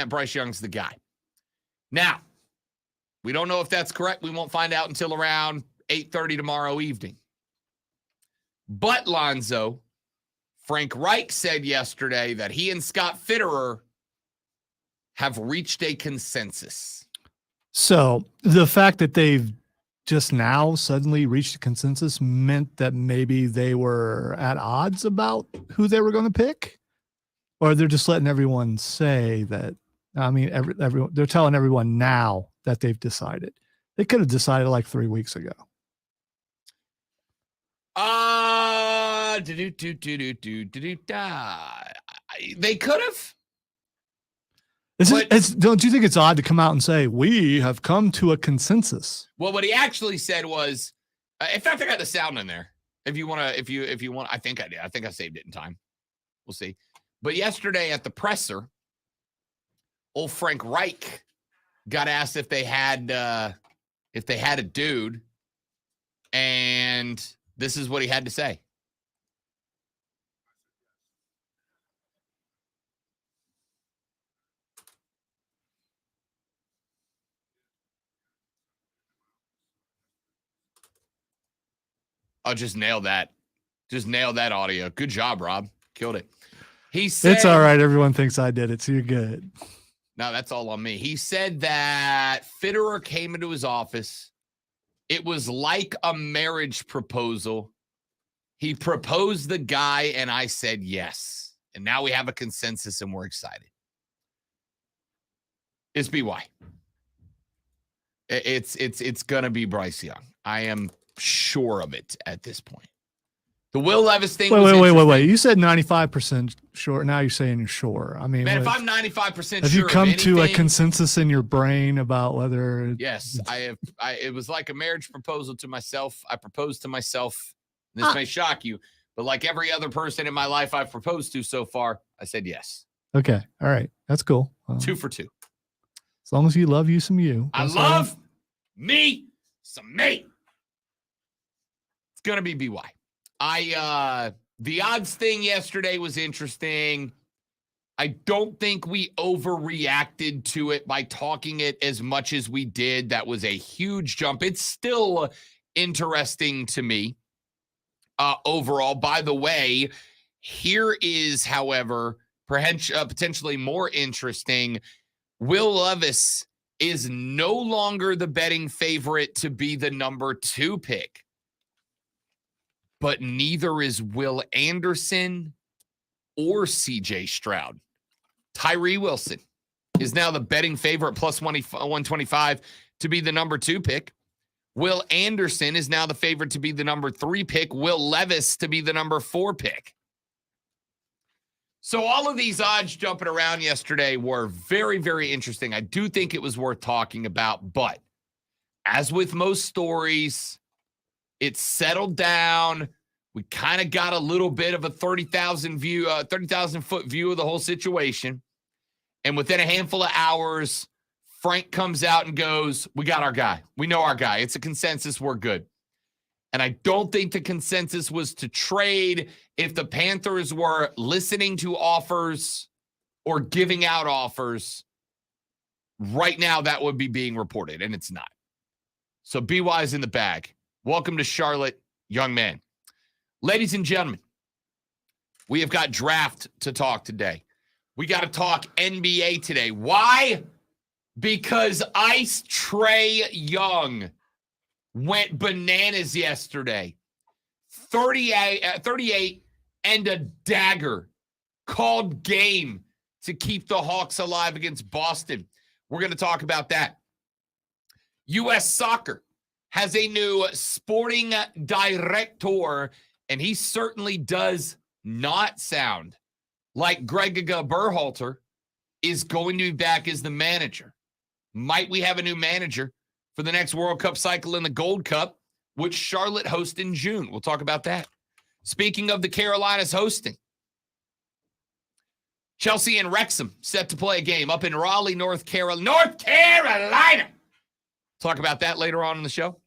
Bryce Young's the guy. Now, we don't know if that's correct. We won't find out until around 8:30 tomorrow evening. But, Lonzo, Frank Reich said yesterday that he and Scott Fitterer have reached a consensus. So the fact that they've just now suddenly reached a consensus meant that maybe they were at odds about who they were going to pick? Or they're just letting everyone say that, I mean, everyone, they're telling everyone now that they've decided. They could have decided like 3 weeks ago. They could have. Don't you think it's odd to come out and say, we have come to a consensus? Well, what he actually said was, in fact, I got the sound in there. If you want, I think I did. I think I saved it in time. We'll see. But yesterday at the presser, old Frank Reich got asked if they had a dude, and this is what he had to say. Oh, just nailed that. Just nailed that audio. Good job, Rob. Killed it. He said, it's all right. Everyone thinks I did it, so you're good. No, that's all on me. He said that Fitterer came into his office. It was like a marriage proposal. He proposed the guy, and I said yes. And now we have a consensus, and we're excited. It's BY. It's going to be Bryce Young. I am sure of it at this point. The Will Levis thing. Wait. You said 95% sure. Now you're saying you're sure. I mean, man, if I'm 95% sure, have you come to a consensus in your brain about whether? Yes, I have. It was like a marriage proposal to myself. I proposed to myself. This may shock you, but like every other person in my life I've proposed to so far, I said yes. Okay, all right, that's cool. 2 for 2. As long as you love you some you. I love me some me. It's gonna be BY. The odds thing yesterday was interesting. I don't think we overreacted to it by talking it as much as we did. That was a huge jump. It's still interesting to me overall. By the way, here is, however, potentially more interesting. Will Levis is no longer the betting favorite to be the number 2 pick. But neither is Will Anderson or CJ Stroud. Tyree Wilson is now the betting favorite plus 125 to be the number 2 pick. Will Anderson is now the favorite to be the number 3 pick. Will Levis to be the number 4 pick. So all of these odds jumping around yesterday were very, very interesting. I do think it was worth talking about, but as with most stories, it's settled down. We kind of got a little bit of a 30,000 foot view of the whole situation. And within a handful of hours, Frank comes out and goes, we got our guy. We know our guy. It's a consensus. We're good. And I don't think the consensus was to trade. If the Panthers were listening to offers or giving out offers, right now that would be being reported, and it's not. So BY is in the bag. Welcome to Charlotte, young man. Ladies and gentlemen, we have got draft to talk today. We got to talk NBA today. Why? Because Ice Trae Young went bananas yesterday. 38 and a dagger. Called game to keep the Hawks alive against Boston. We're going to talk about that. U.S. Soccer has a new sporting director, and he certainly does not sound like Greg Berhalter is going to be back as the manager. Might we have a new manager for the next World Cup cycle in the Gold Cup, which Charlotte hosts in June? We'll talk about that. Speaking of the Carolinas hosting, Chelsea and Wrexham set to play a game up in Raleigh, North Carolina. Talk about that later on in the show.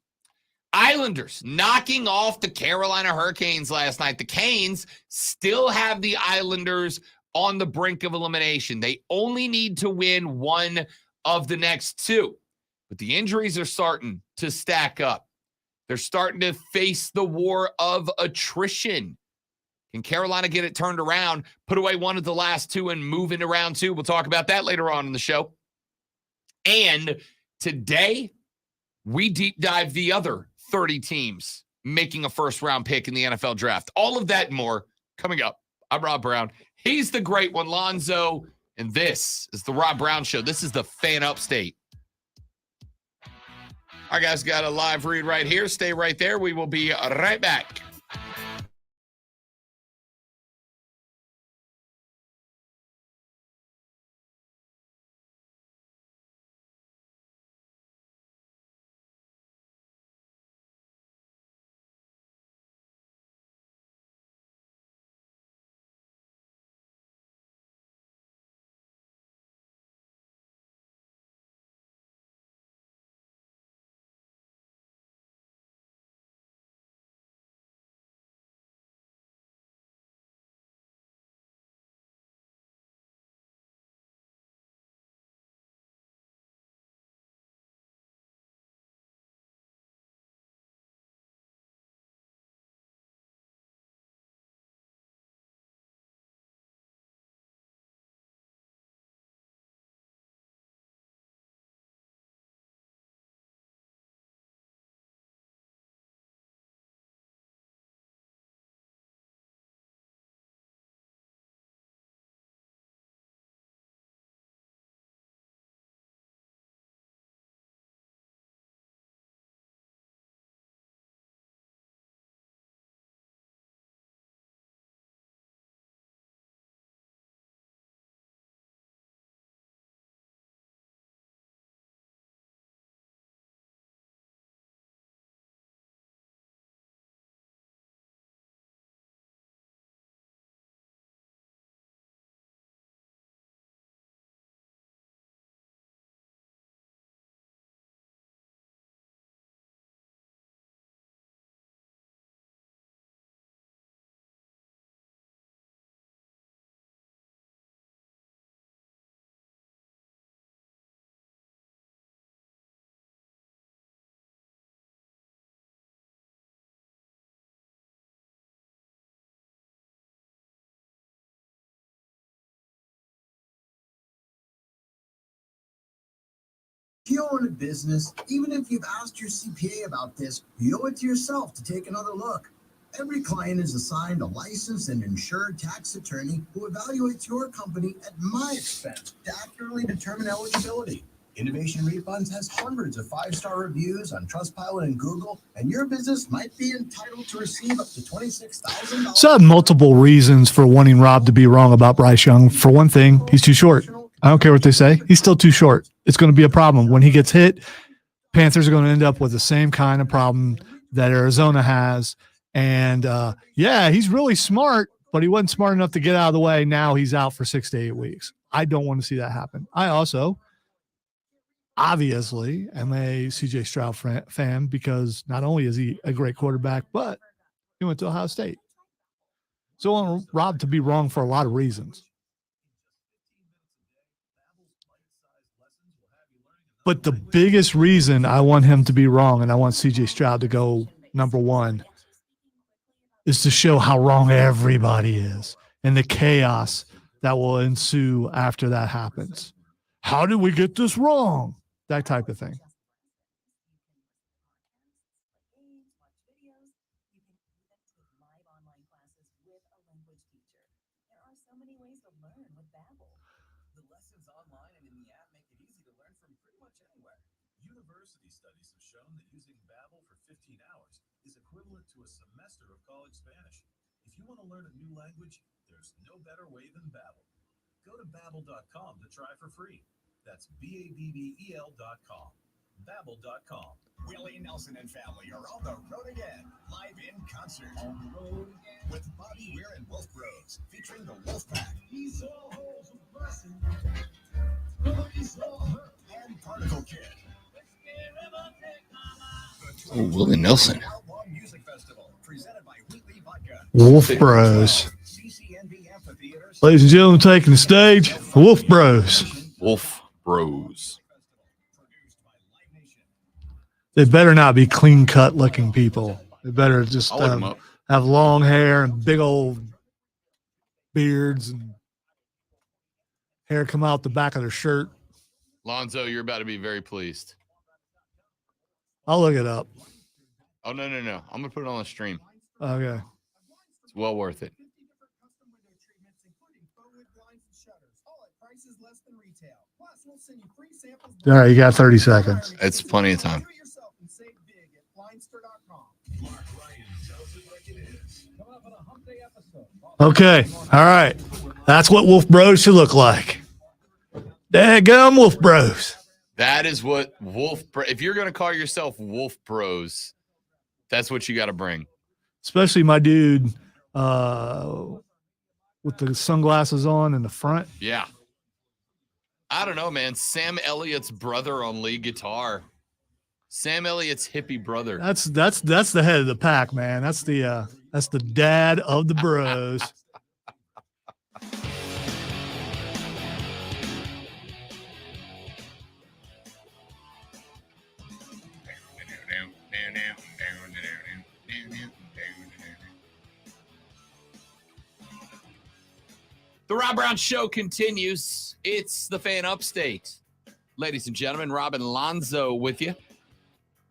Islanders knocking off the Carolina Hurricanes last night. The Canes still have the Islanders on the brink of elimination. They only need to win one of the next two. But the injuries are starting to stack up. They're starting to face the war of attrition. Can Carolina get it turned around, put away one of the last two, and move into round two? We'll talk about that later on in the show. And today, we deep dive the other 30 teams making a first-round pick in the NFL draft. All of that and more coming up. I'm Rob Brown. He's the great one, Lonzo. And this is the Rob Brown Show. This is the Fan Upstate. Our guys got a live read right here. Stay right there. We will be right back. If you own a business, even if you've asked your CPA about this, you owe it to yourself to take another look. Every client is assigned a licensed and insured tax attorney who evaluates your company at my expense to accurately determine eligibility. Innovation Refunds has hundreds of 5-star reviews on Trustpilot and Google, and your business might be entitled to receive up to $26,000. So I have multiple reasons for wanting Rob to be wrong about Bryce Young. For one thing, he's too short. I don't care what they say. He's still too short. It's going to be a problem. When he gets hit, Panthers are going to end up with the same kind of problem that Arizona has. And, yeah, he's really smart, but he wasn't smart enough to get out of the way. Now he's out for 6 to 8 weeks. I don't want to see that happen. I also, obviously, am a CJ Stroud fan because not only is he a great quarterback, but he went to Ohio State. So I want Rob to be wrong for a lot of reasons. But the biggest reason I want him to be wrong and I want CJ Stroud to go number one is to show how wrong everybody is and the chaos that will ensue after that happens. How did we get this wrong? That type of thing. University studies have shown that using Babbel for 15 hours is equivalent to a semester of college Spanish. If you want to learn a new language, there's no better way than Babbel. Go to Babbel.com to try for free. That's Babbel.com. Babbel.com. Willie Nelson and family are on the road again, live in concert. On the road again. With Bobby Weir and Wolf Bros, featuring the Wolf Pack. He's all a blessing. And Particle Kid. Oh, Willie Nelson. Wolf Bros. CCNB Amphitheater, Ladies and gentlemen, taking the stage, Wolf Bros. Wolf Bros. They better not be clean-cut looking people. They better just I'll look 'em up. have long hair and big old beards and hair come out the back of their shirt. Lonzo, you're about to be very pleased. I'll look it up. Oh, no. I'm going to put it on the stream. Okay. It's well worth it. All right, you got 30 seconds. It's plenty of time. Okay. All right. That's what Wolf Bros should look like. Daggum Wolf Bros. That is what if you're going to call yourself Wolf Bros, that's what you got to bring. Especially my dude with the sunglasses on in the front. Yeah. I don't know, man. Sam Elliott's brother on lead guitar. Sam Elliott's hippie brother. That's the head of the pack, man. That's the dad of the bros. The Rob Brown Show continues. It's the Fan Upstate. Ladies and gentlemen, Rob and Lonzo with you.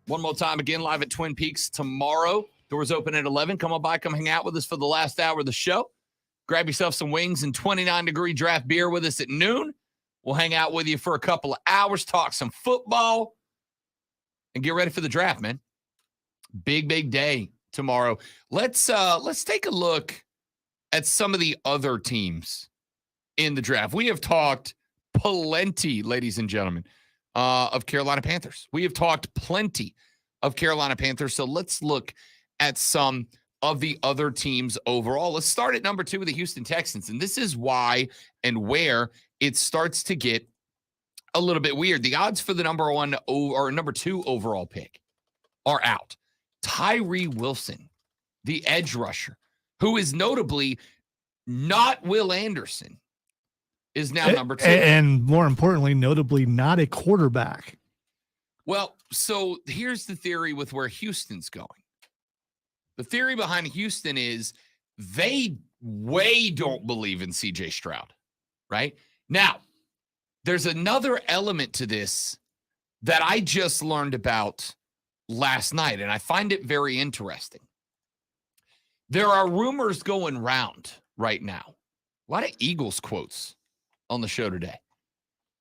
One more time again, live at Twin Peaks tomorrow. Doors open at 11. Come on by, come hang out with us for the last hour of the show. Grab yourself some wings and 29-degree draft beer with us at noon. We'll hang out with you for a couple of hours, talk some football, and get ready for the draft, man. Big day tomorrow. Let's take a look at some of the other teams in the draft. We have talked plenty, ladies and gentlemen, of Carolina Panthers. We have talked plenty of Carolina Panthers. So let's look at some of the other teams overall. Let's start at number 2 with the Houston Texans. And this is why and where it starts to get a little bit weird. The odds for the number 1 or number 2 overall pick are out. Tyree Wilson, the edge rusher, who is notably not Will Anderson, is now number 2. And more importantly, notably not a quarterback. Well, so here's the theory with where Houston's going. The theory behind Houston is they don't believe in CJ Stroud, right? Now, there's another element to this that I just learned about last night, and I find it very interesting. There are rumors going round right now. A lot of Eagles quotes on the show today.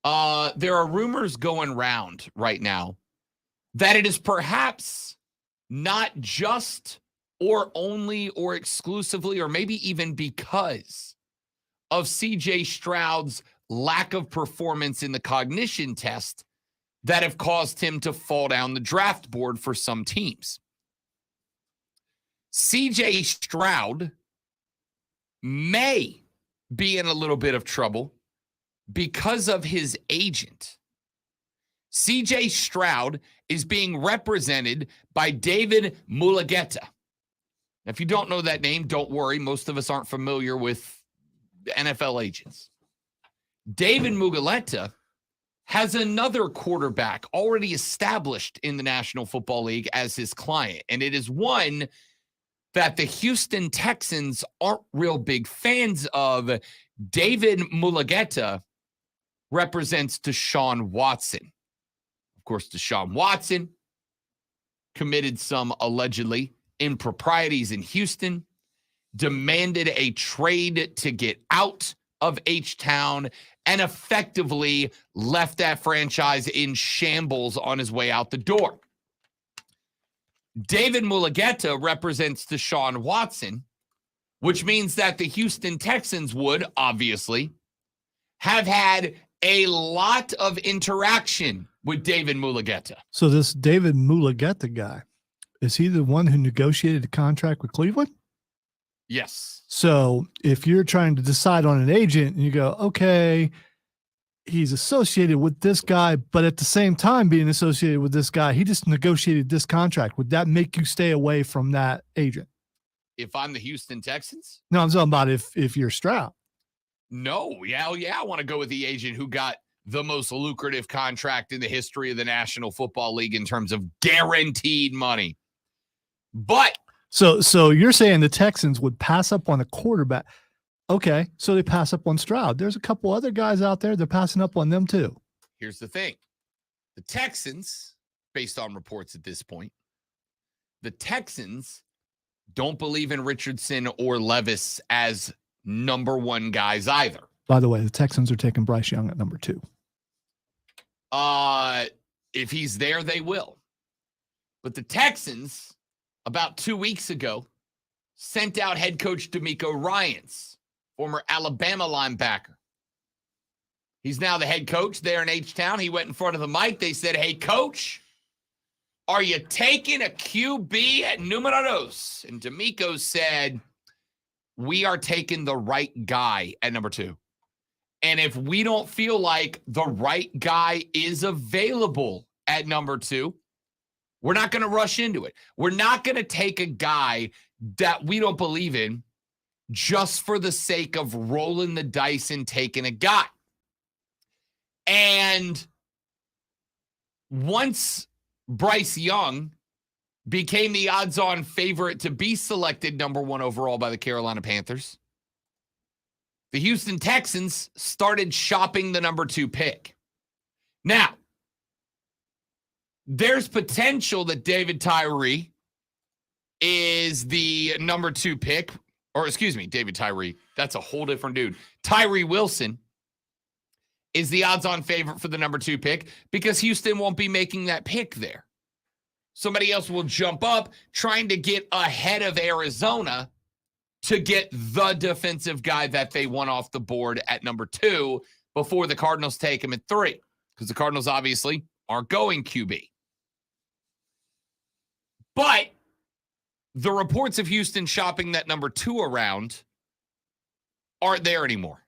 There are rumors going round right now that it is perhaps not just or only or exclusively or maybe even because of CJ Stroud's lack of performance in the cognition test that have caused him to fall down the draft board for some teams. CJ Stroud may be in a little bit of trouble because of his agent. CJ Stroud is being represented by David Mulugheta. If you don't know that name, don't worry. Most of us aren't familiar with NFL agents. David Mulugheta has another quarterback already established in the National Football League as his client, and it is one that the Houston Texans aren't real big fans of. David Mulugheta represents Deshaun Watson. Of course, Deshaun Watson committed some allegedly improprieties in Houston, demanded a trade to get out of H-Town, and effectively left that franchise in shambles on his way out the door. David Mulugheta represents Deshaun Watson, which means that the Houston Texans would, obviously, have had a lot of interaction with David Mulugheta. So this David Mulugheta guy, is he the one who negotiated the contract with Cleveland? Yes. So if you're trying to decide on an agent and you go, okay, he's associated with this guy, but at the same time being associated with this guy, he just negotiated this contract. Would that make you stay away from that agent? If I'm the Houston Texans? No, I'm talking about if you're Stroud. No, yeah, I want to go with the agent who got the most lucrative contract in the history of the National Football League in terms of guaranteed money. But So you're saying the Texans would pass up on a quarterback? Okay, so they pass up on Stroud. There's a couple other guys out there. They're passing up on them too. here's the thing. The Texans, based on reports at this point, the Texans don't believe in Richardson or Levis as number one guys either. By the way, the Texans are taking Bryce Young at number 2. If he's there, they will. But the Texans, about 2 weeks ago, sent out head coach DeMeco Ryans, former Alabama linebacker. He's now the head coach there in H-Town. He went in front of the mic. They said, hey, coach, are you taking a QB at numero dos? And DeMeco said, we are taking the right guy at number 2. And if we don't feel like the right guy is available at number 2, we're not going to rush into it. We're not going to take a guy that we don't believe in just for the sake of rolling the dice and taking a guy. And once Bryce Young became the odds-on favorite to be selected number 1 overall by the Carolina Panthers, the Houston Texans started shopping the number 2 pick. Now, there's potential that David Tyree is the number 2 pick, or excuse me, David Tyree. That's a whole different dude. Tyree Wilson is the odds-on favorite for the number 2 pick because Houston won't be making that pick there. Somebody else will jump up trying to get ahead of Arizona to get the defensive guy that they want off the board at number 2 before the Cardinals take him at 3, because the Cardinals obviously aren't going QB. But the reports of Houston shopping that number 2 around aren't there anymore.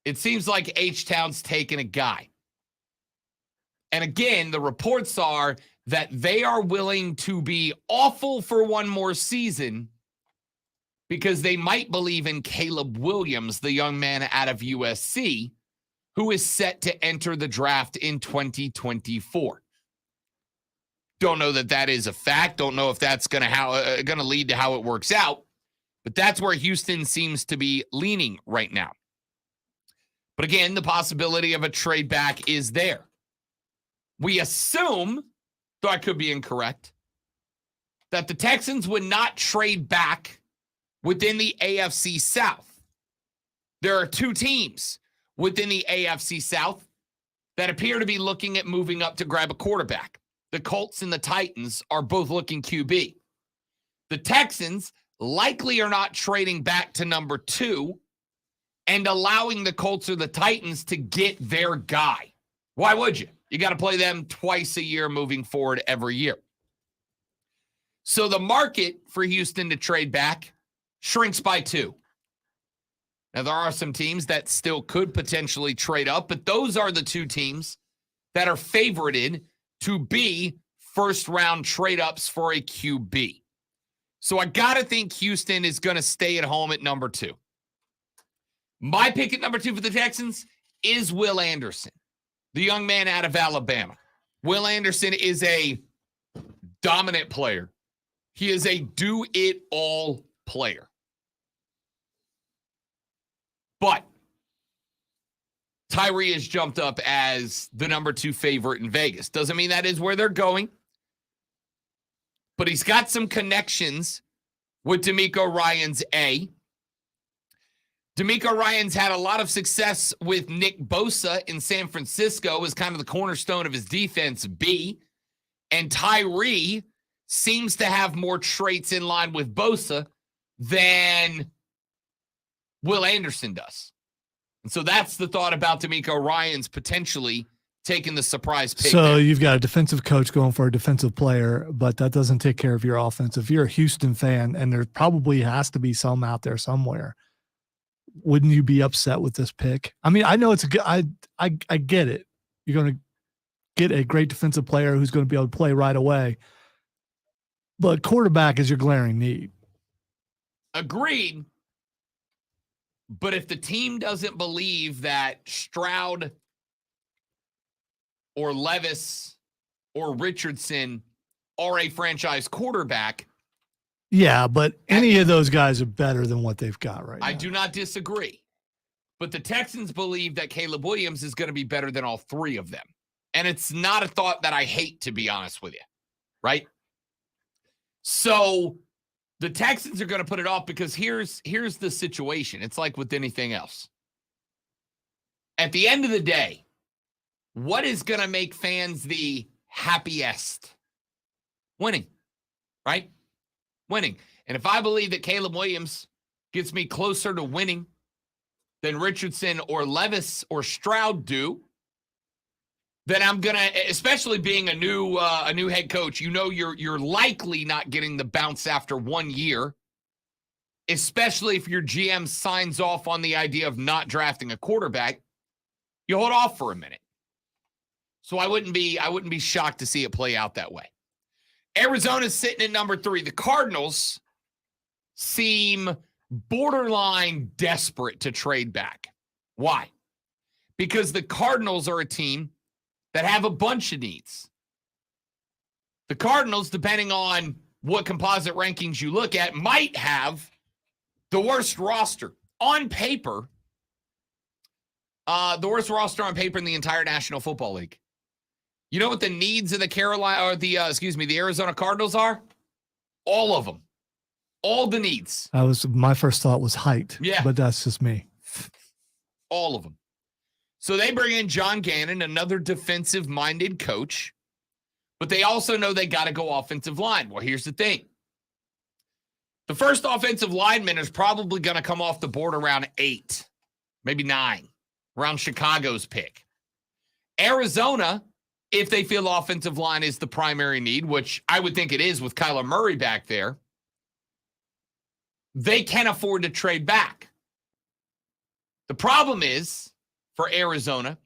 It seems like H-Town's taking a guy. And again, the reports are that they are willing to be awful for one more season because they might believe in Caleb Williams, the young man out of USC, who is set to enter the draft in 2024. Don't know that that is a fact. Don't know if that's going to lead to how it works out. But that's where Houston seems to be leaning right now. But again, the possibility of a trade back is there. We assume, though I could be incorrect, that the Texans would not trade back within the AFC South. There are 2 teams within the AFC South that appear to be looking at moving up to grab a quarterback. The Colts and the Titans are both looking QB. The Texans likely are not trading back to number 2 and allowing the Colts or the Titans to get their guy. Why would you? You got to play them twice a year moving forward every year. So the market for Houston to trade back shrinks by 2. Now, there are some teams that still could potentially trade up, but those are the 2 teams that are favorited to be first-round trade-ups for a QB. So I got to think Houston is going to stay at home at number 2. My pick at number 2 for the Texans is Will Anderson, the young man out of Alabama. Will Anderson is a dominant player. He is a do-it-all player. But Tyree has jumped up as the number 2 favorite in Vegas. Doesn't mean that is where they're going. But he's got some connections with DeMeco Ryans, A. DeMeco Ryans had a lot of success with Nick Bosa in San Francisco as kind of the cornerstone of his defense, B. And Tyree seems to have more traits in line with Bosa than Will Anderson does. And so that's the thought about DeMeco Ryans potentially taking the surprise pick. So there. you've got a defensive coach going for a defensive player, but that doesn't take care of your offense. If you're a Houston fan, and there probably has to be some out there somewhere, wouldn't you be upset with this pick? I mean, I know it's a good, I get it. You're going to get a great defensive player who's going to be able to play right away, but quarterback is your glaring need. Agreed. But if the team doesn't believe that Stroud or Levis or Richardson are a franchise quarterback, Yeah, but any of those guys are better than what they've got right now. I do not disagree. But the Texans believe that Caleb Williams is going to be better than all three of them. And it's not a thought that I hate, to be honest with you, right? So the Texans are going to put it off because here's the situation. It's like with anything else. At the end of the day, what is going to make fans the happiest? Winning, right? Winning. And if I believe that Caleb Williams gets me closer to winning than Richardson or Levis or Stroud do, then I'm gonna, especially being a new head coach, you're likely not getting the bounce after 1 year, especially if your GM signs off on the idea of not drafting a quarterback. You hold off for a minute. So I wouldn't be shocked to see it play out that way. Arizona's sitting at number 3. The Cardinals seem borderline desperate to trade back. Why? Because the Cardinals are a team that have a bunch of needs. The Cardinals, depending on what composite rankings you look at, might have the worst roster on paper. The worst roster on paper in the entire National Football League. You know what the needs of the Arizona Cardinals are? All of them. All the needs. My first thought was height. Yeah. But that's just me. All of them. So they bring in John Gannon, another defensive-minded coach, but they also know they got to go offensive line. Well, here's the thing. The first offensive lineman is probably going to come off the board around 8, maybe 9, around Chicago's pick. Arizona, if they feel offensive line is the primary need, which I would think it is with Kyler Murray back there, they can afford to trade back. The problem is, for Arizona,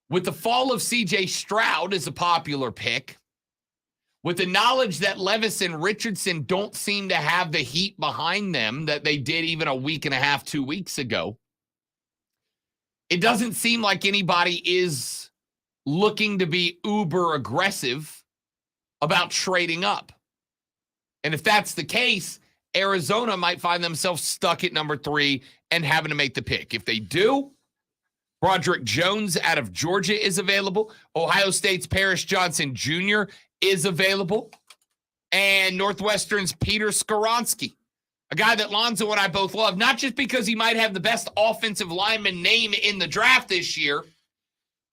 with the fall of C.J. Stroud as a popular pick, with the knowledge that Levis and Richardson don't seem to have the heat behind them that they did even a week and a half, 2 weeks ago, it doesn't seem like anybody is looking to be uber aggressive about trading up. And if that's the case, Arizona might find themselves stuck at number 3 and having to make the pick. If they do, Broderick Jones out of Georgia is available. Ohio State's Paris Johnson Jr. is available. And Northwestern's Peter Skoronski, a guy that Lonzo and I both love, not just because he might have the best offensive lineman name in the draft this year,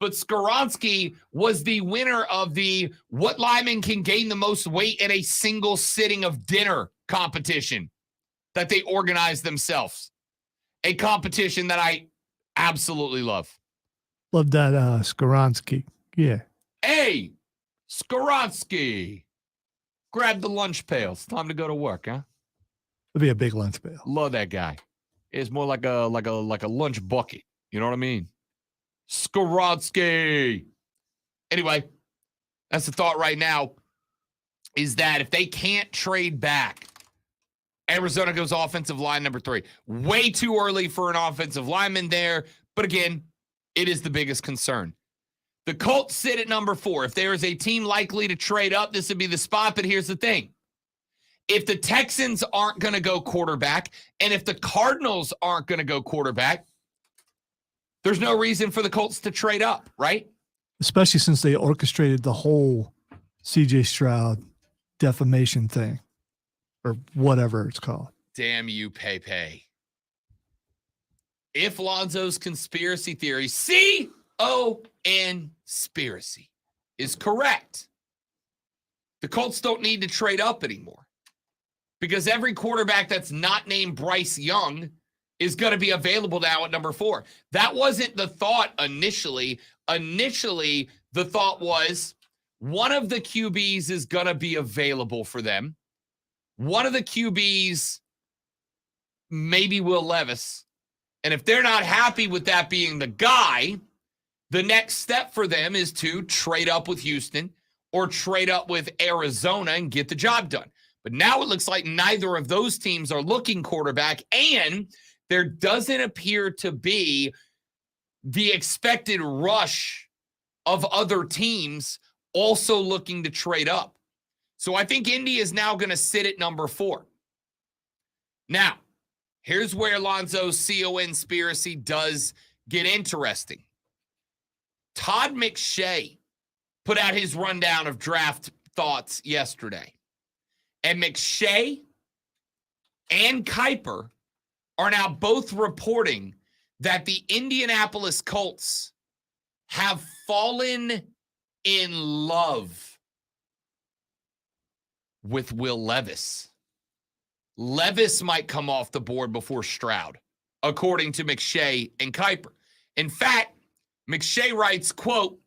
but Skoronski was the winner of the what lineman can gain the most weight in a single sitting of dinner competition that they organized themselves. A competition that I absolutely love. Love that Skoronski. Yeah. Hey, Skoronski. Grab the lunch pail. It's time to go to work, huh? It'd be a big lunch pail. Love that guy. It's more like a lunch bucket. You know what I mean? Skoronski. Anyway, that's the thought right now, is that if they can't trade back, Arizona goes offensive line number 3. Way too early for an offensive lineman there. But again, it is the biggest concern. The Colts sit at number 4. If there is a team likely to trade up, this would be the spot. But here's the thing. If the Texans aren't going to go quarterback, and if the Cardinals aren't going to go quarterback, there's no reason for the Colts to trade up, right? Especially since they orchestrated the whole C.J. Stroud defamation thing. Or whatever it's called. Damn you, Pepe. If Lonzo's conspiracy theory, C-O-N-spiracy, is correct, the Colts don't need to trade up anymore. Because every quarterback that's not named Bryce Young is going to be available now at number 4. That wasn't the thought initially. Initially, the thought was one of the QBs is going to be available for them. One of the QBs, maybe Will Levis. And if they're not happy with that being the guy, the next step for them is to trade up with Houston or trade up with Arizona and get the job done. But now it looks like neither of those teams are looking quarterback, and there doesn't appear to be the expected rush of other teams also looking to trade up. So I think Indy is now going to sit at number 4. Now, here's where Lonzo's conspiracy does get interesting. Todd McShay put out his rundown of draft thoughts yesterday. And McShay and Kuiper are now both reporting that the Indianapolis Colts have fallen in love with Will Levis. Levis might come off the board before Stroud, according to McShay and Kuiper. In fact, McShay writes, quote,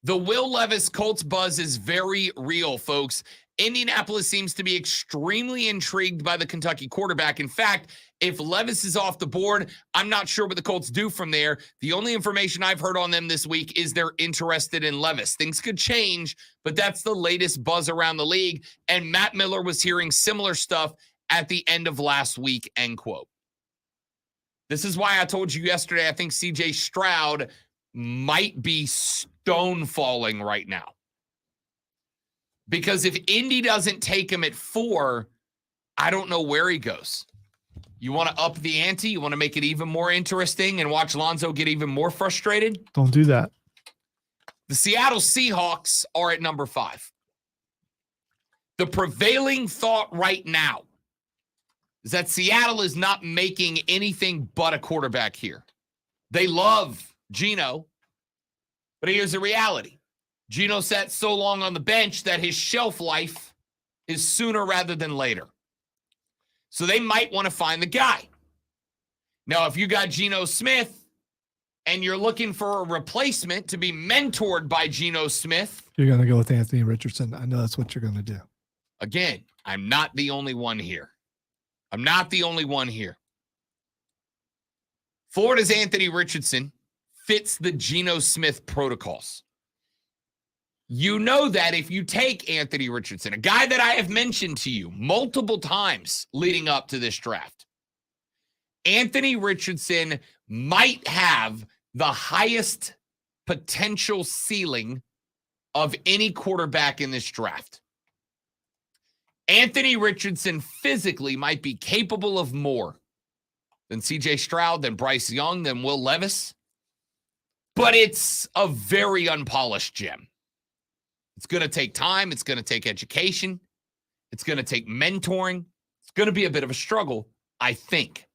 "The Will Levis Colts buzz is very real, folks. Indianapolis seems to be extremely intrigued by the Kentucky quarterback. In fact, if Levis is off the board, I'm not sure what the Colts do from there. The only information I've heard on them this week is they're interested in Levis. Things could change, but that's the latest buzz around the league." And Matt Miller was hearing similar stuff at the end of last week, end quote. This is why I told you yesterday I think CJ Stroud might be stone falling right now. Because if Indy doesn't take him at 4, I don't know where he goes. You want to up the ante? You want to make it even more interesting and watch Lonzo get even more frustrated? Don't do that. The Seattle Seahawks are at number 5. The prevailing thought right now is that Seattle is not making anything but a quarterback here. They love Geno, but here's the reality. Geno sat so long on the bench that his shelf life is sooner rather than later. So they might want to find the guy. Now, if you got Geno Smith and you're looking for a replacement to be mentored by Geno Smith, You're going to go with Anthony Richardson. I know that's what you're going to do. again, I'm not the only one here. I'm not the only one here. Florida's Anthony Richardson fits the Geno Smith protocols. You know that if you take Anthony Richardson, a guy that I have mentioned to you multiple times leading up to this draft, Anthony Richardson might have the highest potential ceiling of any quarterback in this draft. Anthony Richardson physically might be capable of more than CJ Stroud, than Bryce Young, than Will Levis, but it's a very unpolished gem. It's going to take time. It's going to take education. It's going to take mentoring. It's going to be a bit of a struggle, I think.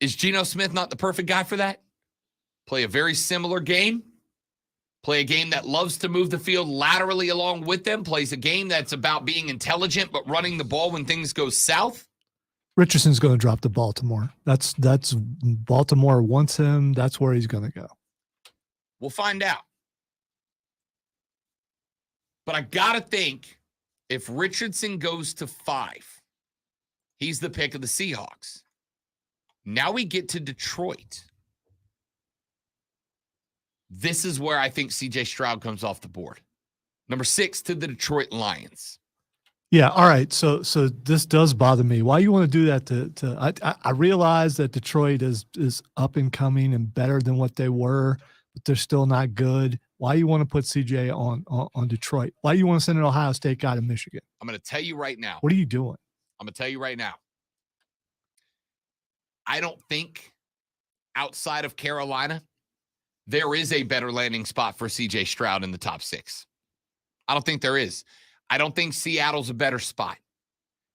Is Geno Smith not the perfect guy for that? Play a very similar game. Play a game that loves to move the field laterally along with them. Plays a game that's about being intelligent but running the ball when things go south. Richardson's going to drop to Baltimore. That's Baltimore wants him. That's where he's going to go. We'll find out. But I got to think if Richardson goes to 5, he's the pick of the Seahawks. Now we get to Detroit. This is where I think CJ Stroud comes off the board. Number 6 to the Detroit Lions. Yeah. All right. So this does bother me. Why you want to do that? I realize that Detroit is up and coming and better than what they were, but they're still not good. Why you want to put CJ on Detroit? Why you want to send an Ohio State guy to Michigan? I'm going to tell you right now. What are you doing? I'm going to tell you right now. I don't think outside of Carolina, there is a better landing spot for CJ Stroud in the top 6. I don't think there is. I don't think Seattle's a better spot.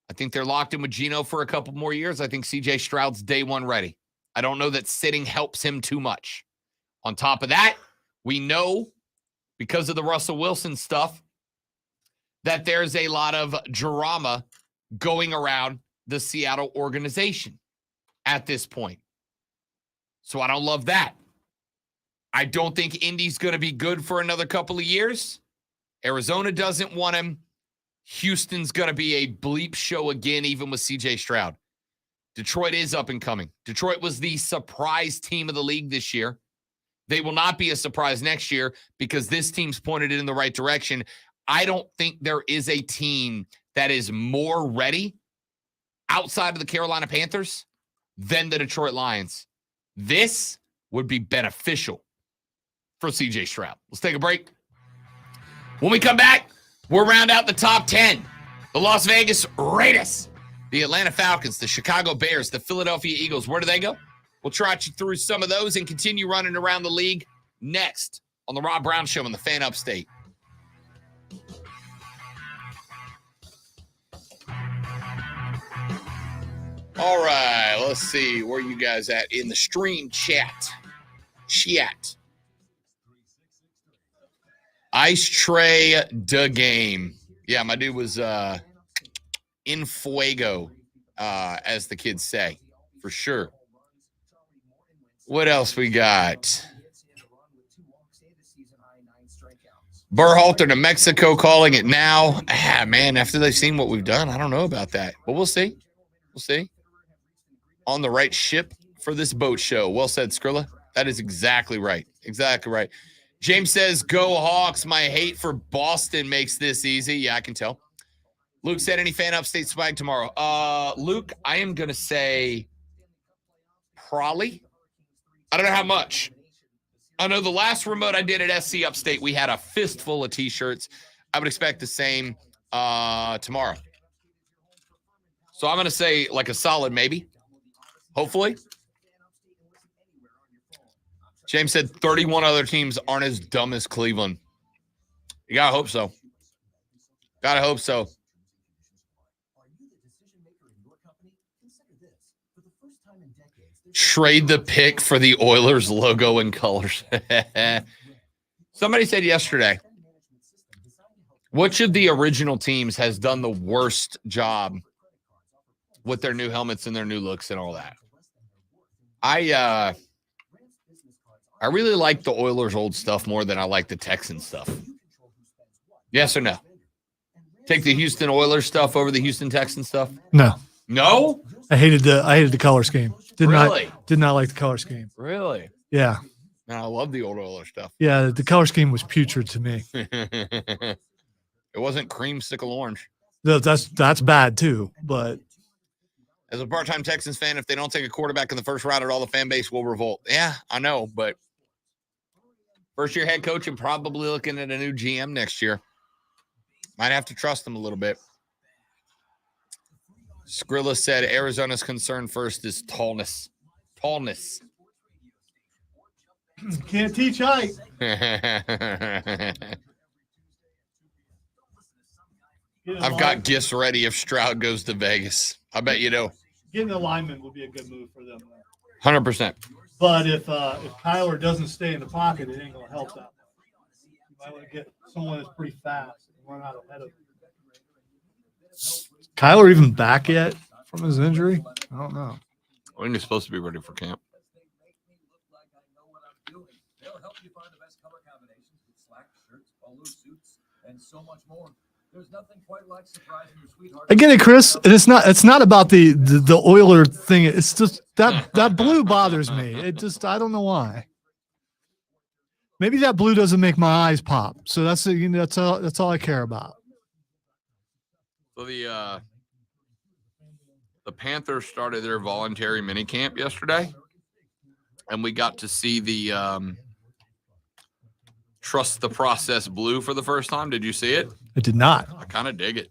I think they're locked in with Geno for a couple more years. I think CJ Stroud's day one ready. I don't know that sitting helps him too much. On top of that, we know because of the Russell Wilson stuff that there's a lot of drama going around the Seattle organization at this point. So I don't love that. I don't think Indy's going to be good for another couple of years. Arizona doesn't want him. Houston's going to be a bleep show again, even with CJ Stroud. Detroit is up and coming. Detroit was the surprise team of the league this year. They will not be a surprise next year because this team's pointed in the right direction. I don't think there is a team that is more ready outside of the Carolina Panthers than the Detroit Lions. This would be beneficial for CJ Stroud. Let's take a break. When we come back, we'll round out the top 10. The Las Vegas Raiders, the Atlanta Falcons, the Chicago Bears, the Philadelphia Eagles. Where do they go? We'll trot you through some of those and continue running around the league next on the Rob Brown Show on the Fan Upstate. All right, let's see where you guys at in the stream chat. Ice Tray the game. Yeah, my dude was in fuego, as the kids say, for sure. What else we got? Berhalter to Mexico calling it now. Man, after they've seen what we've done, I don't know about that. But we'll see. We'll see. On the right ship for this boat show. Well said, Skrilla. That is exactly right. Exactly right. James says, go Hawks. My hate for Boston makes this easy. Yeah, I can tell. Luke said, any Fan Upstate swag tomorrow? Luke, I am going to say probably. I don't know how much. I know the last remote I did at SC Upstate, we had a fistful of T-shirts. I would expect the same tomorrow. So I'm going to say like a solid maybe. Hopefully. James said 31 other teams aren't as dumb as Cleveland. You got to hope so. Got to hope so. Trade the pick for the Oilers logo and colors. Somebody said yesterday, which of the original teams has done the worst job with their new helmets and their new looks and all that? I really like the Oilers old stuff more than I like the Texans stuff. Yes or no? Take the Houston Oilers stuff over the Houston Texans stuff? No. No? I hated the color scheme. Did not like the color scheme. Really? Yeah. Man, I love the old Oilers stuff. Yeah, the color scheme was putrid to me. It wasn't creamsicle orange. That's bad too, but as a part-time Texans fan, if they don't take a quarterback in the first round at all, the fan base will revolt. Yeah, I know, but first-year head coach and probably looking at a new GM next year. Might have to trust them a little bit. Skrilla said Arizona's concern first is tallness. Tallness. Can't teach height. I've got gifts ready if Stroud goes to Vegas. I bet you do. Getting a lineman would be a good move for them. 100%. But if Kyler doesn't stay in the pocket, it ain't going to help that. You might want to get someone that's pretty fast and run out ahead of him. Kyler even back yet from his injury? I don't know. When he's supposed to be ready for camp. They'll help you find the best color combinations with slacks, shirts, polo suits, and so much more. There's nothing quite like surprising your sweetheart. I get it, Chris. And it's not about the Oiler thing. It's just that blue bothers me. It just, I don't know why. Maybe that blue doesn't make my eyes pop. So that's all I care about. So the Panthers started their voluntary mini camp yesterday, and we got to see the Trust the Process blue for the first time. Did you see it? I did not. I kind of dig it.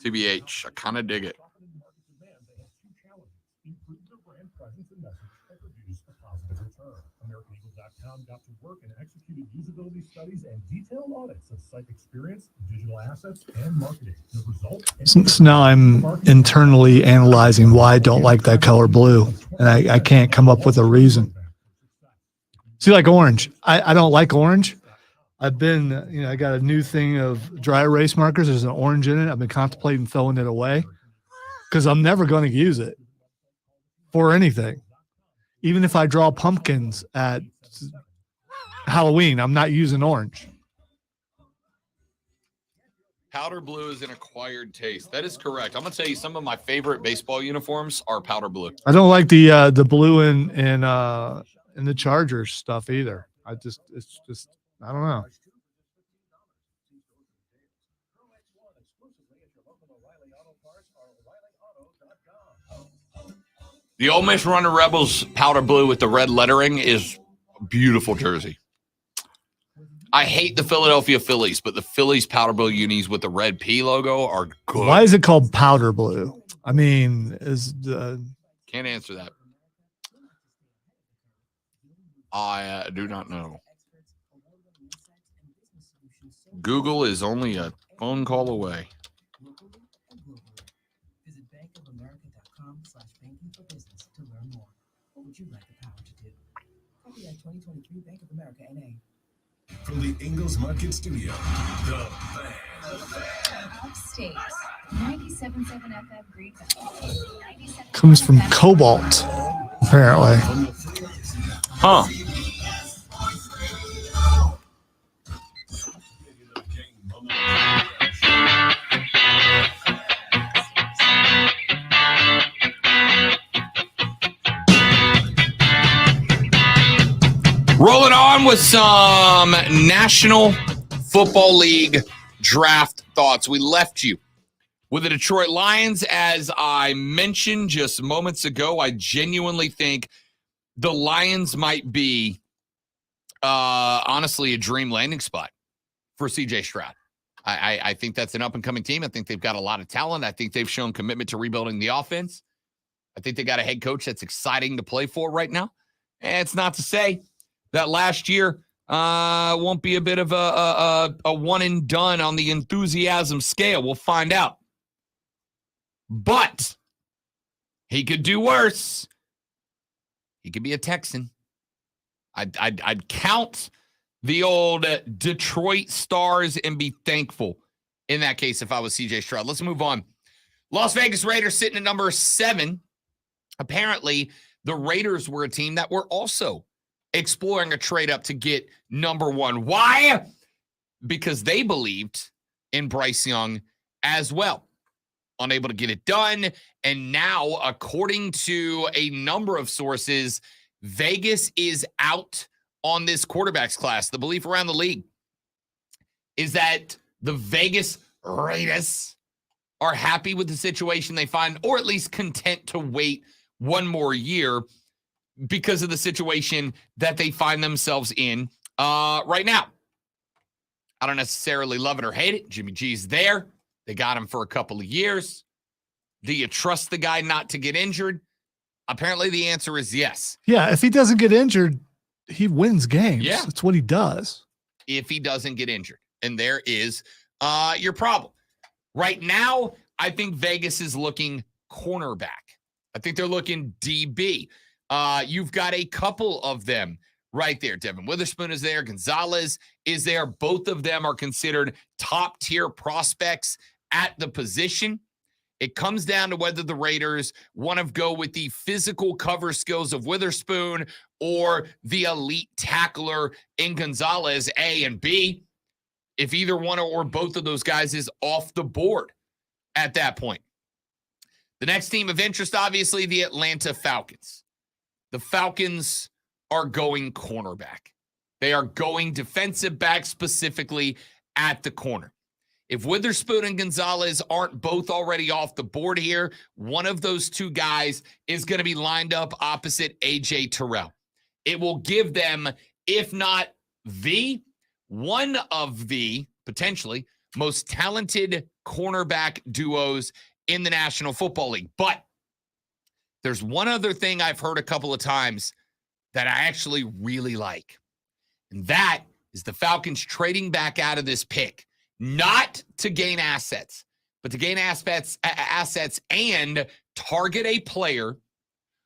TBH, I kind of dig it. AmericanEagle.com got to work and executed usability studies and detailed audits of site experience, digital assets, and marketing. The result. So now I'm internally analyzing why I don't like that color blue, and I can't come up with a reason. See, like orange. I don't like orange. I've been, I got a new thing of dry erase markers. There's an orange in it. I've been contemplating throwing it away because I'm never going to use it for anything. Even if I draw pumpkins at Halloween, I'm not using orange. Powder blue is an acquired taste. That is correct. I'm going to tell you some of my favorite baseball uniforms are powder blue. I don't like the blue in the Chargers stuff either. It's just I don't know. The Ole Miss Runner Rebels powder blue with the red lettering is a beautiful jersey. I hate the Philadelphia Phillies, but the Phillies powder blue unis with the red P logo are good. Why is it called powder blue? I mean, Can't answer that. I do not know. Google is only a phone call away. Visit bankofamerica.com/banking for business to learn more. What would you like the power to do? Copyright 2023 Bank of America NA. From the Ingalls Market Studio, the Fan. Upstate, 97.7 FM Greenville. comes from cobalt, apparently. Huh. Rolling on with some National Football League draft thoughts. We left you with the Detroit Lions. As I mentioned just moments ago, I genuinely think the Lions might be, honestly, a dream landing spot for C.J. Stroud. I think that's an up-and-coming team. I think they've got a lot of talent. I think they've shown commitment to rebuilding the offense. I think they got a head coach that's exciting to play for right now. And it's not to say that last year won't be a bit of a one and done on the enthusiasm scale. We'll find out. But he could do worse. He could be a Texan. I'd count the old Detroit Stars and be thankful in that case if I was CJ Stroud. Let's move on. Las Vegas Raiders sitting at number 7. Apparently, the Raiders were a team that were also exploring a trade up to get number 1. Why? Because they believed in Bryce Young as well. Unable to get it done. And now, according to a number of sources, Vegas is out on this quarterbacks class. The belief around the league is that the Vegas Raiders are happy with the situation they find, or at least content to wait one more year because of the situation that they find themselves in right now. I don't necessarily love it or hate it. Jimmy G's there. They got him for a couple of years. Do you trust the guy not to get injured? Apparently the answer is yes. Yeah, if he doesn't get injured, he wins games. Yeah. That's what he does. If he doesn't get injured. And there is your problem. Right now, I think Vegas is looking cornerback. I think they're looking DB. You've got a couple of them right there. Devin Witherspoon is there. Gonzalez is there. Both of them are considered top-tier prospects at the position. It comes down to whether the Raiders want to go with the physical cover skills of Witherspoon or the elite tackler in Gonzalez, A and B. If either one or both of those guys is off the board at that point. The next team of interest, obviously, the Atlanta Falcons. The Falcons are going cornerback. They are going defensive back specifically at the corner. If Witherspoon and Gonzalez aren't both already off the board here, one of those two guys is going to be lined up opposite A.J. Terrell. It will give them, if not one of the potentially most talented cornerback duos in the National Football League. But there's one other thing I've heard a couple of times that I actually really like. And that is the Falcons trading back out of this pick. Not to gain assets, but to gain assets and target a player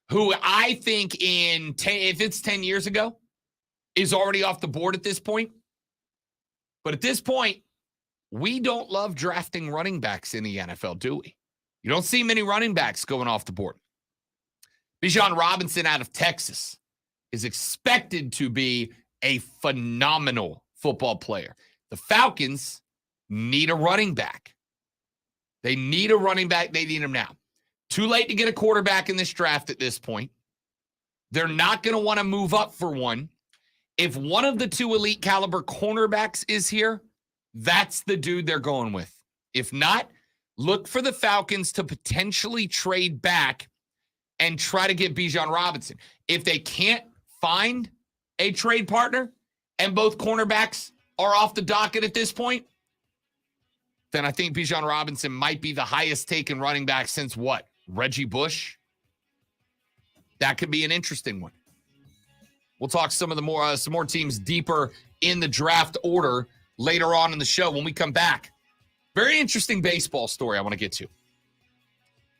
who I think if it's 10 years ago, is already off the board at this point. But at this point, we don't love drafting running backs in the NFL, do we? You don't see many running backs going off the board. Bijan Robinson out of Texas is expected to be a phenomenal football player. The Falcons need a running back. They need a running back. They need him now. Too late to get a quarterback in this draft at this point. They're not going to want to move up for one. If one of the two elite caliber cornerbacks is here, that's the dude they're going with. If not, look for the Falcons to potentially trade back and try to get Bijan Robinson. If they can't find a trade partner and both cornerbacks are off the docket at this point, then I think Bijan Robinson might be the highest taken running back since what? Reggie Bush? That could be an interesting one. We'll talk some more teams deeper in the draft order later on in the show when we come back. Very interesting baseball story I want to get to.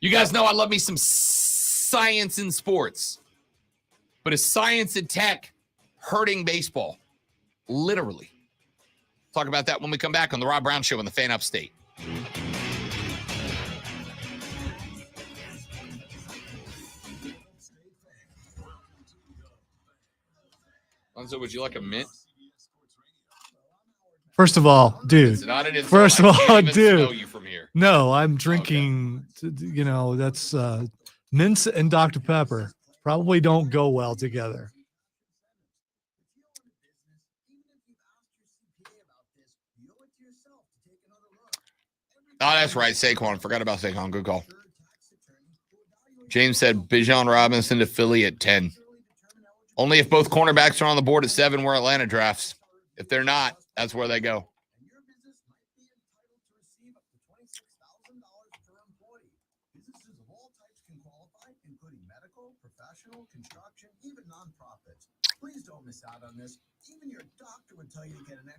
You guys know I love me some science in sports. But is science and tech hurting baseball? Literally. Talk about that when we come back on the Rob Brown Show on the Fan Upstate. Lonzo, would you like a mint? First of all, dude. First of all, dude. No, I'm drinking. Okay. That's mints and Dr. Pepper. Probably don't go well together. Oh, that's right. Saquon. Forgot about Saquon. Good call. James said Bijan Robinson to Philly at 10. Only if both cornerbacks are on the board at 7 where Atlanta drafts. If they're not, that's where they go.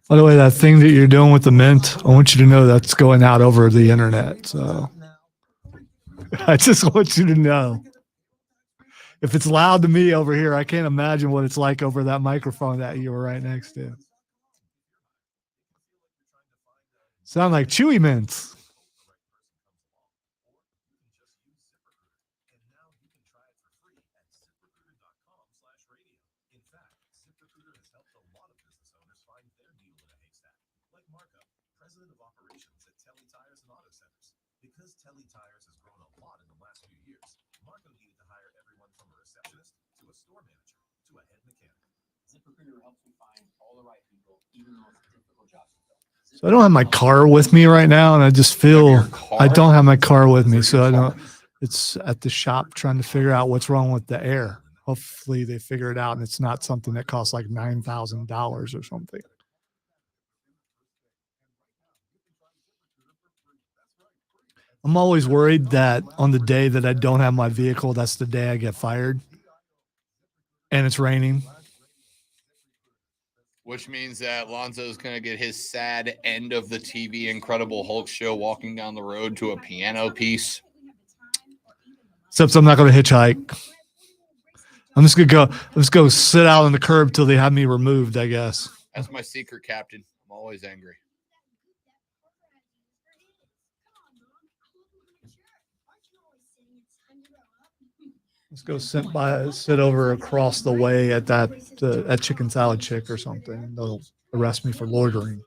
By the way, that thing that you're doing with the mint, I want you to know that's going out over the internet. So I just want you to know. If it's loud to me over here, I can't imagine what it's like over that microphone that you were right next to. Sound like Chewy Mints. Because Telly Tires has grown a lot in the last few years, Marco needed to hire everyone from a receptionist to a store manager to a head mechanic. ZipRecruiter helps me find all the right people, even the most difficult jobs to fill. So I don't have my car with me right now, and I just feel I don't have my car with me, so I don't. It's at the shop trying to figure out what's wrong with the air. Hopefully they figure it out, and it's not something that costs like $9,000 or something. I'm always worried that on the day that I don't have my vehicle, that's the day I get fired. And it's raining. Which means that Lonzo's going to get his sad end of the TV Incredible Hulk show walking down the road to a piano piece. Except I'm not going to hitchhike. I'm just going to go sit out on the curb till they have me removed, I guess. That's my secret, Captain. I'm always angry. Let's go sit over across the way at that chicken salad chick or something. They'll arrest me for loitering.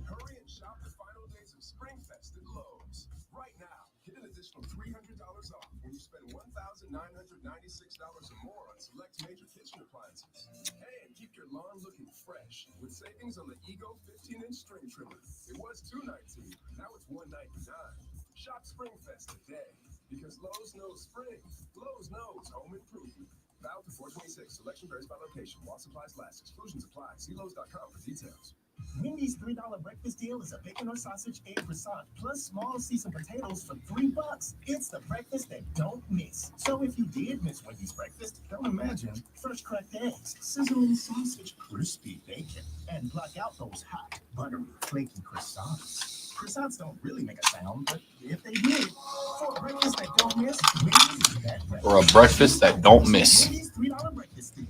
Hurry and shop the final days of Springfest at Lowe's. Right now, get an additional $300 off when you spend $1,996 or more on select major kitchen appliances. And keep your lawn looking fresh with savings on the Ego 15-inch string trimmer. It was $219, now it's $199. Shop Springfest today because Lowe's knows spring. Lowe's knows home improvement. Valid through 4/26. Selection varies by location. While supplies last. Exclusions apply. See Lowe's.com for details. Wendy's $3 breakfast deal is a bacon or sausage egg croissant plus small seasoned potatoes for $3. It's the breakfast that don't miss. So if you did miss Wendy's breakfast, don't imagine fresh cracked eggs, sizzling sausage, crispy bacon, and block out those hot, buttery, flaky croissants. Croissants don't really make a sound, but if they did, for a breakfast that don't miss, Wendy's is that breakfast. Or a breakfast that don't miss. Wendy's $3 breakfast deal.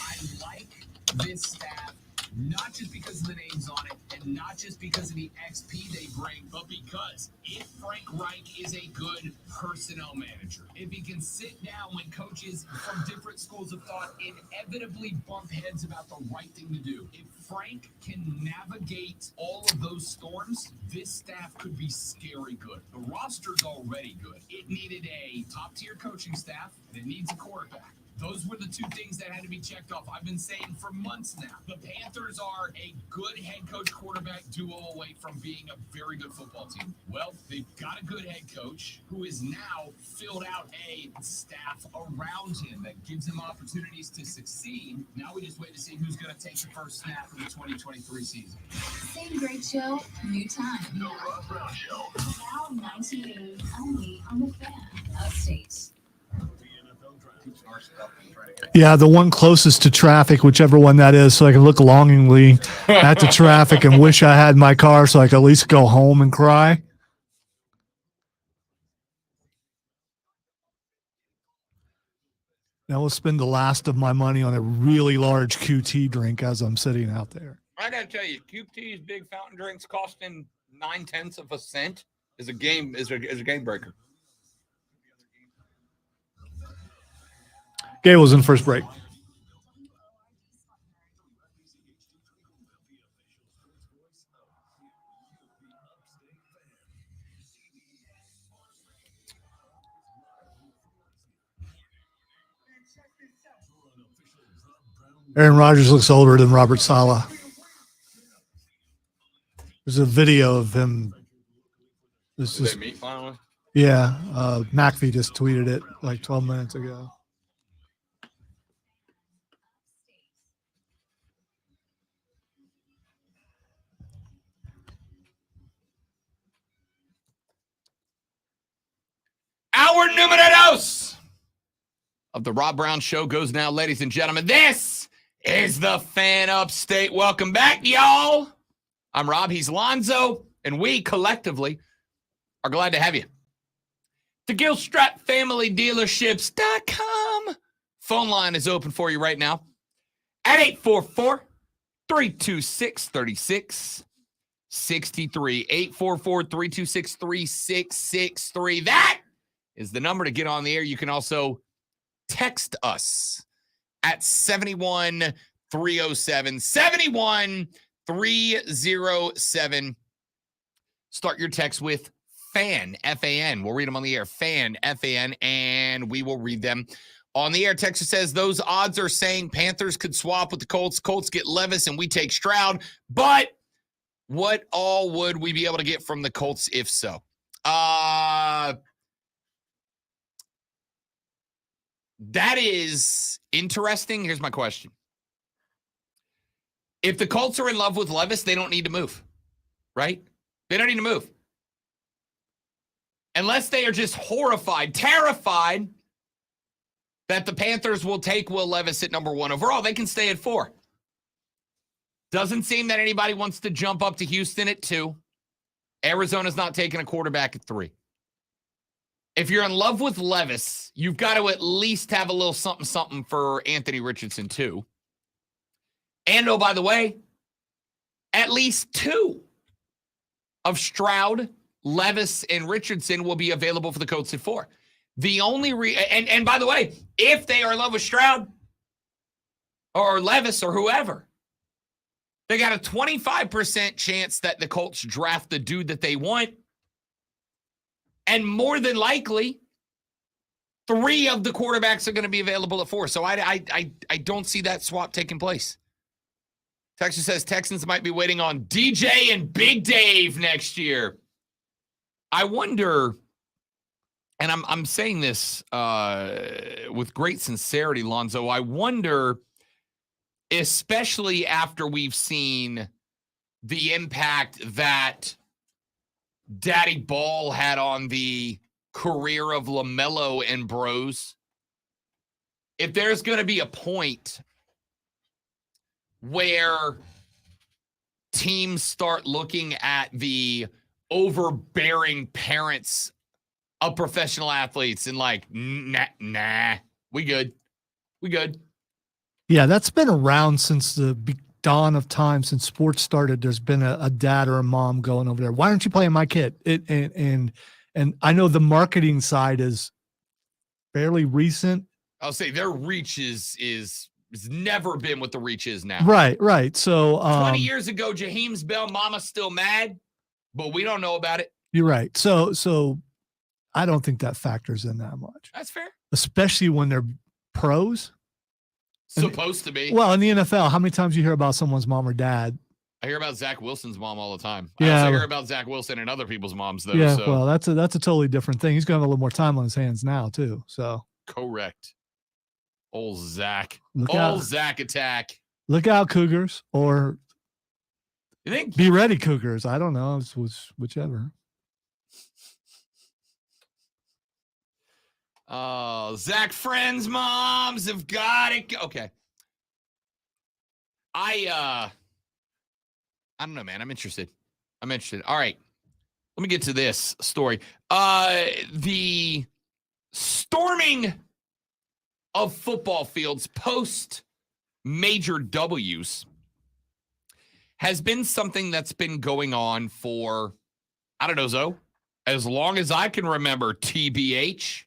I like this staff, not just because of the names on it, and not just because of the XP they bring, but because if Frank Reich is a good person. personnel manager. If he can sit down when coaches from different schools of thought inevitably bump heads about the right thing to do. If Frank can navigate all of those storms, this staff could be scary good. The roster's already good. It needed a top-tier coaching staff, and it needs a quarterback. Those were the two things that had to be checked off. I've been saying for months now. The Panthers are a good head coach quarterback duo away from being a very good football team. Well, they've got a good head coach who is now filled out a staff around him that gives him opportunities to succeed. Now we just wait to see who's going to take the first snap in the 2023 season. Same great show, new time. The Rob Brown Show. Now 98 only on the Fan Upstate. Yeah, the one closest to traffic, whichever one that is, so I can look longingly at the traffic and wish I had my car so I could at least go home and cry. Now we'll spend the last of my money on a really large QT drink as I'm sitting out there. I gotta tell you, QT's big fountain drinks costing 0.9 cents is a game breaker. Gabe was in first break. Aaron Rodgers looks older than Robert Saleh. There's a video of him. Did they meet finally? Yeah, McAfee just tweeted it like 12 minutes ago. Our numero dos of the Rob Brown Show goes now, ladies and gentlemen. This is the Fan Upstate. Welcome back, y'all. I'm Rob. He's Lonzo, and we collectively are glad to have you. The Gilstrap Family Dealerships.com phone line is open for you right now at 844-326-3663. 844-326-3663. That is the number to get on the air. You can also text us at 71307. 71307. Start your text with FAN, F-A-N. We'll read them on the air. FAN, F-A-N, and we will read them on the air. Texter says, those odds are saying Panthers could swap with the Colts. Colts get Levis and we take Stroud. But what all would we be able to get from the Colts if so? That is interesting. Here's my question. If the Colts are in love with Levis, they don't need to move, right? They don't need to move. Unless they are just horrified, terrified that the Panthers will take Will Levis at number 1 overall. They can stay at 4. Doesn't seem that anybody wants to jump up to Houston at 2. Arizona's not taking a quarterback at 3. If you're in love with Levis, you've got to at least have a little something for Anthony Richardson too. And oh, by the way, at least 2 of Stroud, Levis, and Richardson will be available for the Colts at 4. The only and by the way, if they are in love with Stroud or Levis or whoever, they got a 25% chance that the Colts draft the dude that they want. And more than likely, 3 of the quarterbacks are going to be available at 4. So I don't see that swap taking place. Texas says Texans might be waiting on DJ and Big Dave next year. I wonder, and I'm saying this with great sincerity, Lonzo, I wonder, especially after we've seen the impact that Daddy Ball had on the career of LaMelo and Bros, if there's going to be a point where teams start looking at the overbearing parents of professional athletes and like, nah, we good. Yeah, that's been around since the dawn of time, since sports started. There's been a dad or a mom going over there. Why aren't you playing my kid? And And I know the marketing side is fairly recent. I'll say their reach is never been what the reach is now. Right. So 20 years ago, Jaheim's Bell, Mama's still mad, but we don't know about it. you're right. So I don't think that factors in that much, That's fair. especially when they're pros. Supposed to be. Well, in the NFL, how many times you hear about someone's mom or dad? I hear about Zach Wilson's mom all the time. Yeah, I also hear about Zach Wilson and other people's moms, though. Yeah, so. well, that's a totally different thing. He's going to have a little more time on his hands now, too. So Correct. Old Zach. Look Old out. Zach attack. look out, Cougars, or You think? be ready, Cougars. I don't know. It's whichever. Oh, Zach friends' moms have got it. Okay. I don't know, man. I'm interested. All right. Let me get to this story. The storming of football fields post major W's has been something that's been going on for, I don't know, Zoe, as long as I can remember, TBH.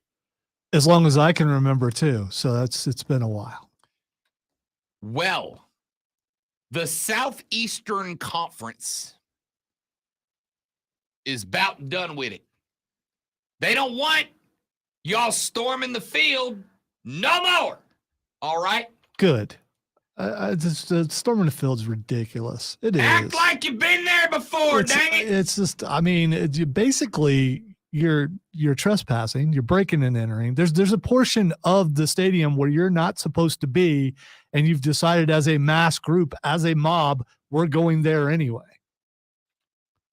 As long as I can remember, too. So it's been a while. Well, the Southeastern Conference is about done with it. They don't want y'all storming the field no more. All right? Good. The storming the field is ridiculous. It is. Act like you've been there before, dang it. It's just, I mean, basically you're trespassing, you're breaking and entering. There's a portion of the stadium where you're not supposed to be, and you've decided as a mass group, as a mob, we're going there anyway.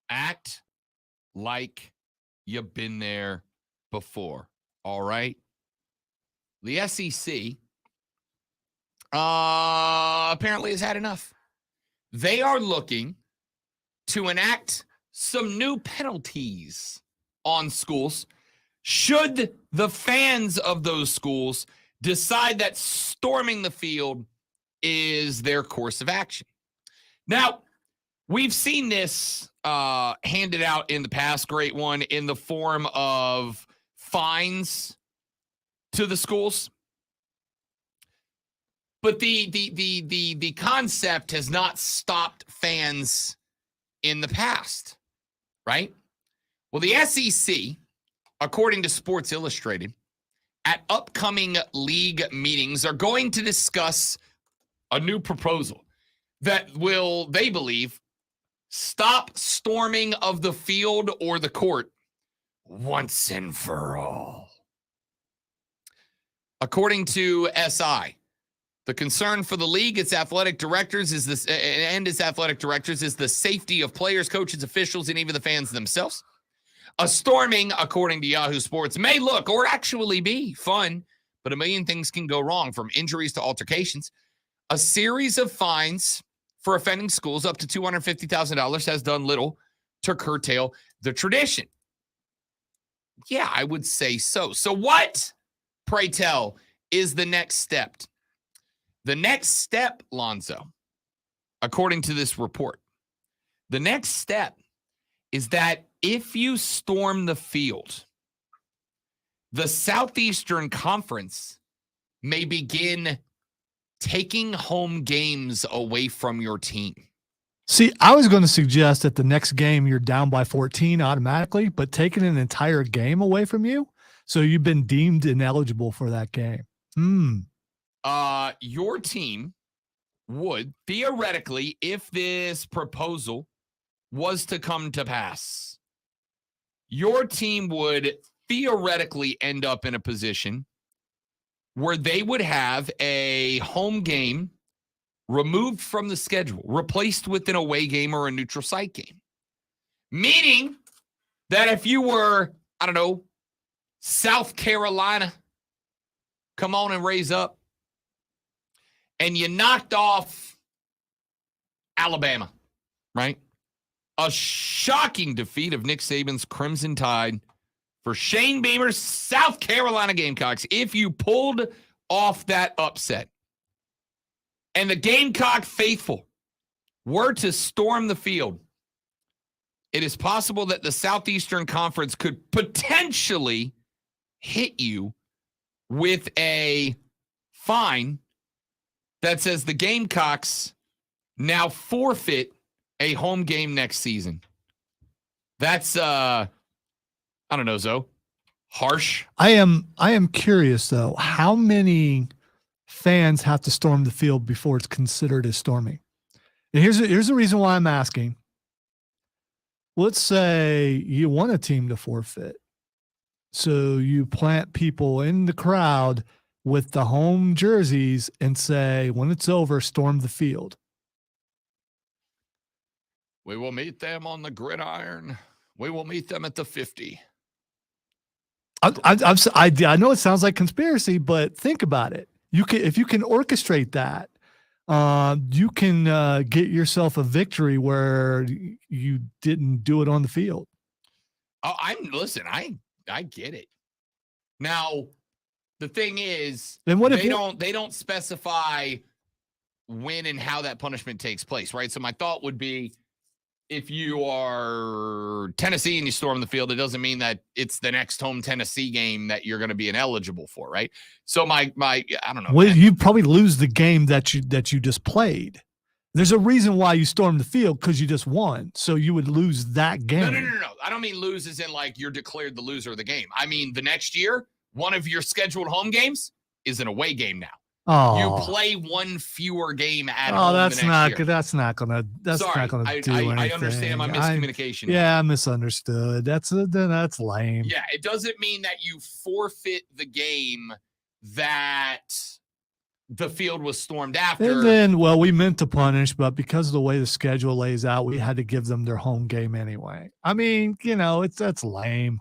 Act like you've been there before. All right? The SEC apparently has had enough. They are looking to enact some new penalties on schools should the fans of those schools decide that storming the field is their course of action. Now, we've seen this handed out in the past, great one, in the form of fines to the schools. But the concept has not stopped fans in the past, right? Well, the SEC, according to Sports Illustrated, at upcoming league meetings are going to discuss a new proposal that will, they believe, stop storming of the field or the court once and for all. According to SI, the concern for the league, its athletic directors is this, and its athletic directors is the safety of players, coaches, officials, and even the fans themselves. A storming, according to Yahoo Sports, may look or actually be fun, but a million things can go wrong, from injuries to altercations. A series of fines for offending schools up to $250,000 has done little to curtail the tradition. Yeah, I would say so. So what, pray tell, is the next step? The next step, Lonzo, according to this report, the next step is that if you storm the field, the Southeastern Conference may begin taking home games away from your team. See, I was going to suggest that the next game you're down by 14 automatically, but taking an entire game away from you, so you've been deemed ineligible for that game. Your team would theoretically, if this proposal was to come to pass, your team would theoretically end up in a position where they would have a home game removed from the schedule, replaced with an away game or a neutral site game. Meaning that if you were, I don't know, South Carolina, come on and raise up, and you knocked off Alabama, right? A shocking defeat of Nick Saban's Crimson Tide for Shane Beamer's South Carolina Gamecocks. If you pulled off that upset and the Gamecock faithful were to storm the field, it is possible that the Southeastern Conference could potentially hit you with a fine that says the Gamecocks now forfeit a home game next season. That's I don't know, Zoe. Harsh. I am curious though, how many fans have to storm the field before it's considered as storming? And here's the reason why I'm asking. Let's say you want a team to forfeit. So you plant people in the crowd with the home jerseys and say, when it's over, storm the field. We will meet them on the gridiron. We will meet them at the 50. I know it sounds like conspiracy, but think about it. If you can orchestrate that, you can get yourself a victory where you didn't do it on the field. Oh, I get it. Now, the thing is, then what if they don't specify when and how that punishment takes place, right? So my thought would be, if you are Tennessee and you storm the field, it doesn't mean that it's the next home Tennessee game that you're going to be ineligible for, right? So my I don't know. Well, you probably lose the game that you just played. There's a reason why you stormed the field, because you just won. So you would lose that game. No. I don't mean lose as in like you're declared the loser of the game. I mean the next year, one of your scheduled home games is an away game now. Oh, you play one fewer game at home. Oh, that's not year. That's not gonna. That's Sorry, not gonna do anything. I understand my miscommunication. I misunderstood. That's lame. Yeah, it doesn't mean that you forfeit the game that the field was stormed after. And then, well, we meant to punish, but because of the way the schedule lays out, we had to give them their home game anyway. I mean, that's lame.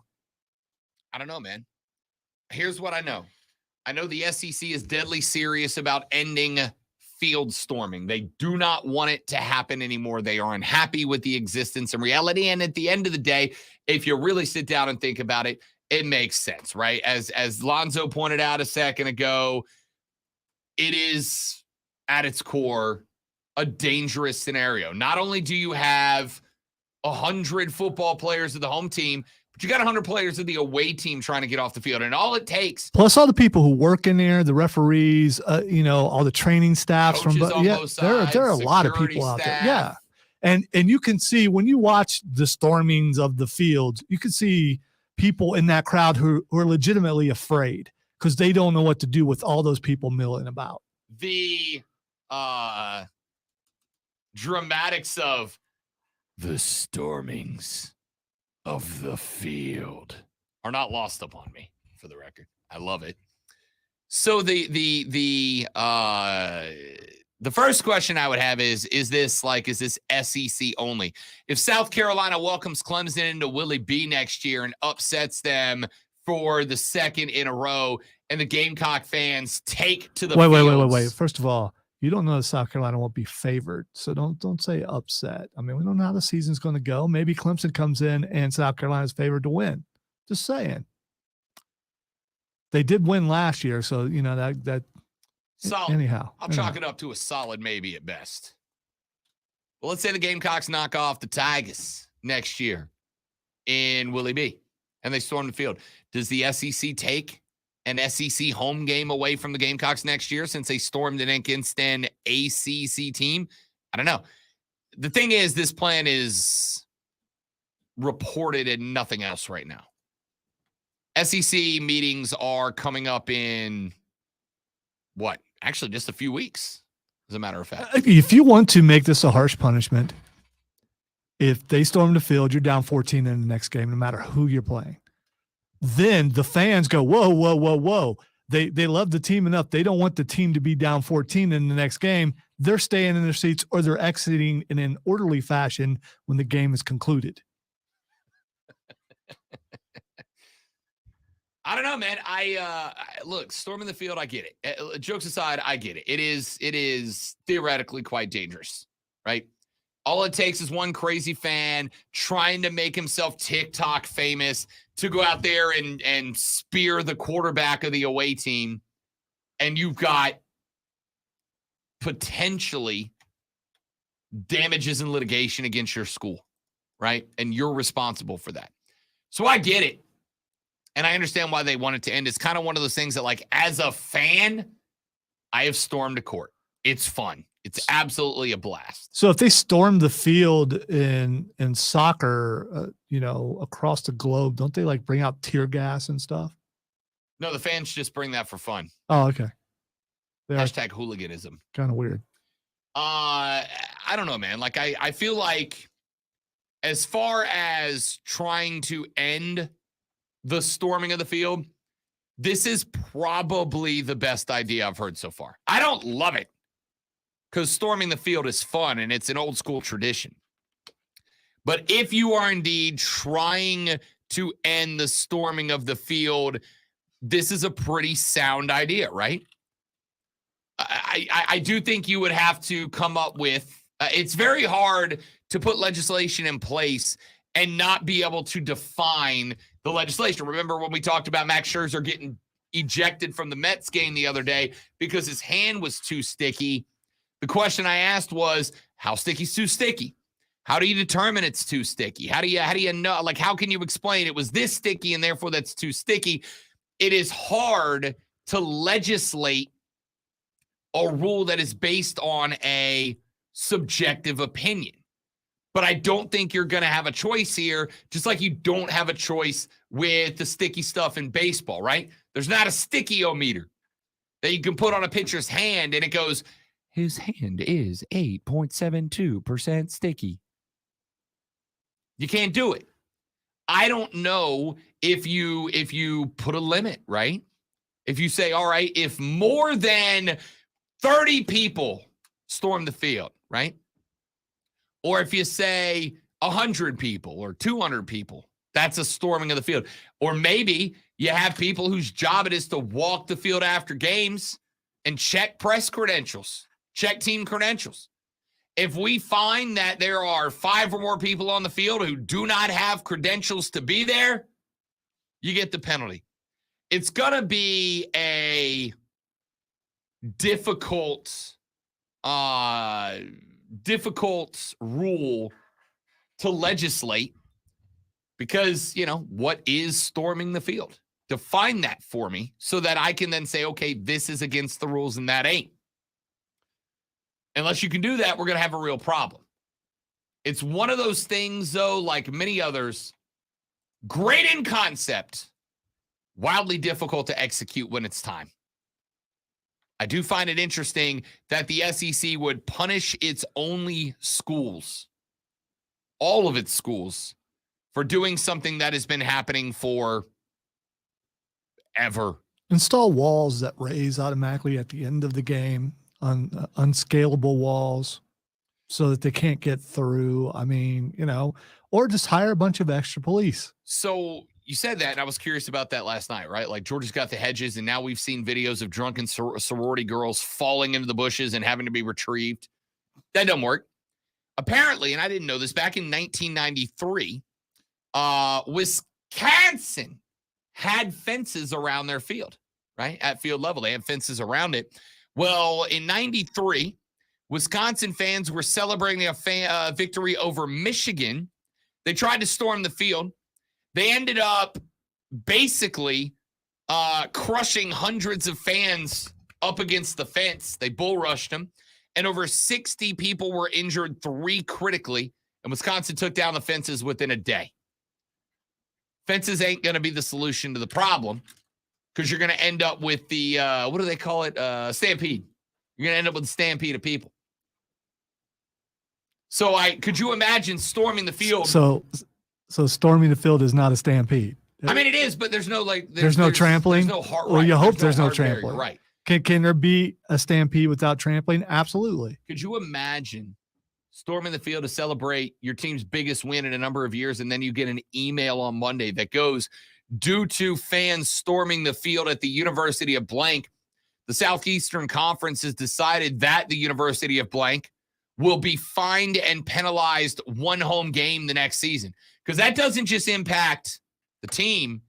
I don't know, man. Here's what I know. I know the SEC is deadly serious about ending field storming. They do not want it to happen anymore. They are unhappy with the existence and reality. And at the end of the day, if you really sit down and think about it, it makes sense, right? As Lonzo pointed out a second ago, it is at its core a dangerous scenario. Not only do you have 100 football players of the home team, but you got 100 players of the away team trying to get off the field. And all it takes. Plus all the people who work in there, the referees, all the training staffs from both sides, there are a lot of people out there. Yeah. And you can see when you watch the stormings of the field, you can see people in that crowd who are legitimately afraid because they don't know what to do with all those people milling about. The dramatics of the stormings of the field are not lost upon me, for the record. I love it. So the first question I would have is this SEC only? If South Carolina welcomes Clemson into Willie B next year and upsets them for the second in a row, and the Gamecock fans take to the fields. Wait. First of all, you don't know that South Carolina won't be favored, so don't say upset. I mean, we don't know how the season's going to go. Maybe Clemson comes in and South Carolina's favored to win. Just saying. They did win last year, so that solid. Anyhow, I'll chalk it up to a solid maybe at best. Well, let's say the Gamecocks knock off the Tigers next year in Willie B, and they storm the field. Does the SEC take an SEC home game away from the Gamecocks next year since they stormed it against an ACC team? I don't know. The thing is, this plan is reported and nothing else right now. SEC meetings are coming up in what? Actually, just a few weeks, as a matter of fact. If you want to make this a harsh punishment, if they storm the field, you're down 14 in the next game, no matter who you're playing. Then the fans go, whoa. They love the team enough. They don't want the team to be down 14 in the next game. They're staying in their seats or they're exiting in an orderly fashion when the game is concluded. I don't know, man. I look, storming the field, I get it. Jokes aside, I get it. It is theoretically quite dangerous, right? All it takes is one crazy fan trying to make himself TikTok famous to go out there and spear the quarterback of the away team. And you've got potentially damages and litigation against your school. right? And you're responsible for that. So I get it. And I understand why they want it to end. It's kind of one of those things that, like, as a fan, I have stormed a court. It's fun. It's absolutely a blast. So if they storm the field in soccer, across the globe, don't they like bring out tear gas and stuff? No, the fans just bring that for fun. Oh, okay. Hashtag hooliganism. Kind of weird. I don't know, man. Like, I feel like as far as trying to end the storming of the field, this is probably the best idea I've heard so far. I don't love it because storming the field is fun and it's an old school tradition. But if you are indeed trying to end the storming of the field, this is a pretty sound idea, right? I do think you would have to come up with, it's very hard to put legislation in place and not be able to define the legislation. Remember when we talked about Max Scherzer getting ejected from the Mets game the other day because his hand was too sticky? The question I asked was, how sticky is too sticky? How do you determine it's too sticky? How do you know? Like, how can you explain it was this sticky and therefore that's too sticky? It is hard to legislate a rule that is based on a subjective opinion. But I don't think you're going to have a choice here, just like you don't have a choice with the sticky stuff in baseball, right? There's not a sticky-o-meter that you can put on a pitcher's hand and it goes, his hand is 8.72% sticky. You can't do it. I don't know if you put a limit, right? If you say, all right, if more than 30 people storm the field, right? Or if you say 100 people or 200 people, that's a storming of the field. Or maybe you have people whose job it is to walk the field after games and check press credentials, check team credentials. If we find that there are 5 or more people on the field who do not have credentials to be there, you get the penalty. It's going to be a difficult rule to legislate because, what is storming the field? Define that for me so that I can then say, okay, this is against the rules and that ain't. Unless you can do that, we're going to have a real problem. It's one of those things, though, like many others, great in concept, wildly difficult to execute when it's time. I do find it interesting that the SEC would punish its only schools, all of its schools, for doing something that has been happening for ever. Install walls that raise automatically at the end of the game, on unscalable walls, so that they can't get through. I mean, or just hire a bunch of extra police. So you said that, and I was curious about that last night, right? Like, Georgia's got the hedges, and now we've seen videos of drunken sorority girls falling into the bushes and having to be retrieved. That doesn't work. Apparently, and I didn't know this, back in 1993, Wisconsin had fences around their field, right? At field level, they had fences around it. Well, in 93, Wisconsin fans were celebrating a victory over Michigan. They tried to storm the field. They ended up basically crushing hundreds of fans up against the fence. They bull rushed them, and over 60 people were injured, 3 critically, and Wisconsin took down the fences within a day. Fences ain't going to be the solution to the problem because you're going to end up with the, what do they call it? Stampede. You're going to end up with a stampede of people. So could you imagine storming the field? So storming the field is not a stampede. I mean, it is, but there's no there's no trampling. There's no heart. Well, right. you hope there's no barrier, trampling. right? Can there be a stampede without trampling? Absolutely. Could you imagine storming the field to celebrate your team's biggest win in a number of years, and then you get an email on Monday that goes, due to fans storming the field at the University of blank, the Southeastern Conference has decided that the University of blank will be fined and penalized 1 home game the next season. Because that doesn't just impact the team.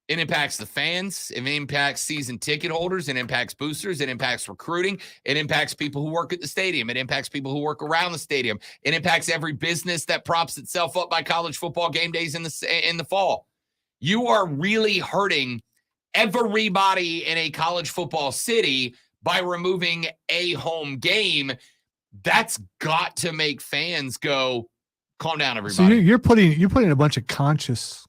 It impacts the fans. It impacts season ticket holders. It impacts boosters. It impacts recruiting. It impacts people who work at the stadium. It impacts people who work around the stadium. It impacts every business that props itself up by college football game days in the fall. You are really hurting everybody in a college football city by removing a home game. That's got to make fans go, calm down, everybody. So you're putting a bunch of conscious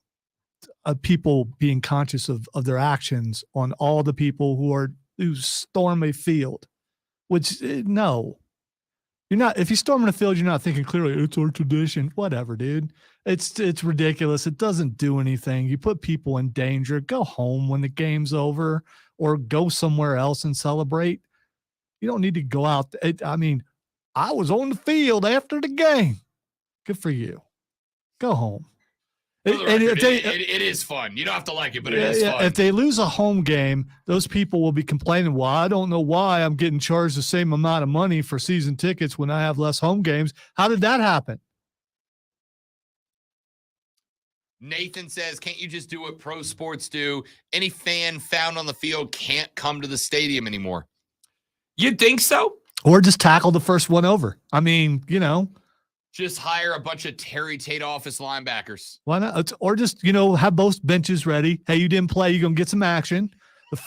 people being conscious of their actions on all the people who storm a field, which no, you're not. If you storm in a field, you're not thinking clearly. It's our tradition. Whatever, dude. It's ridiculous. It doesn't do anything. You put people in danger. Go home when the game's over, or go somewhere else and celebrate. You don't need to go out. I mean, I was on the field after the game. Good for you. Go home. It is fun. You don't have to like it, but it is fun. If they lose a home game, those people will be complaining, well, I don't know why I'm getting charged the same amount of money for season tickets when I have less home games. How did that happen? Nathan says, can't you just do what pro sports do? Any fan found on the field can't come to the stadium anymore. You'd think so? Or just tackle the first one over. I mean, just hire a bunch of Terry Tate office linebackers. Why not? Or just, have both benches ready. Hey, you didn't play. You're going to get some action.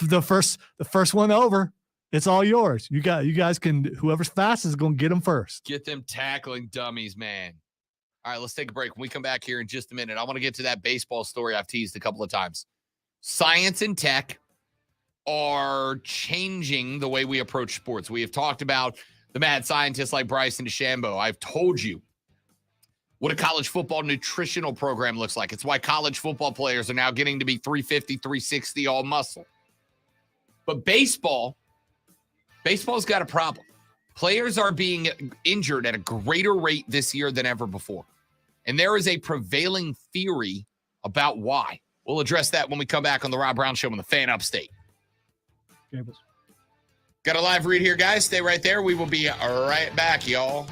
The first one over, it's all yours. You guys can, whoever's fast is going to get them first. Get them tackling dummies, man. All right, let's take a break. When we come back here in just a minute, I want to get to that baseball story I've teased a couple of times. Science and tech are changing the way we approach sports. We have talked about the mad scientists like Bryson DeChambeau. I've told you what a college football nutritional program looks like. It's why college football players are now getting to be 350, 360 all muscle. But baseball's got a problem. Players are being injured at a greater rate this year than ever before. And there is a prevailing theory about why. We'll address that when we come back on the Rob Brown Show on the Fan Upstate. Got a live read here, guys. Stay right there. We will be right back, y'all.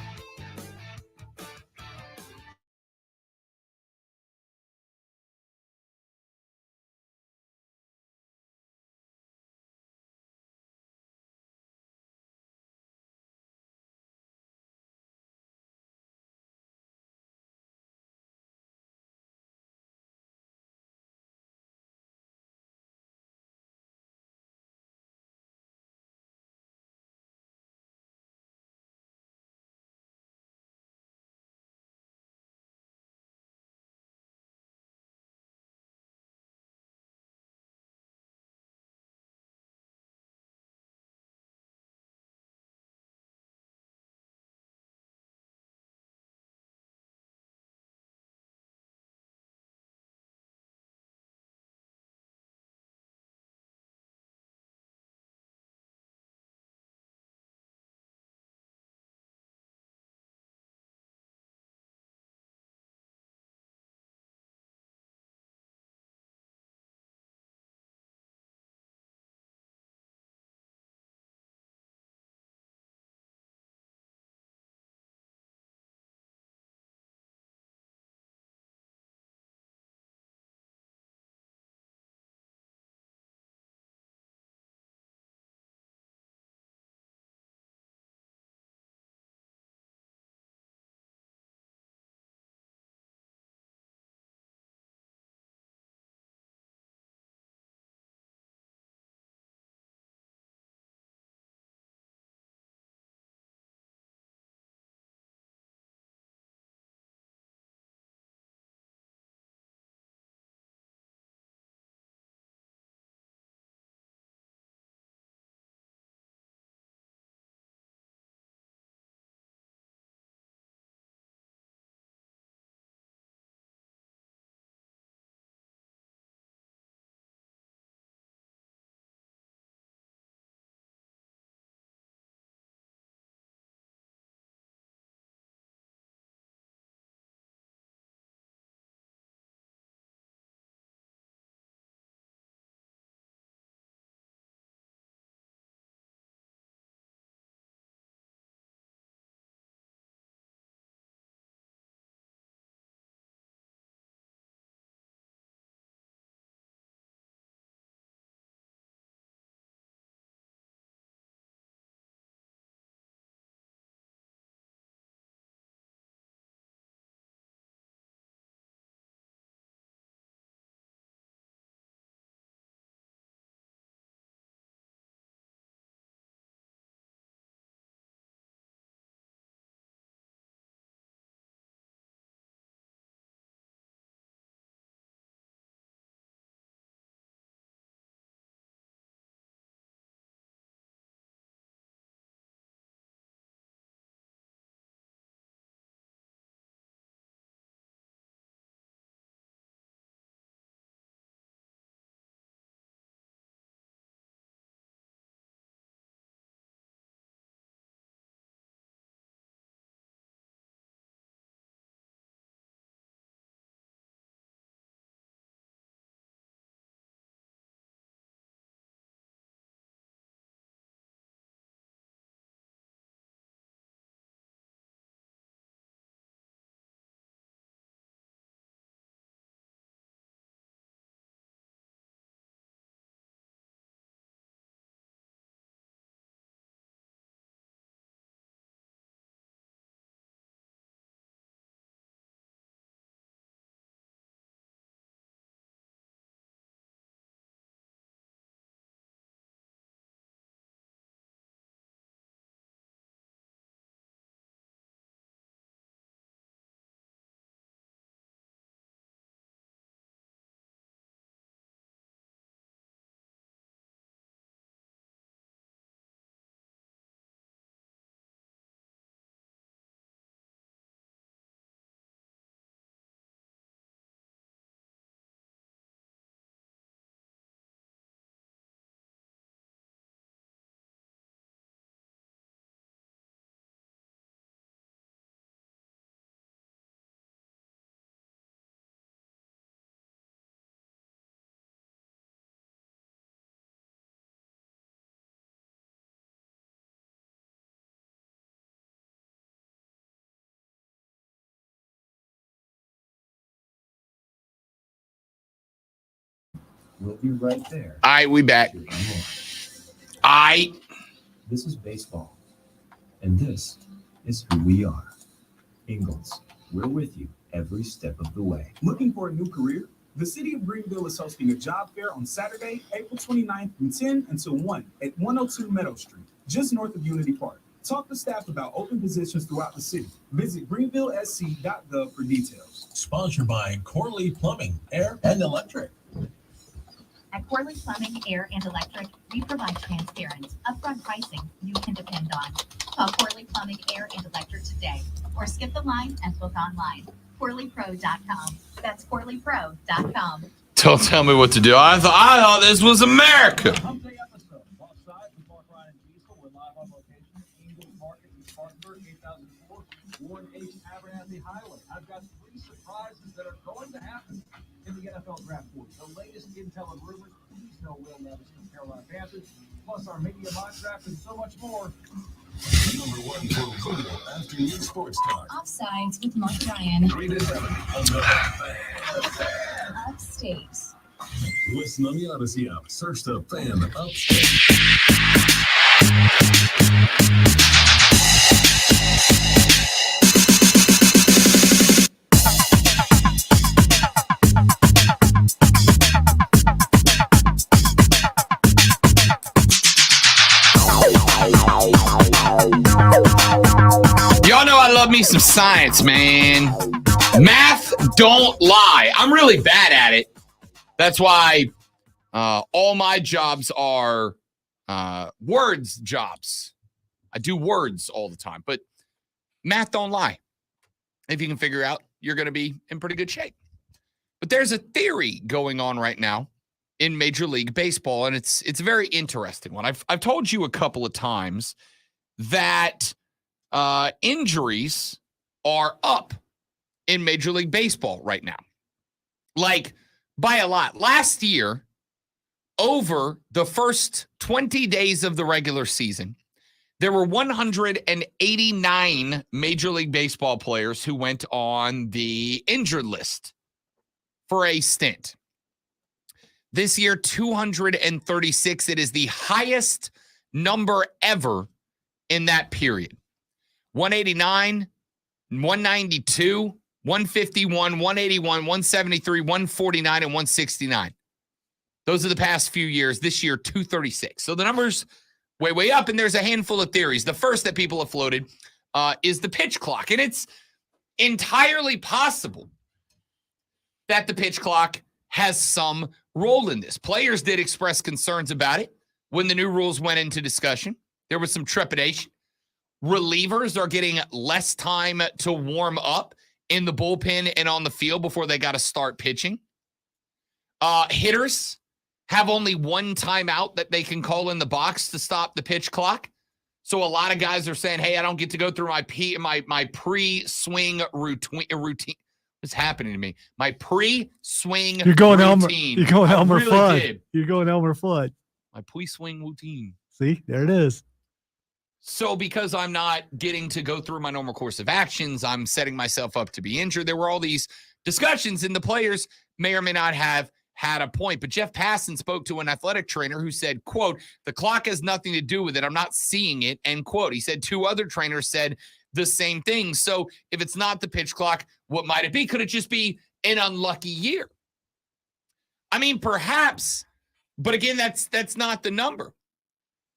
We'll be right there. All right, we back. to unlock. I This is baseball, and this is who we are. Ingalls, we're with you every step of the way. Looking for a new career? The City of Greenville is hosting a job fair on Saturday, April 29th from 10 until 1 at 102 Meadow Street, just north of Unity Park. Talk to staff about open positions throughout the city. Visit greenvillesc.gov for details. Sponsored by Corley Plumbing, Air, and Electric. At Corley Plumbing, Air, and Electric, we provide transparent, upfront pricing you can depend on. Call Corley Plumbing, Air, and Electric today, or skip the line and book online. CorleyPro.com. That's CorleyPro.com. don't tell me what to do. I thought this was America. Hump Day episode. Offside with Mark Ryan and Diesel. We're live on location at Ingalls Market in Spartanburg, 8004 Warren H. Abernathy Highway. I've got 3 surprises that are going to happen in the NFL draft for you. The latest intel and rumors. Please no Will Levis from Carolina Panthers. Plus our media mock draft and so much more. Number 1 for Google Afternoon Sports Talk. Offsides with Mark Ryan. 3 to 7 on the Fan. Upstate. Listen on the Odyssey app. Search the Fan Upstate. Y'all know I love me some science, man. Math don't lie. I'm really bad at it. That's why all my jobs are words jobs. I do words all the time, but math don't lie. If you can figure out, you're going to be in pretty good shape. But there's a theory going on right now in Major League Baseball, and it's a very interesting one. I've told you a couple of times that injuries are up in Major League Baseball right now. Like, by a lot. Last year, over the first 20 days of the regular season, there were 189 Major League Baseball players who went on the injured list for a stint. This year, 236. It is the highest number ever in that period. 189, 192, 151, 181, 173, 149, and 169. Those are the past few years. This year, 236. So the number's way up, and there's a handful of theories. The first that people have floated is the pitch clock, and it's entirely possible that the pitch clock has some role in this. Players did express concerns about it when the new rules went into discussion. There was some trepidation. Relievers are getting less time to warm up in the bullpen and on the field before they got to start pitching. Hitters have only one timeout that they can call in the box to stop the pitch clock. So a lot of guys are saying, hey, I don't get to go through my pre-swing routine. What's happening to me? My pre-swing routine. You're going Elmer really Fudd. did. You're going Elmer Fudd. My pre-swing routine. See, there it is. So because I'm not getting to go through my normal course of actions, I'm setting myself up to be injured. There were all these discussions, and the players may or may not have had a point. But Jeff Passan spoke to an athletic trainer who said, quote, the clock has nothing to do with it. I'm not seeing it, end quote. He said 2 other trainers said the same thing. So if it's not the pitch clock, what might it be? Could it just be an unlucky year? I mean, perhaps, but again, that's not the number.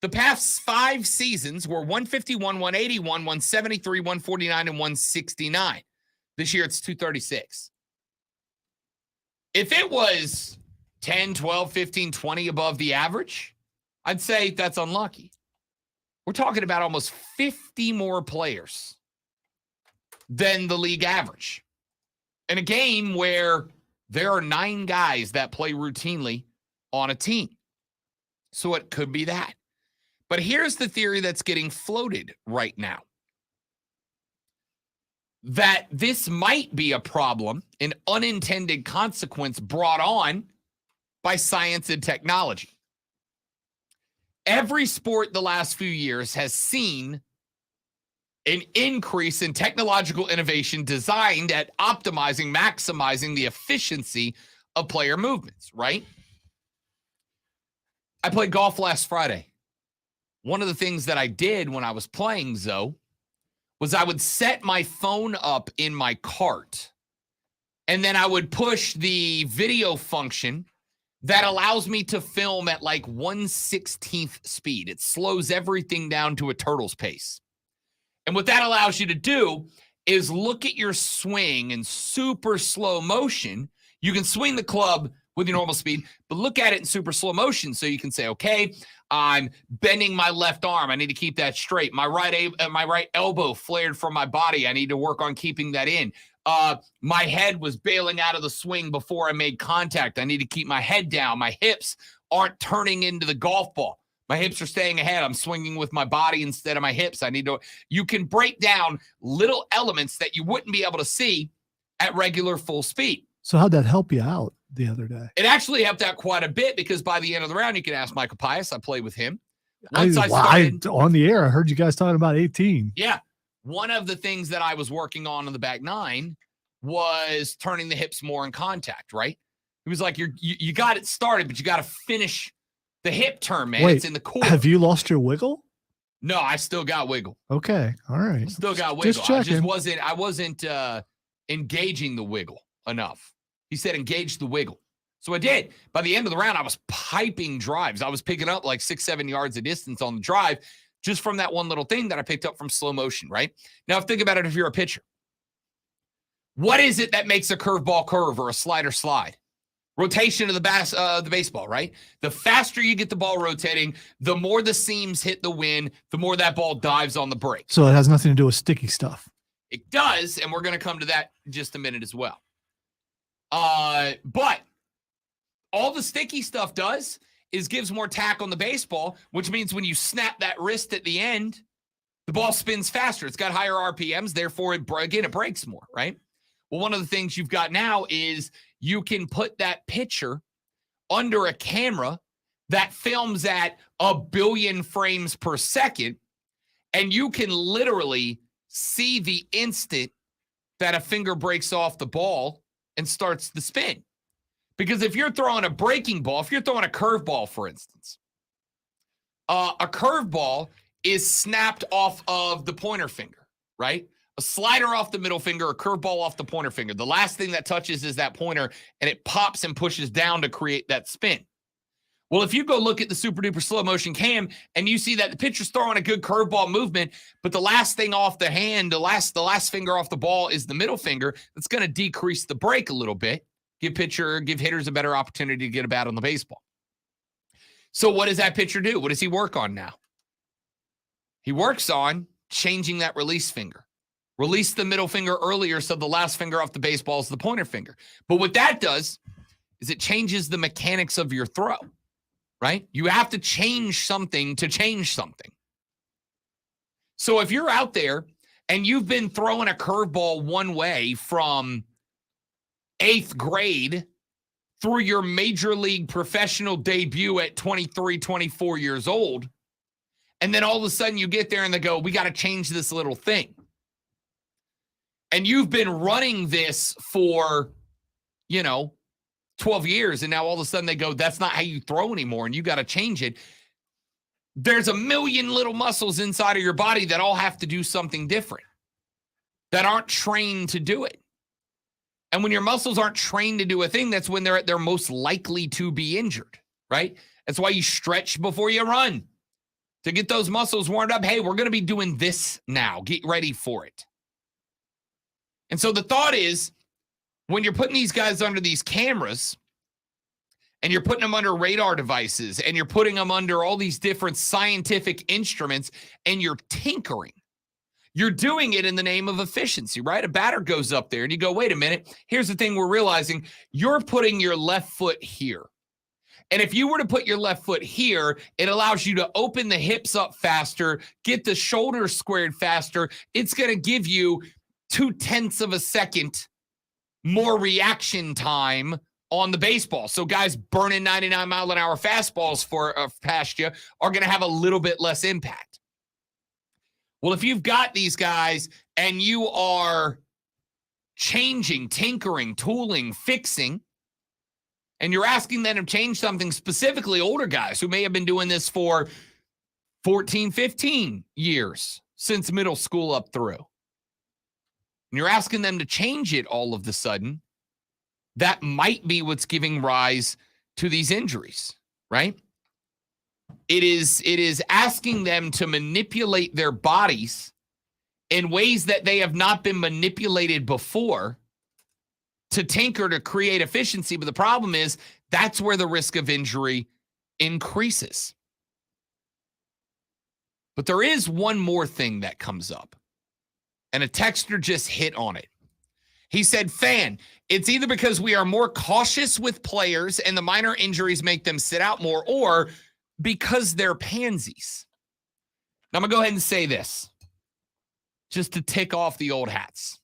The past 5 seasons were 151, 181, 173, 149, and 169. This year, it's 236. If it was 10, 12, 15, 20 above the average, I'd say that's unlucky. We're talking about almost 50 more players than the league average. In a game where there are 9 guys that play routinely on a team. So it could be that. But here's the theory that's getting floated right now. That this might be a problem, an unintended consequence brought on by science and technology. Every sport the last few years has seen an increase in technological innovation designed at optimizing, maximizing the efficiency of player movements, right? I played golf last Friday. One of the things that I did when I was playing, Zoe, was I would set my phone up in my cart, and then I would push the video function that allows me to film at like 1/16th speed. It slows everything down to a turtle's pace. And what that allows you to do is look at your swing in super slow motion. You can swing the club with your normal speed, but look at it in super slow motion. So you can say, okay, I'm bending my left arm. I need to keep that straight. My right elbow flared from my body. I need to work on keeping that in. My head was bailing out of the swing before I made contact. I need to keep my head down. My hips aren't turning into the golf ball. My hips are staying ahead. I'm swinging with my body instead of my hips. You can break down little elements that you wouldn't be able to see at regular full speed. So how'd that help you out the other day? It actually helped out quite a bit because by the end of the round, you can ask Michael Pius. I played with him. On the air, I heard you guys talking about 18. Yeah. One of the things that I was working on in the back nine was turning the hips more in contact, right? It was like you got it started, but you got to finish the hip turn, man. Wait, it's in the core. Have you lost your wiggle? No, I still got wiggle. Okay. All right. Still got wiggle. Just checking. I wasn't engaging the wiggle enough. He said engage the wiggle. So I did. By the end of the round, I was piping drives. I was picking up like 6-7 yards of distance on the drive just from that one little thing that I picked up from slow motion, right? Now, think about it if you're a pitcher. What is it that makes a curveball curve or a slider slide? Rotation of the baseball, right? The faster you get the ball rotating, the more the seams hit the wind, the more that ball dives on the break. So it has nothing to do with sticky stuff. It does, and we're going to come to that in just a minute as well. But all the sticky stuff does is gives more tack on the baseball, which means when you snap that wrist at the end, the ball spins faster. It's got higher RPMs, therefore, it breaks more, right? Well, one of the things you've got now is you can put that pitcher under a camera that films at 1 billion frames per second, and you can literally see the instant that a finger breaks off the ball and starts the spin. Because if you're throwing a breaking ball, if you're throwing a curveball, for instance, a curveball is snapped off of the pointer finger, right? A slider off the middle finger, a curveball off the pointer finger. The last thing that touches is that pointer, and it pops and pushes down to create that spin. Well, if you go look at the super duper slow motion cam and you see that the pitcher's throwing a good curveball movement, but the last thing off the hand, the last finger off the ball is the middle finger, that's going to decrease the break a little bit. Give hitters a better opportunity to get a bat on the baseball. So what does that pitcher do? What does he work on now? He works on changing that release finger. Release the middle finger earlier so the last finger off the baseball is the pointer finger. But what that does is it changes the mechanics of your throw, right? You have to change something to change something. So if you're out there and you've been throwing a curveball one way from 8th grade through your major league professional debut at 23, 24 years old, and then all of a sudden you get there and they go, we got to change this little thing. And you've been running this for, 12 years, and now all of a sudden they go, that's not how you throw anymore, and you got to change it. There's a million little muscles inside of your body that all have to do something different, that aren't trained to do it. And when your muscles aren't trained to do a thing, that's when they're at their most likely to be injured, right? That's why you stretch before you run, to get those muscles warmed up. Hey, we're going to be doing this now. Get ready for it. And so the thought is, when you're putting these guys under these cameras and you're putting them under radar devices and you're putting them under all these different scientific instruments and you're tinkering, you're doing it in the name of efficiency, right? A batter goes up there and you go, wait a minute. Here's the thing we're realizing. You're putting your left foot here. And if you were to put your left foot here, it allows you to open the hips up faster, get the shoulders squared faster. It's going to give you 0.2 of a second more reaction time on the baseball. So guys burning 99-mile-an-hour fastballs past you are going to have a little bit less impact. Well, if you've got these guys and you are changing, tinkering, tooling, fixing, And you're asking them to change something, specifically older guys who may have been doing this for 14, 15 years since middle school up through. And you're asking them to change it all of the sudden. That might be what's giving rise to these injuries, right? It is asking them to manipulate their bodies in ways that they have not been manipulated before to tinker to create efficiency. But the problem is that's where the risk of injury increases. But there is one more thing that comes up, and a texter just hit on it. He said, Fan, it's either because we are more cautious with players and the minor injuries make them sit out more, or because they're pansies. Now, I'm going to go ahead and say this, just to tick off the old hats.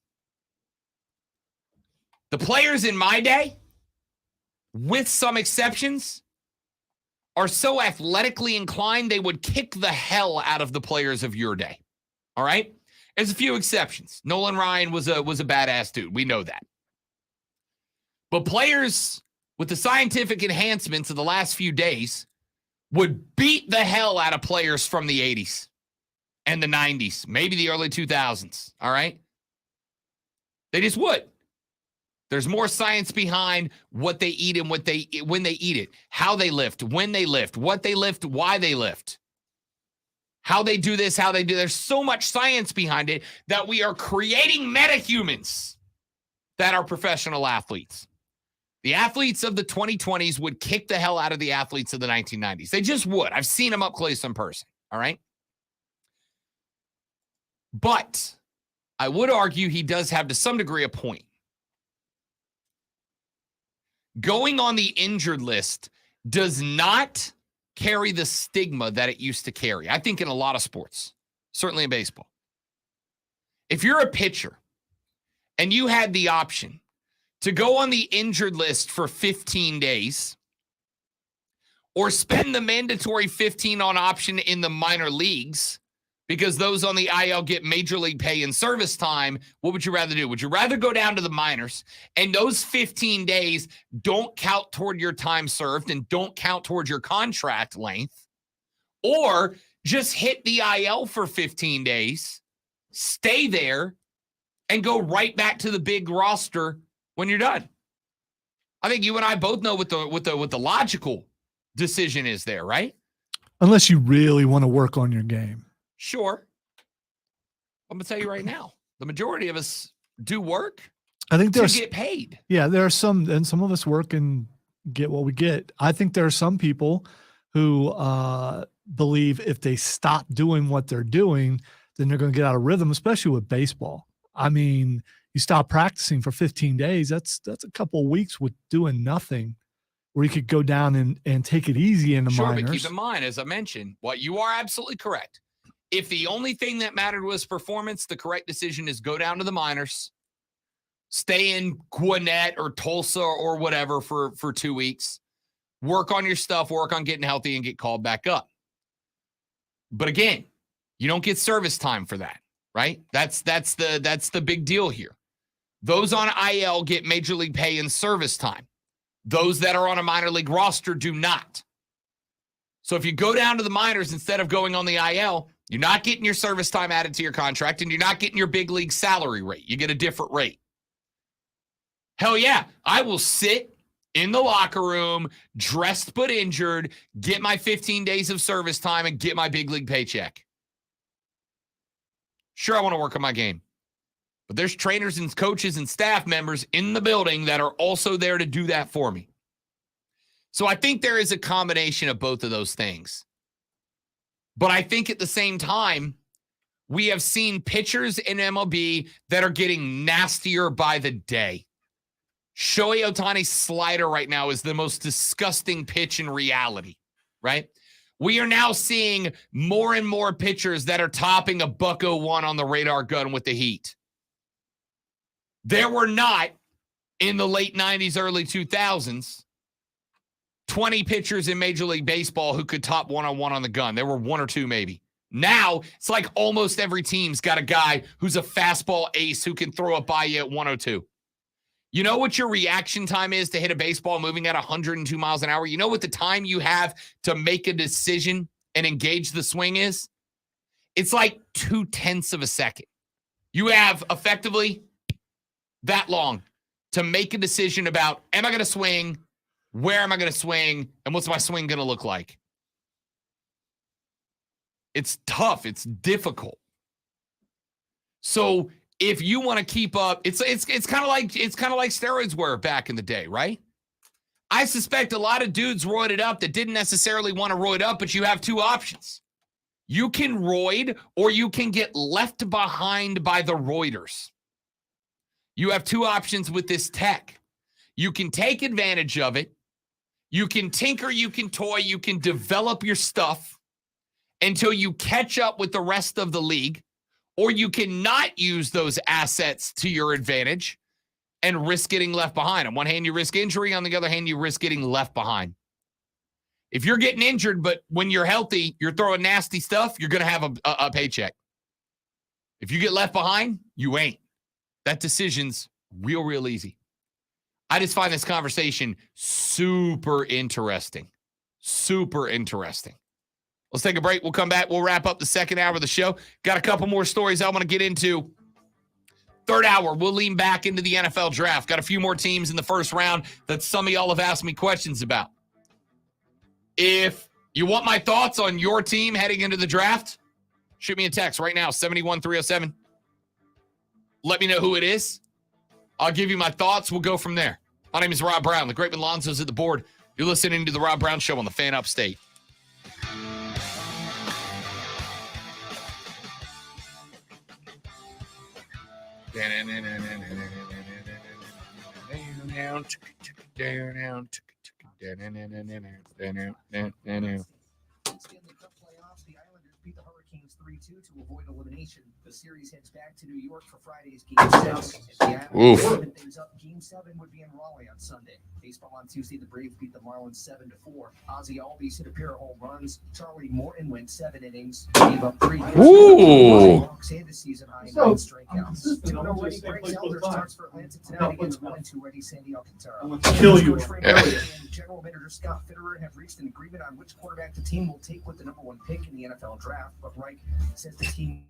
The players in my day, with some exceptions, are so athletically inclined they would kick the hell out of the players of your day. All right? There's a few exceptions. Nolan Ryan was a badass dude. We know that. But players with the scientific enhancements of the last few days would beat the hell out of players from the 80s and the 90s, maybe the early 2000s. All right? They just would. There's more science behind what they eat and when they eat it, how they lift, when they lift, what they lift, why they lift, how they do this, how they do. There's so much science behind it that we are creating metahumans that are professional athletes. The athletes of the 2020s would kick the hell out of the athletes of the 1990s. They just would. I've seen them up close in person. All right. But I would argue he does have to some degree a point. Going on the injured list does not carry the stigma that it used to carry. I think in a lot of sports, certainly in baseball. If you're a pitcher and you had the option to go on the injured list for 15 days or spend the mandatory 15 on option in the minor leagues, because those on the IL get major league pay and service time, what would you rather do? Would you rather go down to the minors and those 15 days don't count toward your time served and don't count towards your contract length, or just hit the IL for 15 days, stay there, and go right back to the big roster when you're done? I think you and I both know what the logical decision is there, right? Unless you really want to work on your game. Sure. I'm going to tell you right now, the majority of us do work I think to get paid. Yeah, there are some, and some of us work and get what we get. I think there are some people who believe if they stop doing what they're doing, then they're going to get out of rhythm, especially with baseball. I mean, you stop practicing for 15 days, that's a couple of weeks with doing nothing, where you could go down and take it easy in the minors. But keep in mind, as I mentioned, you are absolutely correct. If the only thing that mattered was performance, the correct decision is go down to the minors, stay in Gwinnett or Tulsa or whatever for 2 weeks, work on your stuff, work on getting healthy, and get called back up. But again, you don't get service time for that, right? That's the big deal here. Those on IL get major league pay and service time. Those that are on a minor league roster do not. So if you go down to the minors instead of going on the IL, you're not getting your service time added to your contract, and you're not getting your big league salary rate. You get a different rate. Hell yeah, I will sit in the locker room, dressed but injured, get my 15 days of service time, and get my big league paycheck. Sure, I want to work on my game. But there's trainers and coaches and staff members in the building that are also there to do that for me. So I think there is a combination of both of those things. But I think at the same time, we have seen pitchers in MLB that are getting nastier by the day. Shohei Ohtani's slider right now is the most disgusting pitch in reality, right? We are now seeing more and more pitchers that are topping a $101 on the radar gun with the heat. There were not, in the late 90s, early 2000s, 20 pitchers in Major League Baseball who could top 101 on the gun. There were one or two maybe. Now, it's like almost every team's got a guy who's a fastball ace who can throw it by you at 102. You know what your reaction time is to hit a baseball moving at 102 miles an hour? You know what the time you have to make a decision and engage the swing is? It's like 0.2 of a second. You have effectively that long to make a decision about, am I going to swing? Where am I going to swing? And what's my swing going to look like? It's tough. It's difficult. So if you want to keep up, it's kind of like steroids were back in the day, right? I suspect a lot of dudes roided up that didn't necessarily want to roid up, but you have two options. You can roid or you can get left behind by the roiders. You have two options with this tech. You can take advantage of it. You can tinker, you can toy, you can develop your stuff until you catch up with the rest of the league, or you cannot use those assets to your advantage and risk getting left behind. On one hand, you risk injury. On the other hand, you risk getting left behind. If you're getting injured, but when you're healthy, you're throwing nasty stuff, you're going to have a paycheck. If you get left behind, you ain't. That decision's real easy. I just find this conversation super interesting. Super interesting. Let's take a break. We'll come back. We'll wrap up the second hour of the show. Got a couple more stories I want to get into. Third hour, we'll lean back into the NFL draft. Got a few more teams in the first round that some of y'all have asked me questions about. If you want my thoughts on your team heading into the draft, shoot me a text right now, 71307. Let me know who it is. I'll give you my thoughts. We'll go from there. My name is Rob Brown. The Great Lonzo's at the board. You're listening to The Rob Brown Show on the Fan Upstate. Stanley Cup playoffs, the Islanders beat the Hurricanes 3-2 to avoid elimination. The series heads back to New York for Friday's Game 6. If the Islanders open things up, Game 7 would be in Raleigh on Sunday. Baseball on Tuesday, the Braves beat the Marlins 7-4. Ozzie Albies hit a pair of home runs. Charlie Morton went 7 innings, gave up 3 hits. Hawks and a season high in 9 strikeouts. Toronto Ready breaks Elder starts for Atlanta tonight against 1-2 ready Sandy Alcantara. Kill you. And General Manager Scott Fitterer have reached an agreement on which quarterback the team will take with the number 1 pick in the NFL draft, but Reich says the team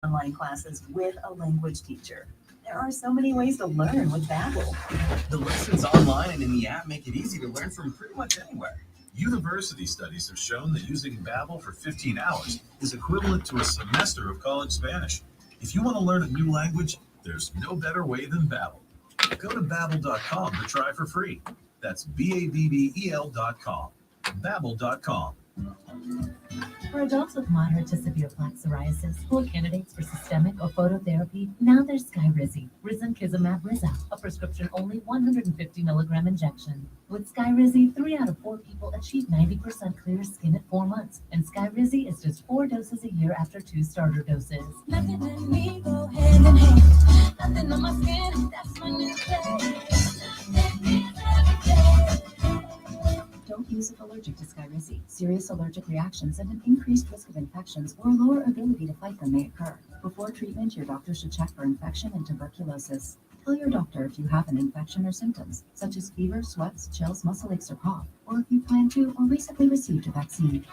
online classes with a language teacher. There are so many ways to learn with Babbel. The lessons online and in the app make it easy to learn from pretty much anywhere. University studies have shown that using Babbel for 15 hours is equivalent to a semester of college Spanish. If you want to learn a new language, there's no better way than Babbel. Go to Babbel.com to try for free. That's Babbel.com. Babbel.com. For adults with moderate to severe plaque psoriasis who are candidates for systemic or phototherapy, now there's Skyrizi, Risankizumab Rizal, a prescription-only 150 milligram injection. With Skyrizi, 3 out of 4 people achieve 90% clear skin at 4 months, and Skyrizi is just 4 doses a year after 2 starter doses. Nothing and me go hand in hand. Nothing on my skin, that's my new Don't use if allergic to Skyrizi. Serious allergic reactions and an increased risk of infections or a lower ability to fight them may occur. Before treatment, your doctor should check for infection and tuberculosis. Tell your doctor if you have an infection or symptoms, such as fever, sweats, chills, muscle aches, or cough, or if you plan to or recently received a vaccine.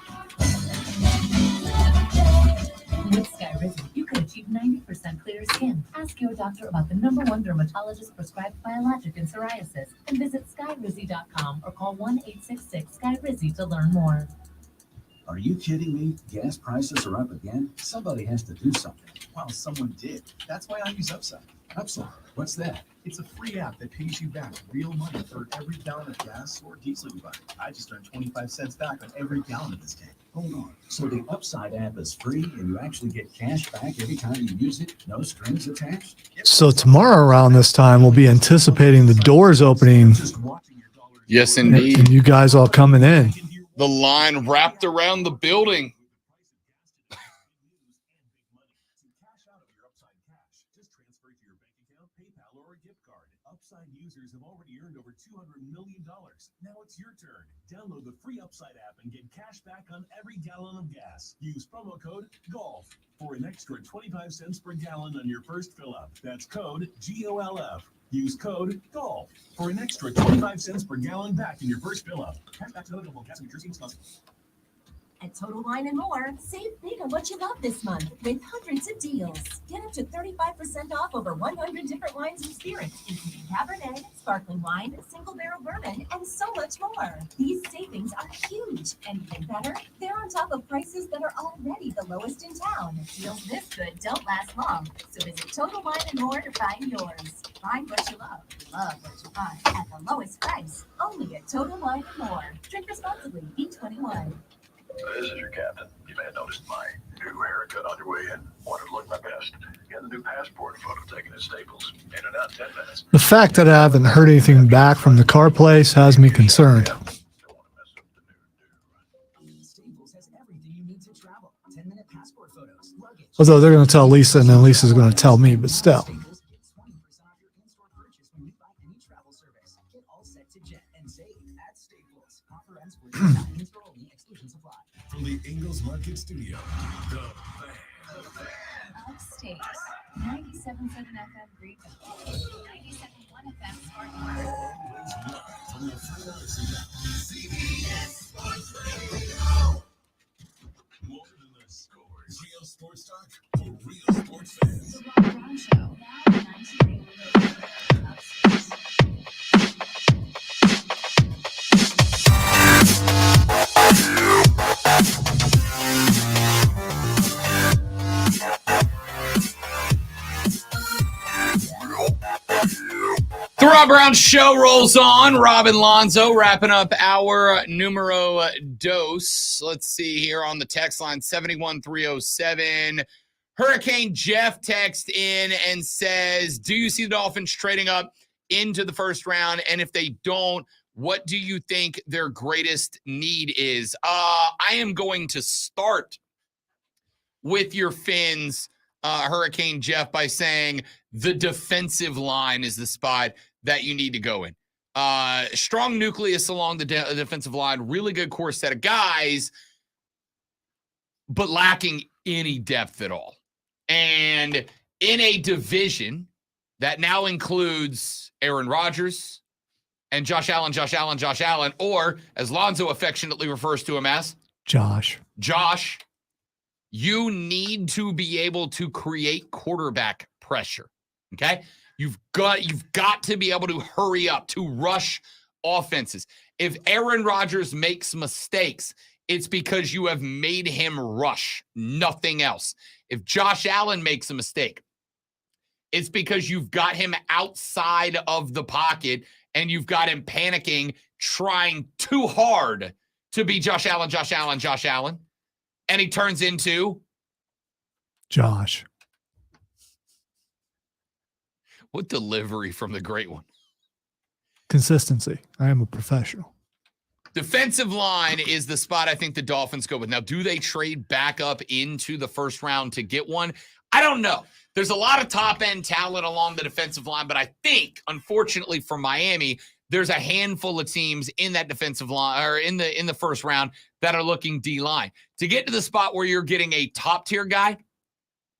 With Skyrizi, you could achieve 90% 100% clear skin. Ask your doctor about the #1 dermatologist prescribed biologic in psoriasis and visit skyrizzy.com or call 1-866-SKY-RIZZY to learn more. Are you kidding me? Gas prices are up again? Somebody has to do something. Well, someone did. That's why I use Upside. Upside, what's that? It's a free app that pays you back real money for every gallon of gas or diesel you buy. I just earned 25 cents back on every gallon of this tank. Hold on. So the Upside app is free and you actually get cash back every time you use it? No strings attached? So tomorrow around this time, we'll be anticipating the doors opening Yes, and indeed. you guys all coming in. The line wrapped around the building. Upside users have already earned over $200 million. Now it's your turn. Download the free Upside app and get cash back on every gallon of gas. Use promo code GOLF for an extra 25 cents per gallon on your first fill up. That's code GOLF. Use code GOLF for an extra 25 cents per gallon back in your first fill up. Cash back to eligible gas in New Jersey and Wisconsin. At Total Wine & More, save big on what you love this month with hundreds of deals. Get up to 35% off over 100 different wines and spirits, including Cabernet, sparkling wine, single barrel bourbon, and so much more. These savings are huge, and even better, they're on top of prices that are already the lowest in town. Deals this good don't last long, so visit Total Wine & More to find yours. Find what you love what you find at the lowest price, only at Total Wine & More. Drink responsibly, B21. This is your captain. You may have noticed my new haircut on your way in. Wanted to look my best. Got the new passport photo taken at Staples. In and out 10 minutes. The fact that I haven't heard anything back from the car place has me concerned. Staples has everything you need to travel. 10-minute passport photos, luggage. Although they're going to tell Lisa and then Lisa's going to tell me, but still. Staples, get 20% off your in-store purchase when you buy any travel service. Get all set to jet and save at Staples. Offer ends for in-store only. Exclusions apply. From the Ingalls Market Studio, the Upstate, 97.7 FM Greenville, 97.1 FM Spartanburg. from the CBS Sports Radio. more than the scores. Real sports talk for real sports fans. The Rob Brown Show, now 93 Upstate. The Rob Brown Show rolls on. Robin Lonzo wrapping up our numero dos. Let's see here on the text line 71307. Hurricane Jeff texts in and says, do you see the Dolphins trading up into the first round? And if they don't, what do you think their greatest need is? I am going to start with your Fins, Hurricane Jeff, by saying the defensive line is the spot that you need to go in. Strong nucleus along the defensive line, really good core set of guys, but lacking any depth at all. And in a division that now includes Aaron Rodgers and Josh Allen, or as Lonzo affectionately refers to him as Josh, you need to be able to create quarterback pressure. Okay? You've got to be able to hurry up, to rush offenses. If Aaron Rodgers makes mistakes, it's because you have made him rush, nothing else. If Josh Allen makes a mistake, it's because you've got him outside of the pocket and you've got him panicking, trying too hard to be Josh Allen. And he turns into Josh. What delivery from the great one. Consistency. I am a professional. Defensive line is the spot I think the Dolphins go with. Now, do they trade back up into the first round to get one? I don't know. There's a lot of top-end talent along the defensive line, but I think, unfortunately for Miami, there's a handful of teams in that defensive line or in the first round that are looking D-line. To get to the spot where you're getting a top-tier guy,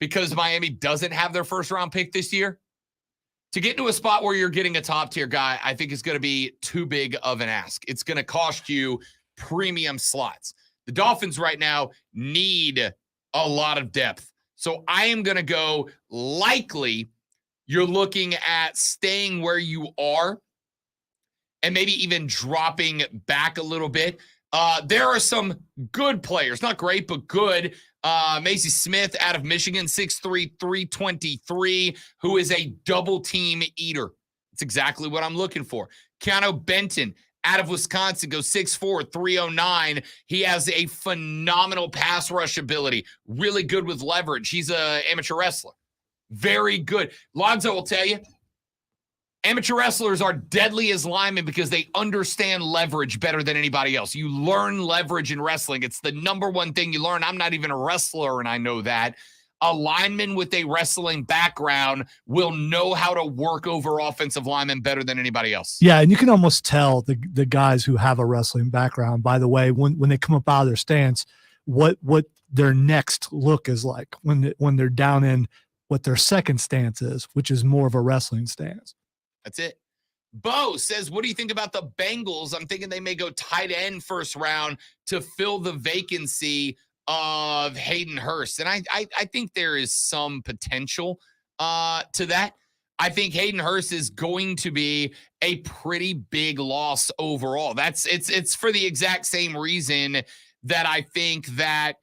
because Miami doesn't have their first-round pick this year, to get to a spot where you're getting a top-tier guy, I think is going to be too big of an ask. It's going to cost you premium slots. The Dolphins right now need a lot of depth. So I am going to go likely you're looking at staying where you are and maybe even dropping back a little bit. There are some good players, not great, but good. Macy Smith out of Michigan, 6'3", 323, who is a double team eater. That's exactly what I'm looking for. Keanu Benton out of Wisconsin goes 6'4", 309. He has a phenomenal pass rush ability, really good with leverage. He's an amateur wrestler. Very good. Lonzo will tell you, amateur wrestlers are deadly as linemen because they understand leverage better than anybody else. You learn leverage in wrestling. It's the number one thing you learn. I'm not even a wrestler, and I know that. A lineman with a wrestling background will know how to work over offensive linemen better than anybody else. Yeah, and you can almost tell the guys who have a wrestling background, by the way, when they come up out of their stance, what their next look is like when they're down in what their second stance is, which is more of a wrestling stance. That's it. Bo says, what do you think about the Bengals? I'm thinking they may go tight end first round to fill the vacancy of Hayden Hurst. And I think there is some potential to that. I think Hayden Hurst is going to be a pretty big loss overall. It's for the exact same reason that I think that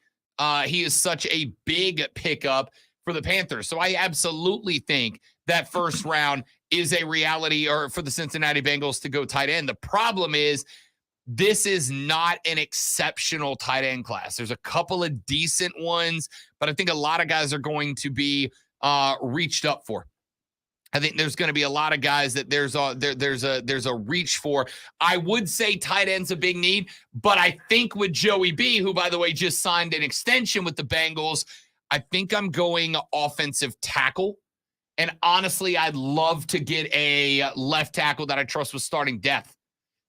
he is such a big pickup for the Panthers. So I absolutely think that first round is a reality, or for the Cincinnati Bengals to go tight end. The problem is this is not an exceptional tight end class. There's a couple of decent ones, but I think a lot of guys are going to be reached up for. I think there's going to be a lot of guys that there's a reach for. I would say tight end's a big need, but I think with Joey B, who by the way just signed an extension with the Bengals, I think I'm going offensive tackle. And honestly, I'd love to get a left tackle that I trust with starting depth.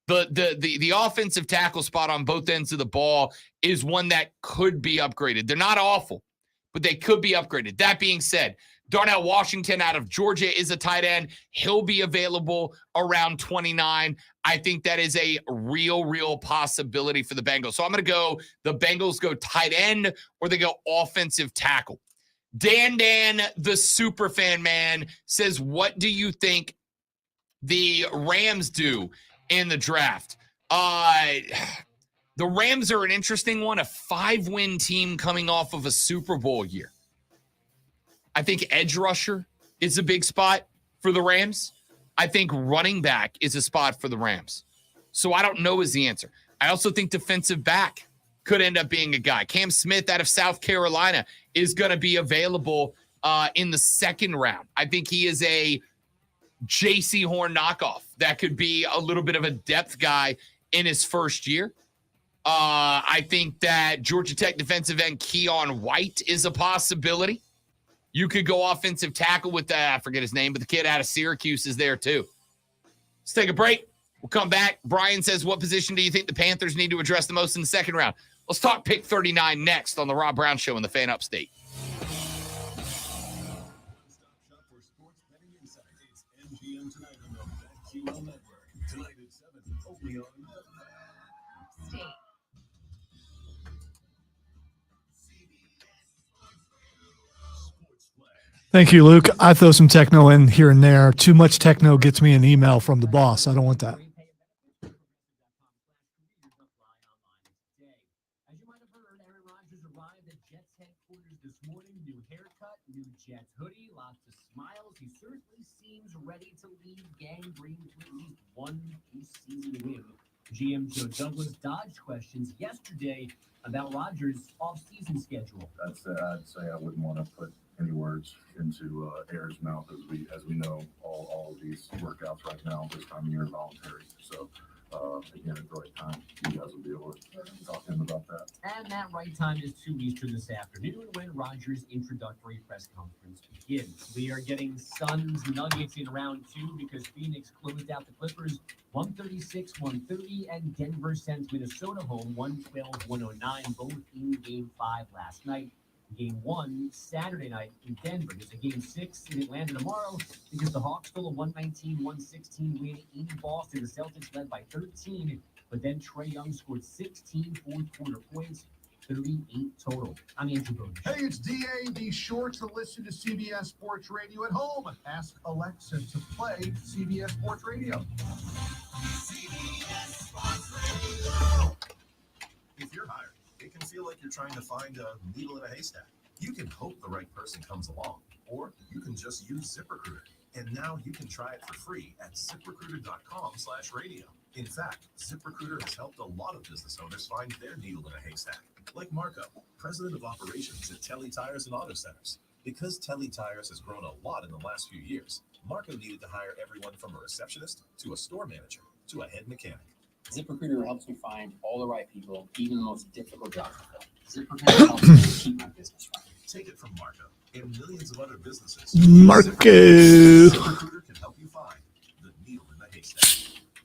The offensive tackle spot on both ends of the ball is one that could be upgraded. They're not awful, but they could be upgraded. That being said, Darnell Washington out of Georgia is a tight end. He'll be available around 29. I think that is a real possibility for the Bengals. So I'm going to go, the Bengals go tight end or they go offensive tackle. Dan, the super fan man, says, what do you think the Rams do in the draft? The Rams are an interesting one, a 5-win team coming off of a Super Bowl year. I think edge rusher is a big spot for the Rams. I think running back is a spot for the Rams. So I don't know is the answer. I also think defensive back could end up being a guy. Cam Smith out of South Carolina is going to be available in the second round. I think he is a J.C. Horn knockoff that could be a little bit of a depth guy in his first year. I think that Georgia Tech defensive end Keon White is a possibility. You could go offensive tackle with, I forget his name, but the kid out of Syracuse is there too. Let's take a break. We'll come back. Brian says, what position do you think the Panthers need to address the most in the second round? Let's talk pick 39 next on the Rob Brown Show in the Fan Upstate. Thank you, Luke. I throw some techno in here and there. Too much techno gets me an email from the boss. I don't want that. Jets hoodie, lots of smiles. He certainly seems ready to lead Gang Green to at least one season win. GM Joe Douglas dodged questions yesterday about Rodgers' off-season schedule. I'd say I wouldn't want to put any words into Air's mouth, as we know all of these workouts right now this time of year voluntary. So again, at the right time, you guys will be able to talk to him about that. And that right time is 2 Eastern this afternoon when Rodgers' introductory press conference begins. We are getting Suns Nuggets in round 2 because Phoenix closed out the Clippers 136-130, and Denver sends Minnesota home 112-109, both in Game 5 last night. Game 1 Saturday night in Denver. There's a Game 6 in Atlanta tomorrow because the Hawks stole a 119-116 win in Boston. The Celtics led by 13, but then Trae Young scored 16 fourth-quarter points 38 total. I'm Andrew Bowden. Hey, it's DA. Be sure to listen to CBS Sports Radio at home. Ask Alexa to play CBS Sports Radio. CBS Sports Radio. If you're hired, it can feel like you're trying to find a needle in a haystack. You can hope the right person comes along, or you can just use ZipRecruiter. And now you can try it for free at ZipRecruiter.com/radio. In fact, ZipRecruiter has helped a lot of business owners find their needle in a haystack. Like Marco, president of operations at Telly Tires and Auto Centers. Because Telly Tires has grown a lot in the last few years, Marco needed to hire everyone from a receptionist to a store manager to a head mechanic. ZipRecruiter helps me find all the right people, even the most difficult jobs to fill. ZipRecruiter helps me keep my business running. Take it from Marco and millions of other businesses. Marco. ZipRecruiter can help you find the needle in the haystack.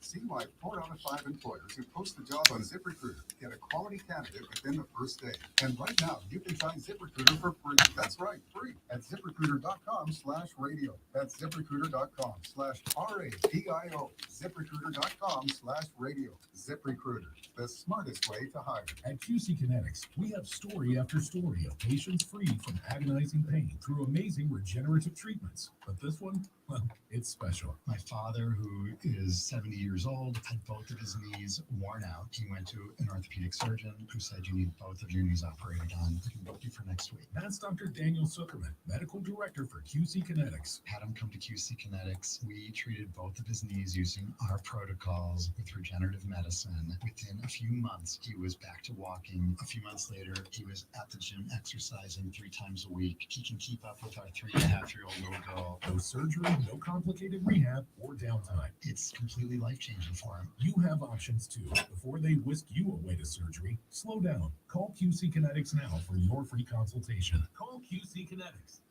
See why 4 out of 5 employers who post the job on ZipRecruiter get a quality candidate within the first day. And right now, you can try ZipRecruiter for free. That's right, free at ZipRecruiter.com/radio. That's ZipRecruiter.com/RADIO. ZipRecruiter.com/radio. ZipRecruiter, the smartest way to hire. At QC Kinetics, we have story after story of patients freed from agonizing pain through amazing regenerative treatments. But this one, well, it's special. My father, who is 70 years old, had both of his knees worn out. He went to an orthopedic surgeon who said, you need both of your knees operated on. We can book you for next week. That's Dr. Daniel Zuckerman, medical director for QC Kinetics. Had him come to QC Kinetics. We treated both of his knees using our protocols with regenerative medicine. Within a few months, he was back to walking. A few months later, he was at the gym exercising 3 times a week. He can keep up with our 3.5-year-old little girl. No surgery, no complicated rehab, or downtime. It's completely life-changing for him. You have options too. Before they whisk you away to surgery, slow down. Call QC Kinetics now for your free consultation. Call QC Kinetics.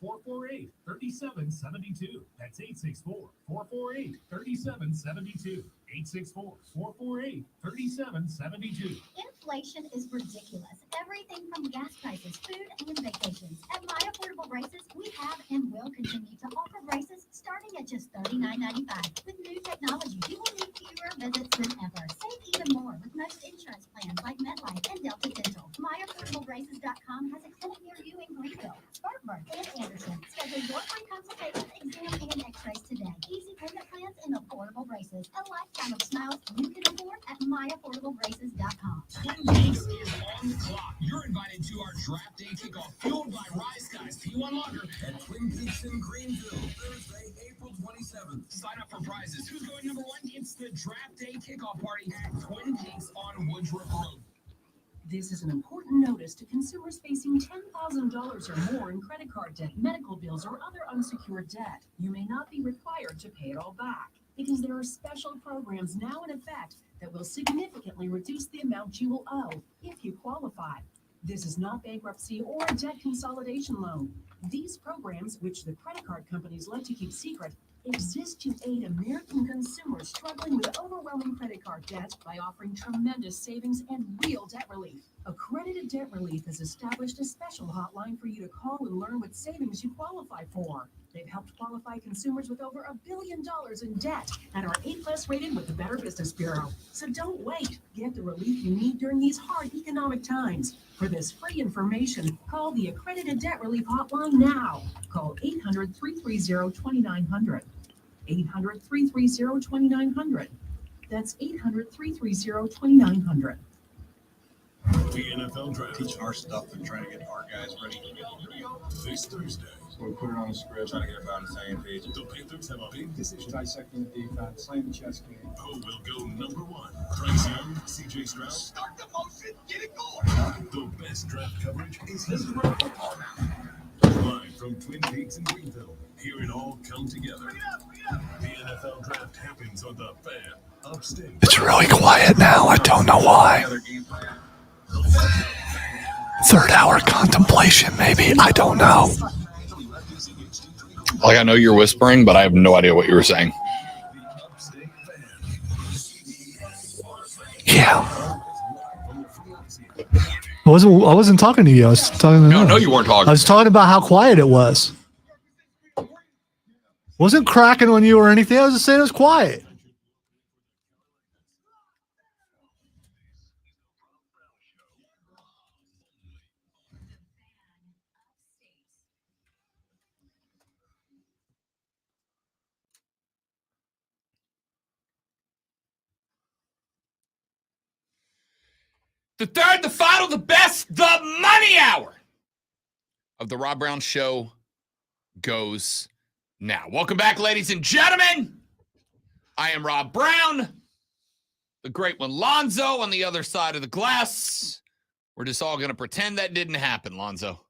864-448-3772. That's 864-448-3772. 864-448-3772. Inflation is ridiculous. Everything from gas prices, food, and vacations. At My Affordable Braces, we have and will continue to offer braces starting at just $39.95. With new technology, you will need fewer visits than ever. Save even more with most insurance plans like MetLife and Delta Dental. MyAffordableBraces.com has a clinic near you in Greenville, Spartanburg, and Anderson. Schedule your free consultation, exam, and x-rays today. Easy payment plans and affordable braces. A lifetime of smiles you can afford at MyAffordableBraces.com. Twin Peaks is on the clock. You're invited to our draft day kickoff fueled by Rise Guys P1 Lager at Twin Peaks in Greenville, Thursday, April 27th. Sign up for prizes. Who's going number 1? It's the draft day kickoff party at Twin Peaks on Woodruff Road. This is an important notice to consumers facing $10,000 or more in credit card debt, medical bills, or other unsecured debt. You may not be required to pay it all back because there are special programs now in effect that will significantly reduce the amount you will owe if you qualify. This is not bankruptcy or a debt consolidation loan. These programs, which the credit card companies like to keep secret, exist to aid American consumers struggling with overwhelming credit card debt by offering tremendous savings and real debt relief. Accredited Debt Relief has established a special hotline for you to call and learn what savings you qualify for. They've helped qualify consumers with over $1 billion in debt and are A+ rated with the Better Business Bureau. So don't wait. Get the relief you need during these hard economic times. For this free information, call the Accredited Debt Relief Hotline now. Call 800-330-2900. 800-330-2900. That's 800-330-2900. The NFL Draft. Teaching our stuff and trying to get our guys ready. This Thursday. So we put it on the script, trying to get everybody on the same page. The Panthers have a big decision. Dissecting the defense, playing the chess game. Who will go number 1? Bryce Young, CJ Stroud. Start the motion, get it going. The best draft coverage is here. Live from Twin Peaks in Greenville. Hear it all come together. The NFL Draft happens on the Fan Upstate. It's really quiet now. I don't know why. Third hour contemplation, maybe. I don't know. Like, I know you're whispering, but I have no idea what you were saying. Yeah. I wasn't talking to you. I was talking to them. No, you weren't talking. I was talking about how quiet it was. Wasn't cracking on you or anything. I was just saying it was quiet. The third, the final, the best, the money hour of the Rob Brown Show goes now. Welcome back, ladies and gentlemen. I am Rob Brown, the great one, Lonzo, on the other side of the glass. We're just all going to pretend that didn't happen, Lonzo.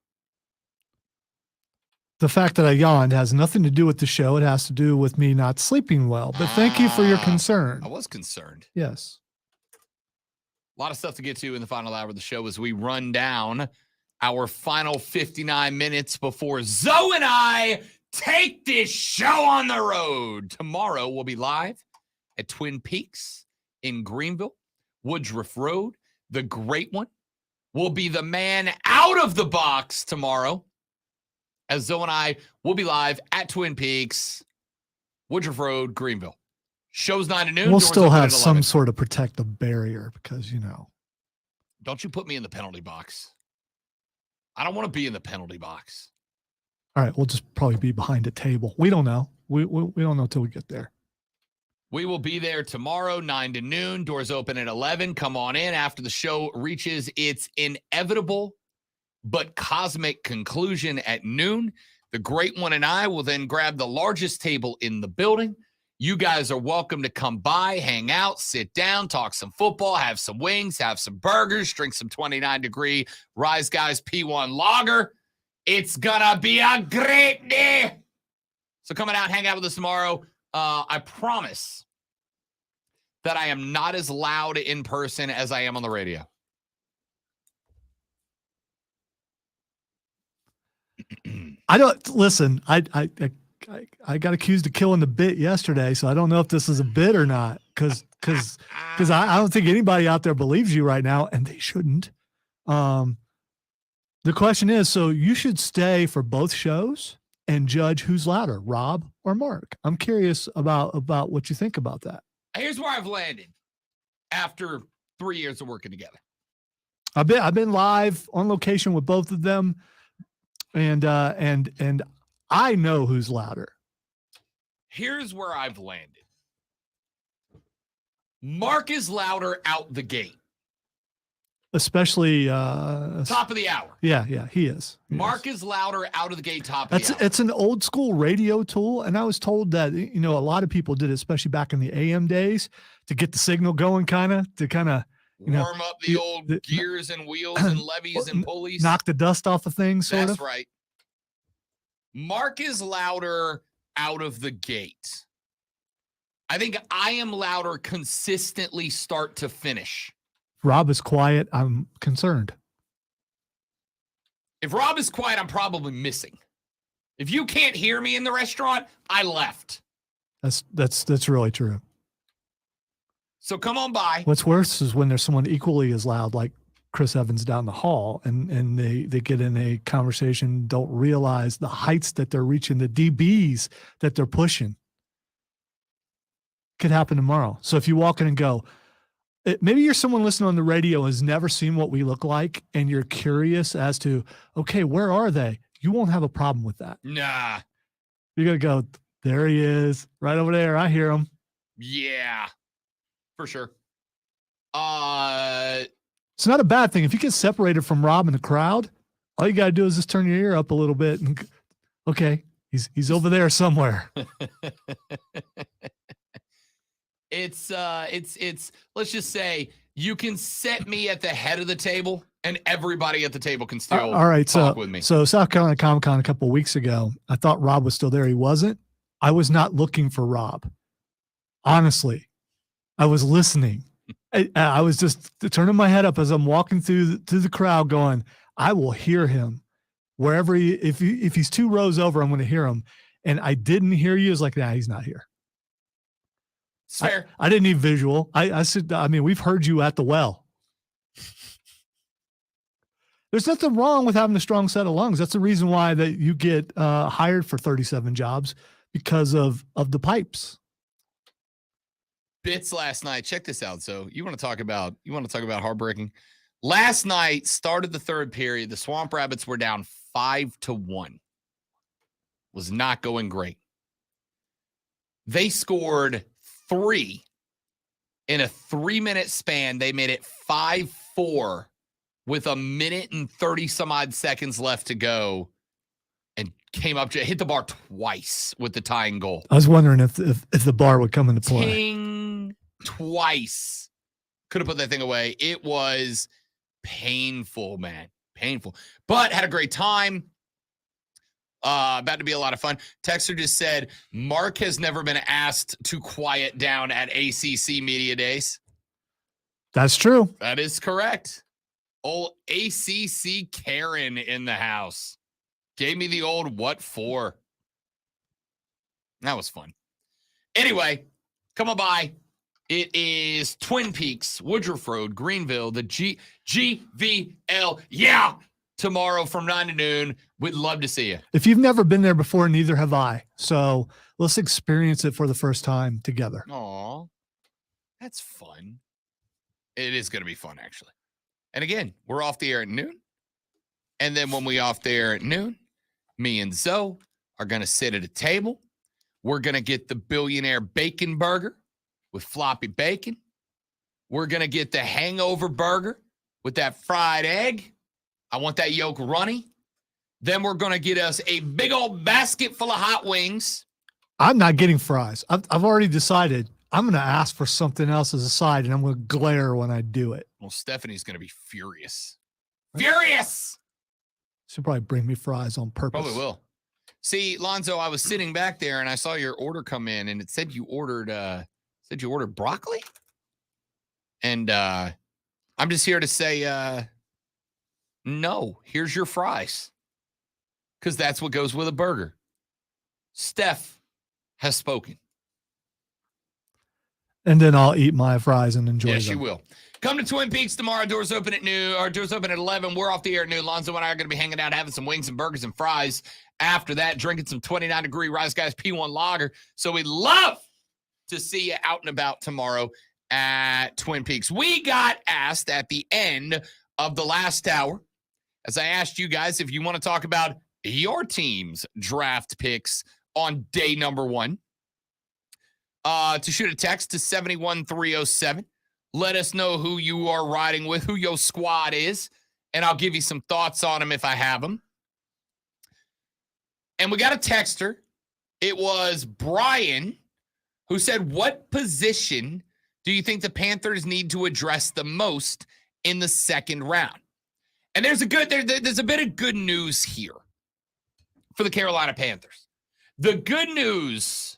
The fact that I yawned has nothing to do with the show. It has to do with me not sleeping well. But thank you for your concern. I was concerned. Yes. A lot of stuff to get to in the final hour of the show as we run down our final 59 minutes before Zoe and I take this show on the road. Tomorrow we'll be live at Twin Peaks in Greenville, Woodruff Road. The great one will be the man out of the box tomorrow, as Zoe and I will be live at Twin Peaks, Woodruff Road, Greenville. Show's 9 to noon. We'll Doors still open have at some 11. sort of protective barrier because, Don't you put me in the penalty box. I don't want to be in the penalty box. All right, we'll just probably be behind a table. We don't know. We don't know till we get there. We will be there tomorrow, 9 to noon. Doors open at 11. Come on in after the show reaches its inevitable but cosmic conclusion at noon. The great one and I will then grab the largest table in the building. You guys are welcome to come by, hang out, sit down, talk some football, have some wings, have some burgers, drink some 29-degree Rise Guys P1 lager. It's gonna be a great day. So come on out, hang out with us tomorrow. I promise that I am not as loud in person as I am on the radio. I don't listen. I got accused of killing the bit yesterday, so I don't know if this is a bit or not. Because I don't think anybody out there believes you right now, and they shouldn't. The question is, so you should stay for both shows and judge who's louder, Rob or Mark. I'm curious about what you think about that. Here's where I've landed after 3 years of working together. I've been live on location with both of them, and I know who's louder. Here's where I've landed. Mark is louder out the gate. Especially Top of the hour. Yeah, he is. Mark is louder out of the gate, top of the hour. It's an old school radio tool, and I was told that a lot of people did it, especially back in the AM days, to get the signal going, kind of warm up the old gears and wheels and levies and pulleys. Knock the dust off of things, sort That's of. right. Mark is louder out of the gate. I think I am louder consistently start to finish. Rob is quiet. I'm concerned. If Rob is quiet, I'm probably missing. If you can't hear me in the restaurant, I left. That's really true. So come on by. What's worse is when there's someone equally as loud, like Chris Evans down the hall, and they get in a conversation, don't realize the heights that they're reaching, the dBs that they're pushing. Could happen tomorrow. So if you walk in and go, maybe you're someone listening on the radio has never seen what we look like, and you're curious as to, okay, where are they? You won't have a problem with that. Nah. You're going to go, there he is, right over there. I hear him. Yeah, for sure. It's not a bad thing. If you get separated from Rob in the crowd, all you got to do is just turn your ear up a little bit and, okay, he's over there somewhere. It's let's just say you can set me at the head of the table and everybody at the table can still all right, talk with me. So South Carolina Comic-Con a couple of weeks ago, I thought Rob was still there. He wasn't. I was not looking for Rob. Honestly, I was listening. I was just turning my head up as I'm walking through the crowd going, I will hear him wherever if he's 2 rows over, I'm going to hear him. And I didn't hear you. It's like, nah, he's not here. It's fair. I didn't need visual. I said, we've heard you at the well. There's nothing wrong with having a strong set of lungs. That's the reason why that you get hired for 37 jobs, because of the pipes. Bits last night. Check this out. So you want to talk about heartbreaking. Last night started the third period. The Swamp Rabbits were down 5-1. Was not going great. They scored 3 in a 3-minute span. They made it 5-4 4 with a minute and 30 some odd seconds left to go and came up to hit the bar twice with the tying goal. I was wondering if the bar would come into play. Ting, twice. Could have put that thing away. It was painful, man. Painful. But had a great time. About to be a lot of fun. Texter just said, Mark has never been asked to quiet down at ACC Media Days. That's true. That is correct. Old ACC Karen in the house. Gave me the old what for. That was fun. Anyway, come on by. It is Twin Peaks, Woodruff Road, Greenville, the GVL. Yeah. Tomorrow from 9 to noon. We'd love to see you. If you've never been there before, neither have I. So let's experience it for the first time together. Aw, that's fun. It is going to be fun, actually. And again, we're off the air at noon. And then when we off the air at noon, me and Zoe are going to sit at a table. We're going to get the billionaire bacon burger with floppy bacon. We're going to get the hangover burger with that fried egg. I want that yolk runny. Then we're going to get us a big old basket full of hot wings. I'm not getting fries. I've already decided I'm going to ask for something else as a side, and I'm going to glare when I do it. Well, Stephanie's going to be furious. Furious! She'll probably bring me fries on purpose. Probably will. See, Lonzo, I was sitting back there, and I saw your order come in, and it said you ordered broccoli. And I'm just here to say, no, here's your fries. Because that's what goes with a burger. Steph has spoken. And then I'll eat my fries and enjoy them. Yes, you will. Come to Twin Peaks tomorrow. Doors open at noon, or doors open at 11. We're off the air at noon. Lonzo and I are going to be hanging out, having some wings and burgers and fries. After that, drinking some 29-degree Rise Guys P1 Lager. So we'd love to see you out and about tomorrow at Twin Peaks. We got asked at the end of the last hour, as I asked you guys if you want to talk about your team's draft picks on day number 1, to shoot a text to 71307. Let us know who you are riding with, who your squad is, and I'll give you some thoughts on them if I have them. And we got a texter. It was Brian who said, what position do you think the Panthers need to address the most in the second round? And there's a bit of good news here for the Carolina Panthers. The good news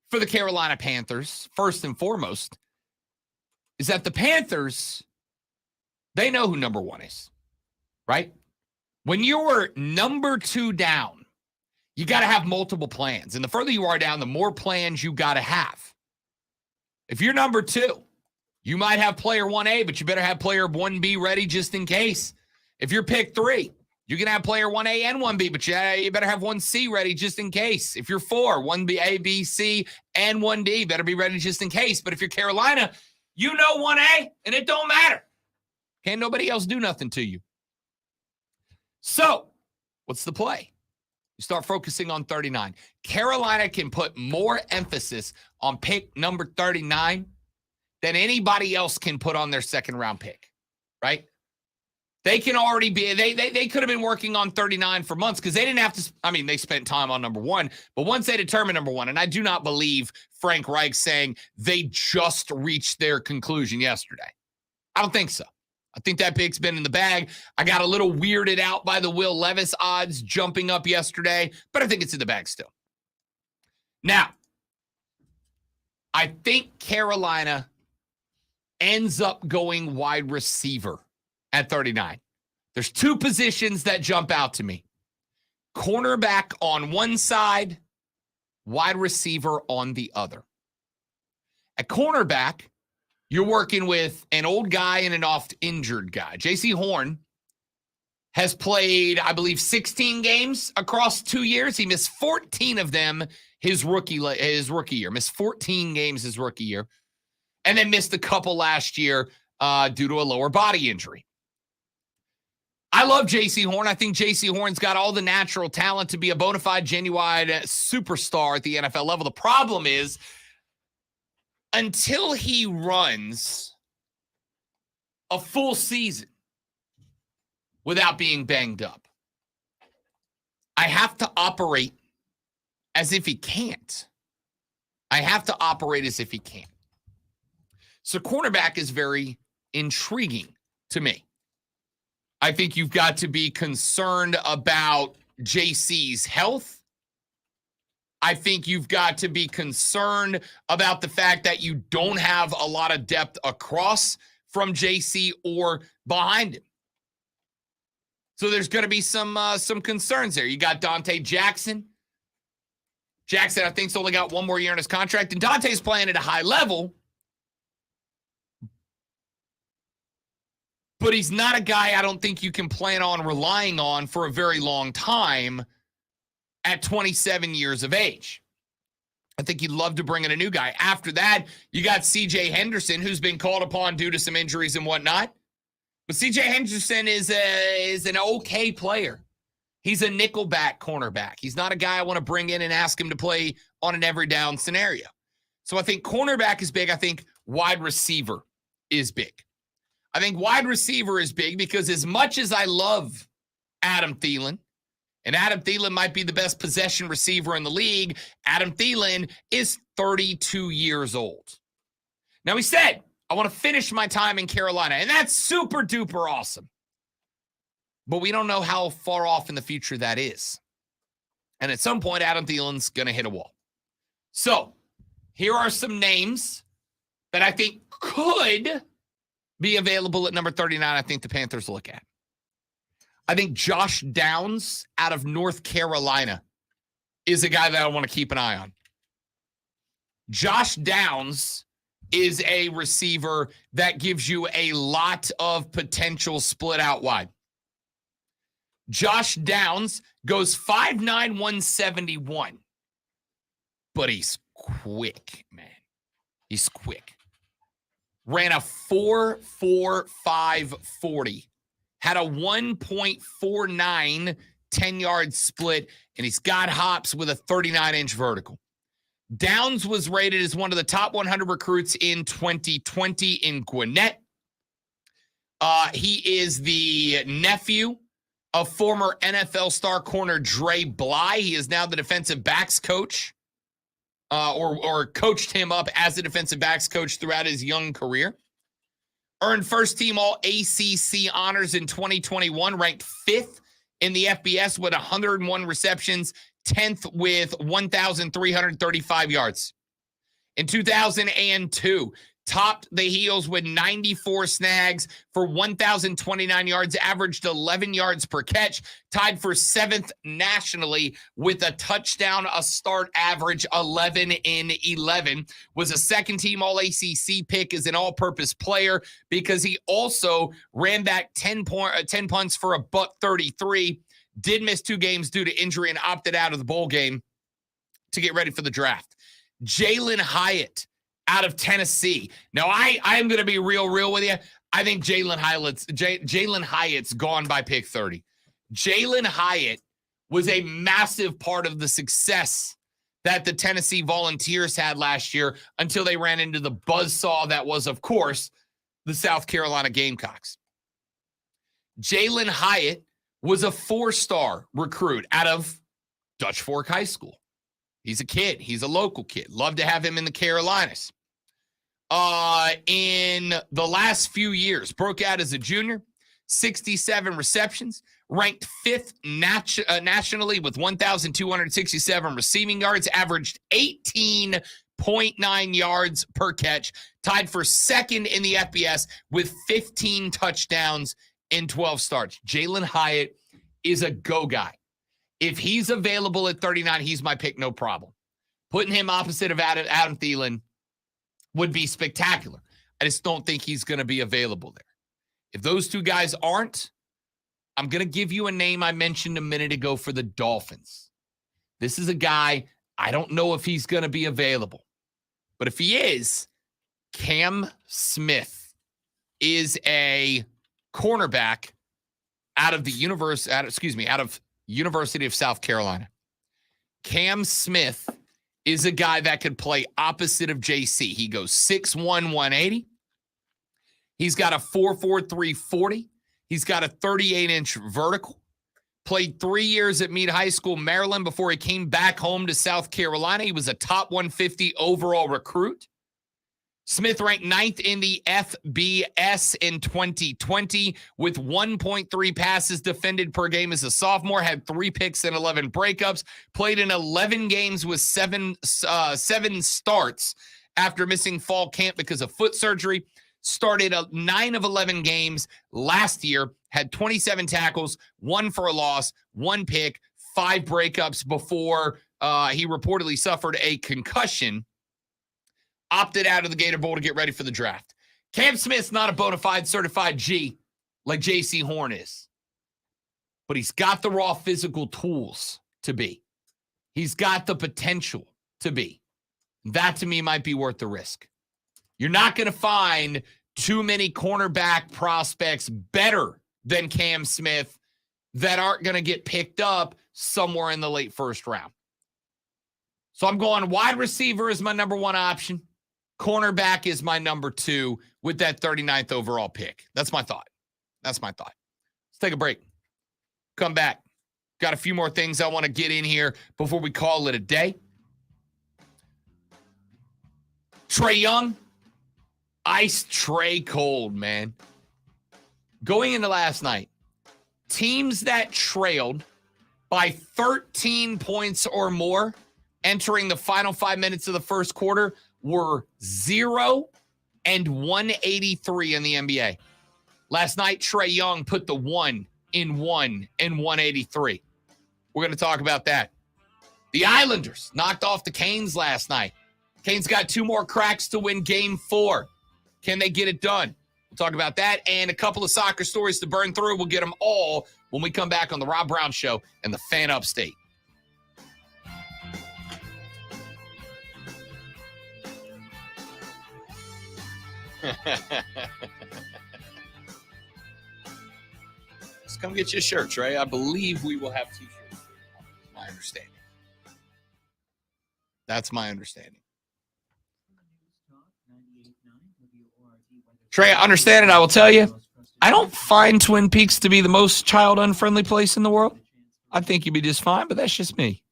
for the Carolina Panthers, first and foremost, is that the Panthers, they know who number 1 is, right? When you're number 2 down, you got to have multiple plans. And the further you are down, the more plans you got to have. If you're number 2, you might have player 1A, but you better have player 1B ready just in case. If you're pick 3, you can have player 1A and 1B, but you better have 1C ready just in case. If you're 4, 1B, A, B, C, and 1D better be ready just in case. But if you're Carolina, you know 1A, and it don't matter. Can't nobody else do nothing to you. So, what's the play? You start focusing on 39. Carolina can put more emphasis on pick number 39 than anybody else can put on their second round pick, right? They can already be, they could have been working on 39 for months because they didn't have to, they spent time on number 1, but once they determined number 1, and I do not believe Frank Reich saying they just reached their conclusion yesterday. I don't think so. I think that pick's been in the bag. I got a little weirded out by the Will Levis odds jumping up yesterday, but I think it's in the bag still. Now, I think Carolina ends up going wide receiver at 39. There's 2 positions that jump out to me. Cornerback on one side, wide receiver on the other. At cornerback, you're working with an old guy and an oft-injured guy. J.C. Horn has played, I believe, 16 games across 2 years. He missed 14 of them his rookie year. Missed 14 games his rookie year. And then missed a couple last year due to a lower body injury. I love J.C. Horn. I think J.C. Horn's got all the natural talent to be a bona fide, genuine superstar at the NFL level. The problem is, until he runs a full season without being banged up. I have to operate as if he can't. I have to operate as if he can't. So cornerback is very intriguing to me. I think you've got to be concerned about JC's health. I think you've got to be concerned about the fact that you don't have a lot of depth across from JC or behind him. So there's going to be some concerns there. You got Dante Jackson. Jackson, I think, only got one more year in his contract, and Dante's playing at a high level. But he's not a guy I don't think you can plan on relying on for a very long time at 27 years of age. I think you'd love to bring in a new guy. After that, you got C.J. Henderson, who's been called upon due to some injuries and whatnot. But C.J. Henderson is an okay player. He's a nickelback cornerback. He's not a guy I want to bring in and ask him to play on an every down scenario. So I think cornerback is big. I think wide receiver is big. I think wide receiver is big because as much as I love Adam Thielen, and Adam Thielen might be the best possession receiver in the league, Adam Thielen is 32 years old. Now, he said, I want to finish my time in Carolina, and that's super duper awesome. But we don't know how far off in the future that is. And at some point, Adam Thielen's going to hit a wall. So here are some names that I think could be available at number 39. I think the Panthers look at. I think Josh Downs out of North Carolina is a guy that I want to keep an eye on. Josh Downs is a receiver that gives you a lot of potential split out wide. Josh Downs goes 5'9", 171. But he's quick, man. He's quick. Ran a 4.45 40. Had a 1.49 10-yard split, and he's got hops with a 39-inch vertical. Downs was rated as one of the top 100 recruits in 2020 in Gwinnett. He is the nephew of former NFL star corner Dre Bly. He is now the defensive backs coach, or coached him up as a defensive backs coach throughout his young career. Earned first-team All-ACC honors in 2021, ranked 5th in the FBS with 101 receptions, 10th with 1,335 yards. In 2002, topped the Heels with 94 snags for 1,029 yards, averaged 11 yards per catch, tied for 7th nationally with a touchdown a start average 11 in 11. Was a second-team All-ACC pick as an all-purpose player because he also ran back 10 punts for $133. Did miss 2 games due to injury and opted out of the bowl game to get ready for the draft. Jalen Hyatt out of Tennessee. Now, I am going to be real with you. I think Jalen Hyatt's gone by pick 30. Jalen Hyatt was a massive part of the success that the Tennessee Volunteers had last year until they ran into the buzzsaw that was, of course, the South Carolina Gamecocks. Jalen Hyatt was a 4-star recruit out of Dutch Fork High School. He's a kid. He's a local kid. Love to have him in the Carolinas. In the last few years, broke out as a junior, 67 receptions, ranked 5th nationally with 1,267 receiving yards, averaged 18.9 yards per catch, tied for 2nd in the FBS with 15 touchdowns in 12 starts. Jalen Hyatt is a go guy. If he's available at 39, he's my pick, no problem. Putting him opposite of Adam Thielen would be spectacular. I just don't think he's going to be available there. If those two guys aren't, I'm going to give you a name I mentioned a minute ago for the Dolphins. This is a guy, I don't know if he's going to be available. But if he is, Cam Smith is a cornerback out of University of South Carolina. Cam Smith is a guy that could play opposite of JC. He goes 6'1", 180. He's got a 4.43 40. He's got a 38-inch vertical. Played 3 years at Meade High School, Maryland, before he came back home to South Carolina. He was a top 150 overall recruit. Smith ranked 9th in the FBS in 2020 with 1.3 passes defended per game as a sophomore, had 3 picks and 11 breakups, played in 11 games with seven starts after missing fall camp because of foot surgery, started 9 of 11 games last year, had 27 tackles, 1 for a loss, 1 pick, 5 breakups before he reportedly suffered a concussion. Opted out of the Gator Bowl to get ready for the draft. Cam Smith's not a bona fide certified G like J.C. Horn is, but he's got the raw physical tools to be. He's got the potential to be. That, to me, might be worth the risk. You're not going to find too many cornerback prospects better than Cam Smith that aren't going to get picked up somewhere in the late first round. So I'm going wide receiver is my number 1 option. Cornerback is my number 2 with that 39th overall pick. That's my thought. Let's take a break. Come back. Got a few more things I want to get in here before we call it a day. Trae Young, ice Trae cold, man. Going into last night, teams that trailed by 13 points or more entering the final 5 minutes of the first quarter were 0 and 183 in the NBA. Last night, Trae Young put the 1 in 1 and 183. We're going to talk about that. The Islanders knocked off the Canes last night. Canes got 2 more cracks to win Game 4. Can they get it done? We'll talk about that and a couple of soccer stories to burn through. We'll get them all when we come back on the Rob Brown Show and the Fan Upstate. Just come get your shirt, Trey. I believe we will have t-shirts. My understanding. That's my understanding. Trey, I understand it. I will tell you, I don't find Twin Peaks to be the most child-unfriendly place in the world. I think you'd be just fine, but that's just me.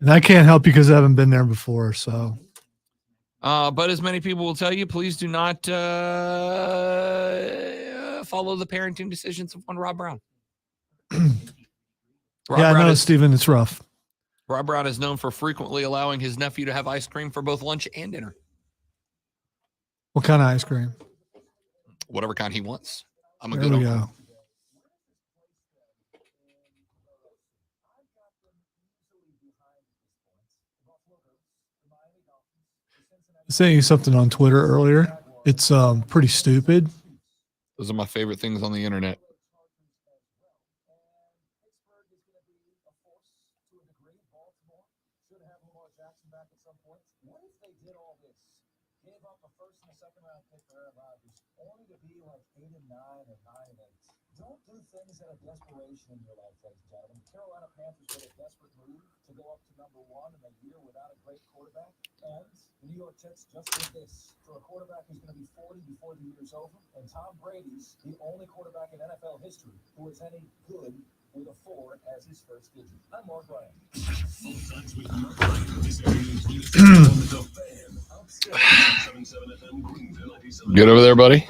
And I can't help you because I haven't been there before, so. But as many people will tell you, please do not follow the parenting decisions of one Rob Brown. I know, Stephen, it's rough. Rob Brown is known for frequently allowing his nephew to have ice cream for both lunch and dinner. What kind of ice cream? Whatever kind he wants. I'm a There good we uncle. go. Saying something on Twitter earlier. It's pretty stupid. Those are my favorite things on the internet. Don't do things out of desperation in your life, ladies and gentlemen. Carolina Panthers made a desperate move to go up to number 1 in a year without a great quarterback. And the New York Jets just did this for a quarterback who's going to be 40 before the year's over. And Tom Brady's the only quarterback in NFL history who is any good with a 4 as his first digit. I'm Mark Ryan. Good over there, buddy?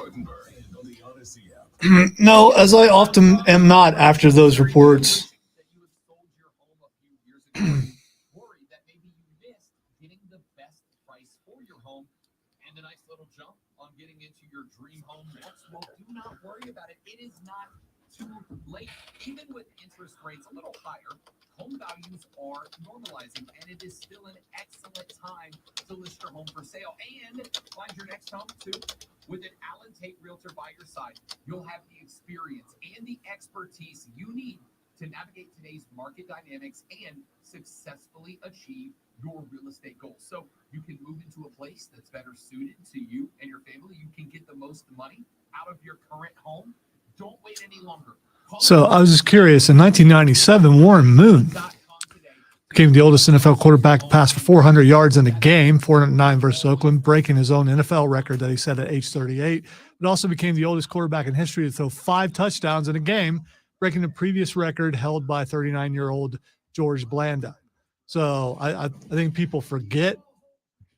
No, as I often am not after those reports. Worried that maybe you missed getting the best price for your home and a nice little jump on getting into your dream home once. Well, do not worry about it. It is not too late. Even with interest rates a little higher, home values are normalizing, and it is still an excellent time to list your home for sale and find your next home too. With an Allen Tate Realtor by your side, you'll have the experience and the expertise you need to navigate today's market dynamics and successfully achieve your real estate goals. So you can move into a place that's better suited to you and your family. You can get the most money out of your current home. Don't wait any longer. So I was just curious. In 1997, Warren Moon became the oldest NFL quarterback to pass for 400 yards in a game, 409 versus Oakland, breaking his own NFL record that he set at age 38. but also became the oldest quarterback in history to throw 5 touchdowns in a game, breaking the previous record held by 39-year-old George Blanda. So I think people forget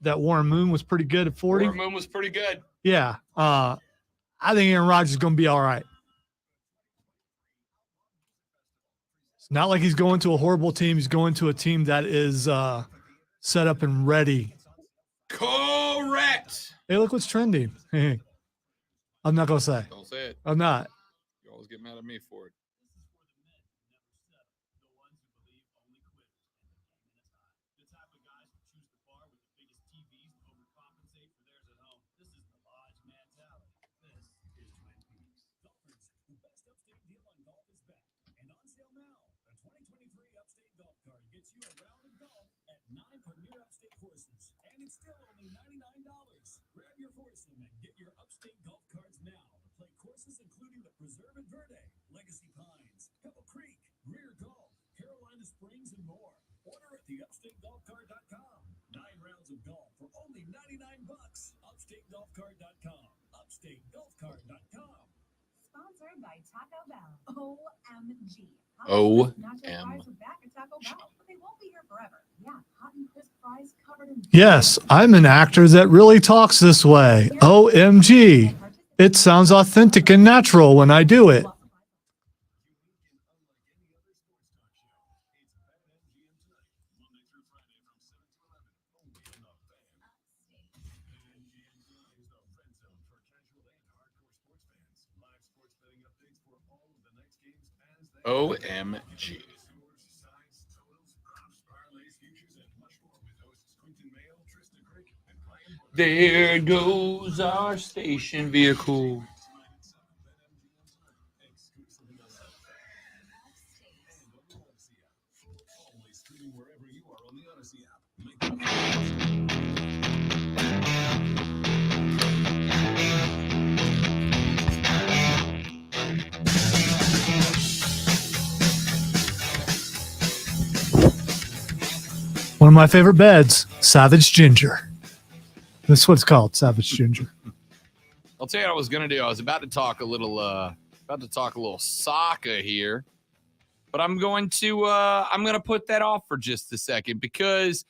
that Warren Moon was pretty good at 40. Warren Moon was pretty good. Yeah. I think Aaron Rodgers is going to be all right. It's not like he's going to a horrible team. He's going to a team that is set up and ready. Correct. Hey, look what's trending. I'm not going to say. Don't say it. I'm not. You always get mad at me for it. It's still only $99. Grab your foursome and get your Upstate golf cards now to play courses including the Preserve at Verde, Legacy Pines, Pebble Creek, Greer Golf, Carolina Springs, and more. Order at theupstategolfcard.com. 9 rounds of golf for only $99. Upstategolfcard.com. Upstategolfcard.com. Sponsored by Taco Bell. OMG. OM. Nacho fries are back at Taco Bell, but they won't be here forever. Yeah, hot and crisp fries covered in. Yes, I'm an actor that really talks this way. OMG. It sounds authentic and natural when I do it. OMG. There goes our station vehicle. One of my favorite beds, Savage Ginger. That's what it's called, Savage Ginger. I'll tell you what I was gonna do. I was about to talk a little soccer here, but I'm gonna put that off for just a second because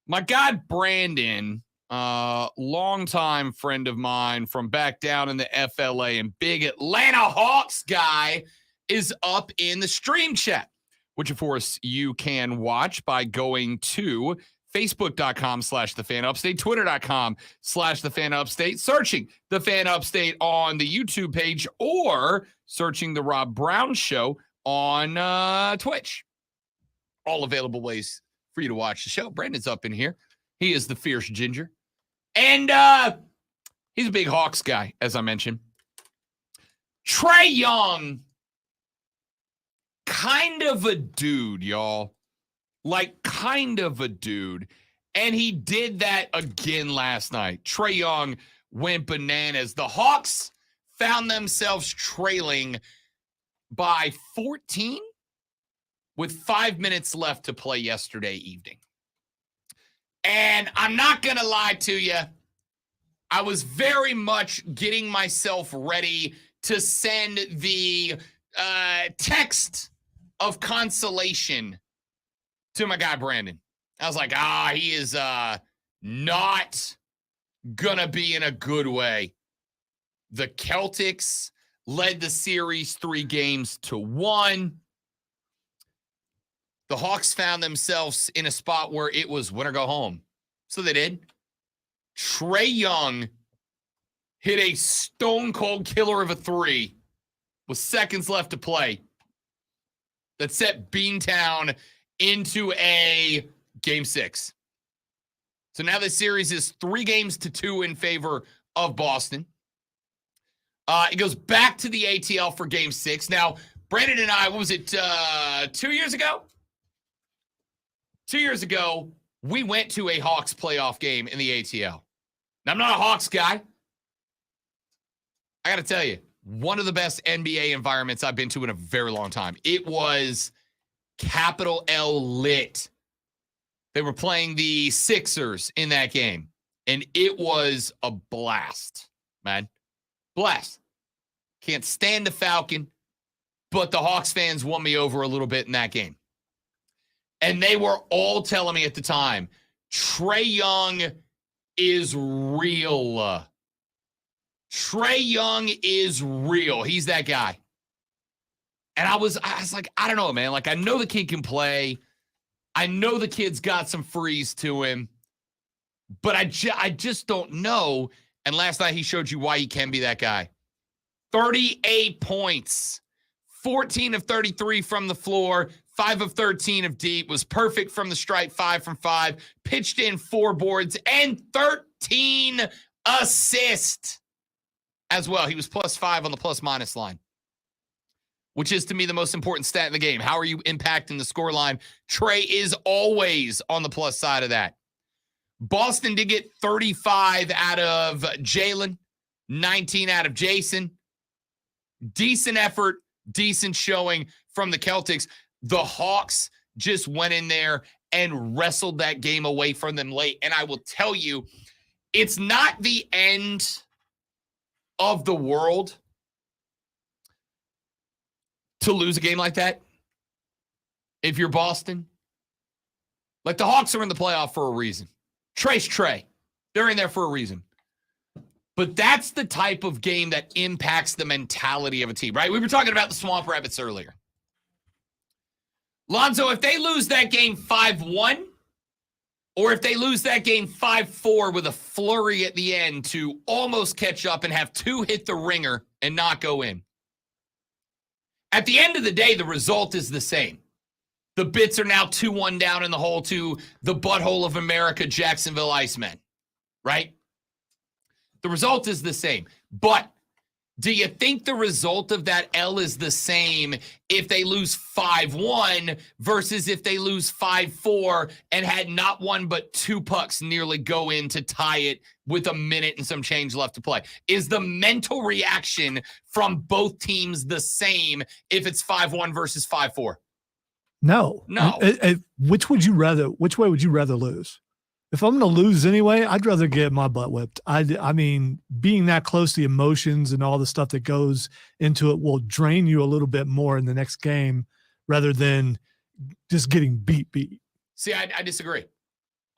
my guy Brandon, longtime friend of mine from back down in the FLA and big Atlanta Hawks guy, is up in the stream chat, which of course you can watch by going to Facebook.com/TheFanUpstate, Twitter.com/TheFanUpstate, searching The Fan Upstate on the YouTube page, or searching The Rob Brown Show on Twitch. All available ways for you to watch the show. Brandon's up in here. He is the Fierce Ginger. And he's a big Hawks guy, as I mentioned. Trae Young, kind of a dude, y'all. Like, kind of a dude. And he did that again last night. Trae Young went bananas. The Hawks found themselves trailing by 14 with 5 minutes left to play yesterday evening. And I'm not going to lie to you. I was very much getting myself ready to send the text of consolation to my guy Brandon. I was like, he is not gonna be in a good way. The Celtics led the series 3-1. The Hawks found themselves in a spot where it was win or go home. So they did. Trae Young hit a stone cold killer of a 3 with seconds left to play that set Beantown into a Game 6. So now the series is 3-2 in favor of Boston. It goes back to the ATL for Game 6. Now, Brandon and I, what was it, 2 years ago? 2 years ago, we went to a Hawks playoff game in the ATL. Now, I'm not a Hawks guy. I got to tell you, one of the best NBA environments I've been to in a very long time. It was capital L lit. They were playing the Sixers in that game, and it was a blast, man. Blast. Can't stand the Falcon, but the Hawks fans won me over a little bit in that game. And they were all telling me at the time, Trae Young is real. Trae Young is real. He's that guy. And I was like, I don't know, man. Like, I know the kid can play. I know the kid's got some freeze to him. But I just don't know. And last night he showed you why he can be that guy. 38 points. 14 of 33 from the floor. 5 of 13 of deep. Was perfect from the stripe. 5 from 5. Pitched in 4 boards. And 13 assists as well. He was +5 on the plus-minus line, which is, to me, the most important stat in the game. How are you impacting the scoreline? Trae is always on the plus side of that. Boston did get 35 out of Jalen, 19 out of Jason. Decent effort, decent showing from the Celtics. The Hawks just went in there and wrestled that game away from them late. And I will tell you, it's not the end of the world to lose a game like that. If you're Boston, like, the Hawks are in the playoff for a reason. Trace Trae. They're in there for a reason. But that's the type of game that impacts the mentality of a team, right? We were talking about the Swamp Rabbits earlier. Lonzo, if they lose that game 5-1, or if they lose that game 5-4 with a flurry at the end to almost catch up and have 2 hit the ringer and not go in, at the end of the day, the result is the same. The Bits are now 2-1 down in the hole to the butthole of America, Jacksonville Icemen, right? The result is the same. But do you think the result of that L is the same if they lose 5-1 versus if they lose 5-4 and had not one but 2 pucks nearly go in to tie it with a minute and some change left to play? Is the mental reaction from both teams the same if it's 5-1 versus 5-4? No. No. Which way would you rather lose? If I'm going to lose anyway, I'd rather get my butt whipped. I mean, being that close, the emotions and all the stuff that goes into it will drain you a little bit more in the next game rather than just getting beat. See, I disagree.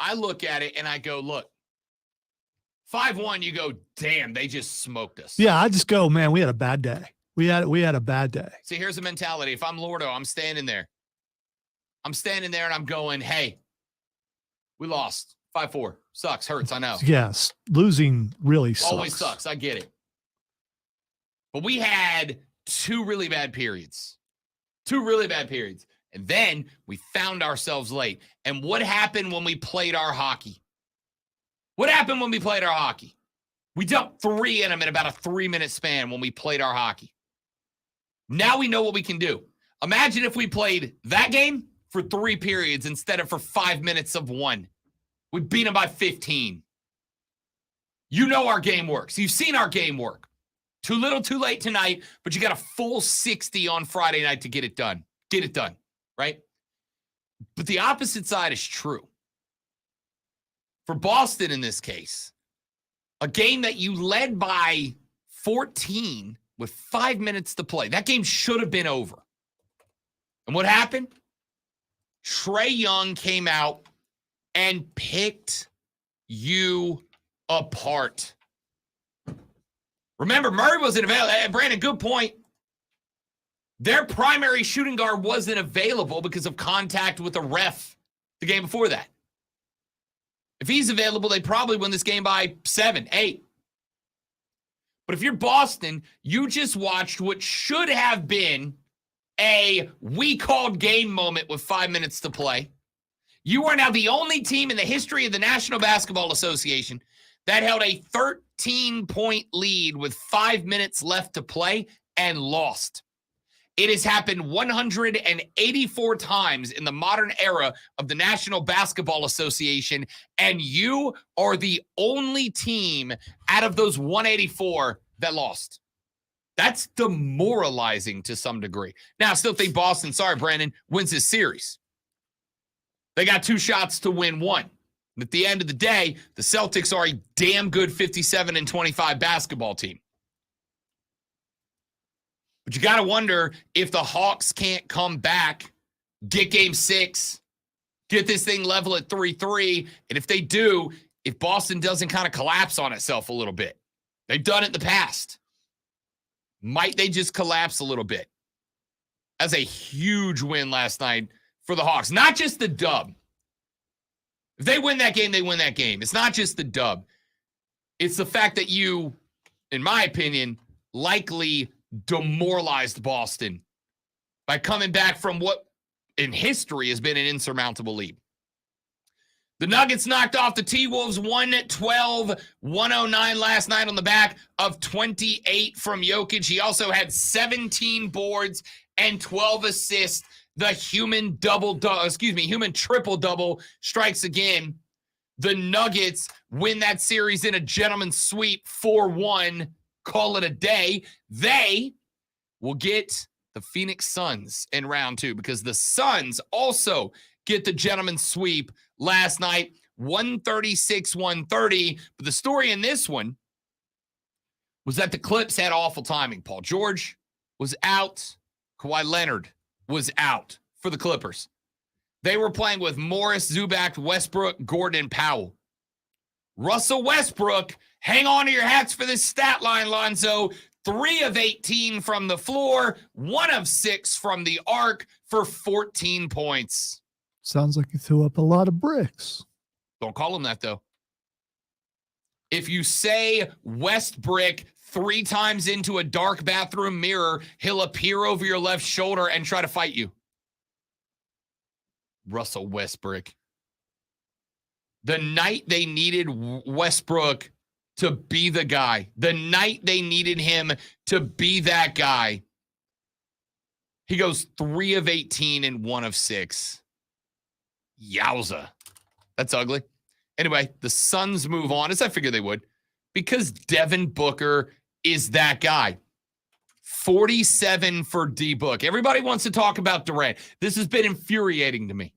I look at it and I go, look, 5-1, you go, damn, they just smoked us. Yeah, I just go, man, we had a bad day. We had a bad day. See, here's the mentality. If I'm Lordo, I'm standing there and I'm going, hey, we lost 5-4. Sucks, hurts, I know. Yes, losing really sucks. Always sucks, I get it. But we had 2 really bad periods. 2 really bad periods. And then we found ourselves late. And what happened when we played our hockey? What happened when we played our hockey? We dumped 3 in them in about a 3-minute span when we played our hockey. Now we know what we can do. Imagine if we played that game for 3 periods instead of for 5 minutes of 1. We beat them by 15. You know our game works. You've seen our game work. Too little, too late tonight, but you got a full 60 on Friday night to get it done. Get it done, right? But the opposite side is true. For Boston in this case, a game that you led by 14 with 5 minutes to play. That game should have been over. And what happened? Trae Young came out and picked you apart. Remember, Murray wasn't available. Brandon, good point. Their primary shooting guard wasn't available because of contact with a ref the game before that. If he's available, they probably win this game by 7, 8. But if you're Boston, you just watched what should have been a we called game moment with 5 minutes to play. You are now the only team in the history of the National Basketball Association that held a 13-point lead with 5 minutes left to play and lost. It has happened 184 times in the modern era of the National Basketball Association, and you are the only team out of those 184 that lost. That's demoralizing to some degree. Now, I still think Boston, sorry, Brandon, wins this series. They got 2 shots to win 1. At the end of the day, the Celtics are a damn good 57-25 basketball team. But you got to wonder if the Hawks can't come back, get game 6, get this thing level at 3-3. And if they do, if Boston doesn't kind of collapse on itself a little bit, they've done it in the past. Might they just collapse a little bit? As a huge win last night for the Hawks. Not just the dub. If they win that game, they win that game. It's not just the dub. It's the fact that you, in my opinion, likely demoralized Boston by coming back from what in history has been an insurmountable lead. The Nuggets knocked off the T-Wolves 112-109 last night on the back of 28 from Jokic. He also had 17 boards and 12 assists. The human triple-double strikes again. The Nuggets win that series in a gentleman's sweep 4-1. Call it a day. They will get the Phoenix Suns in round 2 because the Suns also get the gentleman's sweep last night, 136-130. But the story in this one was that the Clips had awful timing. Paul George was out. Kawhi Leonard was out for the Clippers. They were playing with Morris, Zubac, Westbrook, Gordon, and Powell. Russell Westbrook, hang on to your hats for this stat line, Lonzo. 3 of 18 from the floor, 1 of 6 from the arc for 14 points. Sounds like you threw up a lot of bricks. Don't call him that, though. If you say Westbrook 3 times into a dark bathroom mirror, he'll appear over your left shoulder and try to fight you. Russell Westbrook. The night they needed Westbrook to be the guy, the night they needed him to be that guy, he goes 3 of 18 and 1 of 6. Yowza. That's ugly. Anyway, the Suns move on, as I figured they would, because Devin Booker is that guy. 47 for D-Book. Everybody wants to talk about Durant. This has been infuriating to me.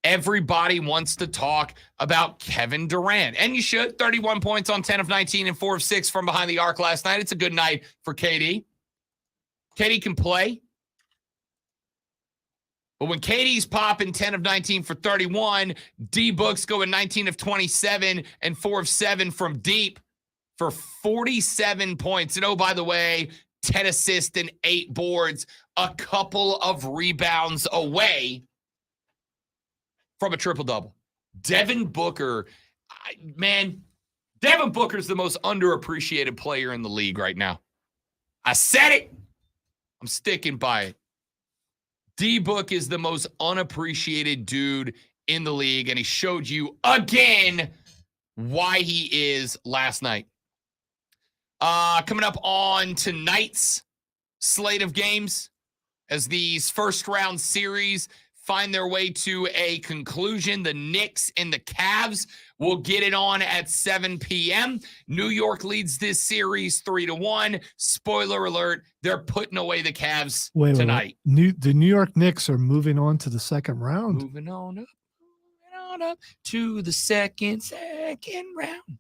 Everybody wants to talk about Kevin Durant. And you should. 31 points on 10 of 19 and 4 of 6 from behind the arc last night. It's a good night for KD. KD can play. But when KD's popping 10 of 19 for 31, D-Book's going 19 of 27 and 4 of 7 from deep for 47 points. And oh, by the way, 10 assists and 8 boards, a couple of rebounds away from a triple-double. Devin Booker, man, Devin Booker's the most underappreciated player in the league right now. I said it. I'm sticking by it. D-Book is the most unappreciated dude in the league, and he showed you again why he is last night. Coming up on tonight's slate of games, as these first-round series find their way to a conclusion, the Knicks and the Cavs will get it on at 7 p.m. New York leads this series 3-1. Spoiler alert, they're putting away the Cavs tonight. The New York Knicks are moving on to the second round. Moving on up to the second round.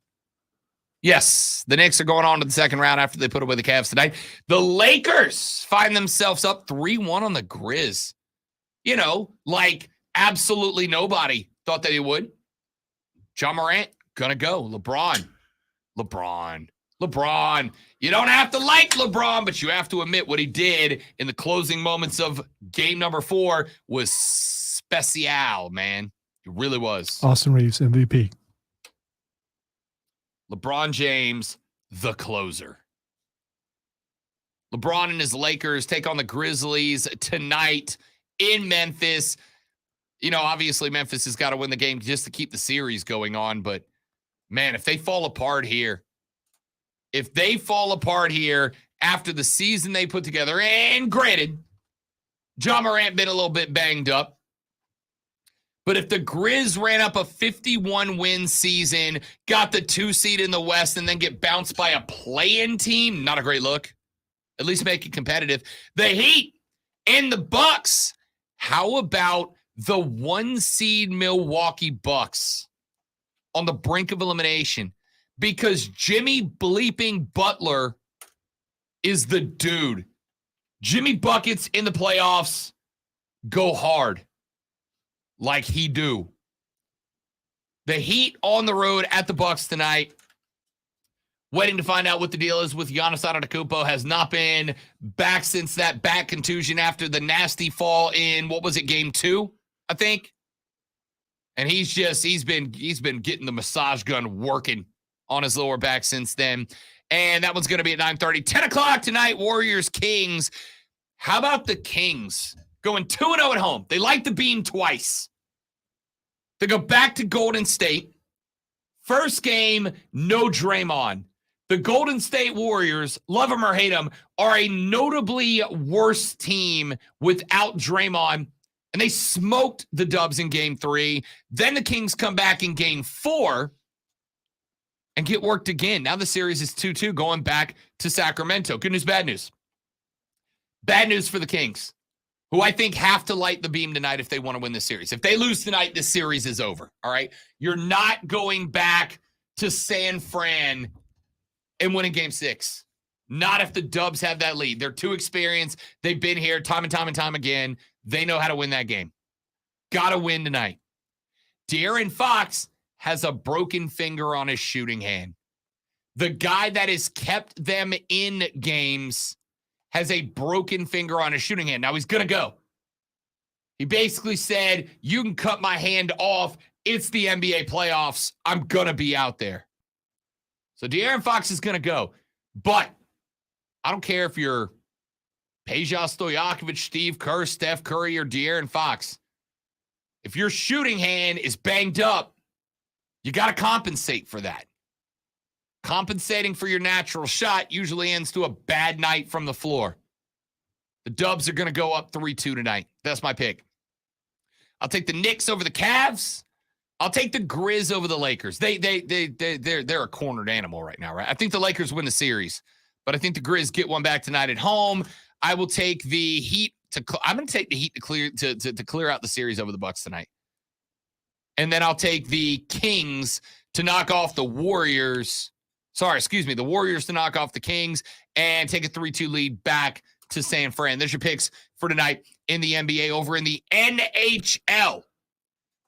Yes, the Knicks are going on to the second round after they put away the Cavs tonight. The Lakers find themselves up 3-1 on the Grizz. You know, like absolutely nobody thought that he would. John Morant, gonna go. LeBron. You don't have to like LeBron, but you have to admit what he did in the closing moments of game number 4 was special, man. It really was. Austin Reeves, MVP. LeBron James, the closer. LeBron and his Lakers take on the Grizzlies tonight in Memphis. You know, obviously Memphis has got to win the game just to keep the series going on. But, man, if they fall apart here after the season they put together, and granted, John Morant been a little bit banged up, but if the Grizz ran up a 51-win season, got the 2 seed in the West, and then get bounced by a play-in team, not a great look. At least make it competitive. The Heat and the Bucks. How about the 1 seed Milwaukee Bucks on the brink of elimination? Because Jimmy bleeping Butler is the dude. Jimmy Buckets in the playoffs go hard like he do. The Heat on the road at the Bucks tonight. Waiting to find out what the deal is with Giannis Antetokounmpo. Has not been back since that back contusion after the nasty fall in, what was it, game 2, I think? And he's been getting the massage gun working on his lower back since then. And that one's going to be at 9:30. 10 o'clock tonight, Warriors-Kings. How about the Kings going 2-0 at home? They like the beam twice. They go back to Golden State. First game, no Draymond. The Golden State Warriors, love them or hate them, are a notably worse team without Draymond. And they smoked the Dubs in game 3. Then the Kings come back in game 4 and get worked again. Now the series is 2-2 going back to Sacramento. Good news, bad news. Bad news for the Kings, who I think have to light the beam tonight if they want to win this series. If they lose tonight, this series is over, all right? You're not going back to San Fran and winning game 6. Not if the Dubs have that lead. They're too experienced. They've been here time and time again. They know how to win that game. Got to win tonight. De'Aaron Fox has a broken finger on his shooting hand. The guy that has kept them in games has a broken finger on his shooting hand. Now he's going to go. He basically said, you can cut my hand off. It's the NBA playoffs. I'm going to be out there. So De'Aaron Fox is going to go. But I don't care if you're Peja Stojakovic, Steve Kerr, Steph Curry, or De'Aaron Fox. If your shooting hand is banged up, you got to compensate for that. Compensating for your natural shot usually ends to a bad night from the floor. The Dubs are going to go up 3-2 tonight. That's my pick. I'll take the Knicks over the Cavs. I'll take the Grizz over the Lakers. They're a cornered animal right now, right? I think the Lakers win the series, but I think the Grizz get one back tonight at home. I will take the Heat I'm going to take the Heat to clear out the series over the Bucks tonight. And then I'll take the Kings to knock off the Warriors. The Warriors to knock off the Kings and take a 3-2 lead back to San Fran. There's your picks for tonight in the NBA. Over in the NHL,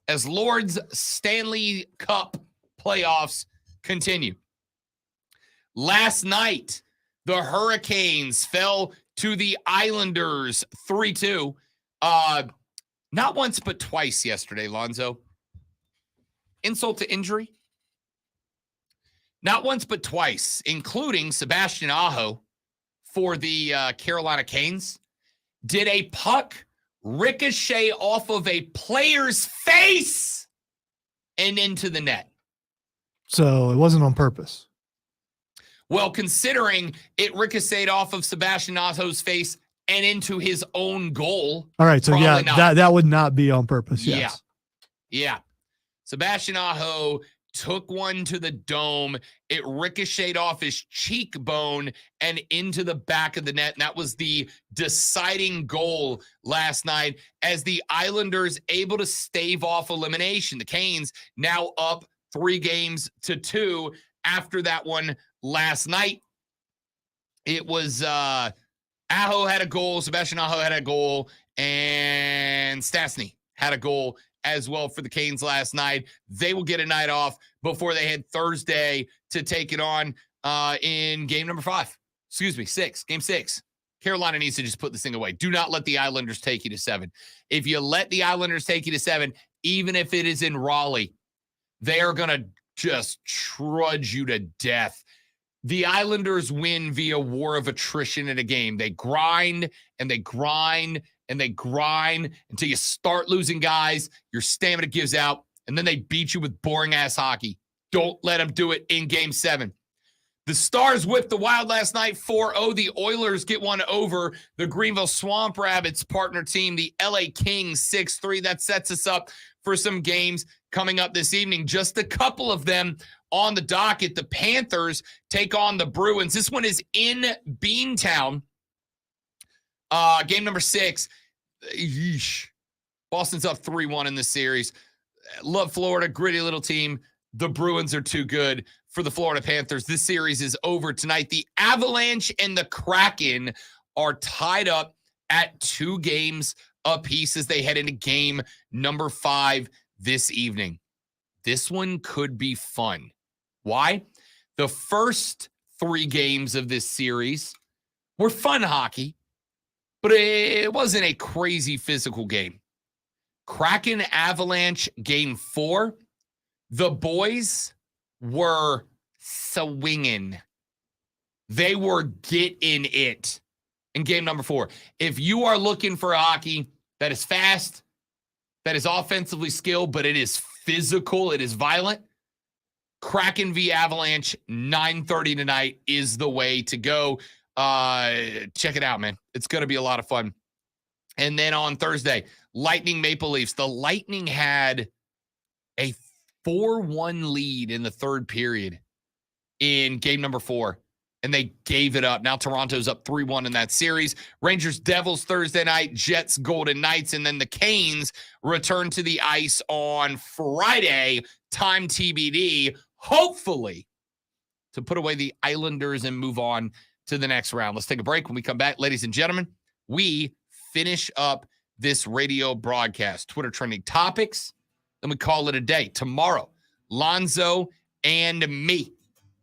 as Lord's Stanley Cup playoffs continue. Last night, the Hurricanes fell to the Islanders 3-2. Not once, but twice yesterday, Lonzo. Insult to injury. Not once, but twice, including Sebastian Aho for the Carolina Canes. Did a puck ricochet off of a player's face and into the net? So it wasn't on purpose. Well, considering it ricocheted off of Sebastian Aho's face and into his own goal. All right, so yeah, not. that would not be on purpose. Yes. Yeah. Sebastian Aho took one to the dome. It ricocheted off his cheekbone and into the back of the net. And that was the deciding goal last night as the Islanders able to stave off elimination. The Canes now up 3-2 after that one last night. It was Aho had a goal, Sebastian Aho had a goal, and Stastny had a goal as well for the Canes last night. They will get a night off before they head Thursday to take it on in game number 6. Game 6. Carolina needs to just put this thing away. Do not let the Islanders take you to 7. If you let the Islanders take you to 7, even if it is in Raleigh, they are going to just trudge you to death. The Islanders win via war of attrition in a game. They grind and they grind and they grind until you start losing guys, your stamina gives out, and then they beat you with boring-ass hockey. Don't let them do it in Game 7. The Stars whipped the Wild last night 4-0. The Oilers get one over the Greenville Swamp Rabbits partner team, the LA Kings 6-3. That sets us up for some games coming up this evening. Just a couple of them on the docket. The Panthers take on the Bruins. This one is in Beantown. Game number 6. Yeesh. Boston's up 3-1 in this series. Love Florida, gritty little team. the Bruins are too good for the Florida Panthers. This series is over tonight. The Avalanche and the Kraken are tied up at 2 games apiece as they head into game number 5 this evening. This one could be fun. Why? The first 3 games of this series were fun hockey, but it wasn't a crazy physical game. Kraken Avalanche game 4, the boys were swinging. They were getting it in game number 4. If you are looking for hockey that is fast, that is offensively skilled, but it is physical, it is violent, Kraken v Avalanche, 9:30 tonight is the way to go. Check it out, man. It's going to be a lot of fun. And then on Thursday, Lightning Maple Leafs. The Lightning had a 4-1 lead in the third period in game number 4, and they gave it up. Now Toronto's up 3-1 in that series. Rangers Devils Thursday night, Jets Golden Knights, and then the Canes return to the ice on Friday, time TBD, hopefully to put away the Islanders and move on to the next round. Let's take a break. When we come back, ladies and gentlemen, we finish up this radio broadcast. Twitter trending topics, then we call it a day. Tomorrow, Lonzo and me,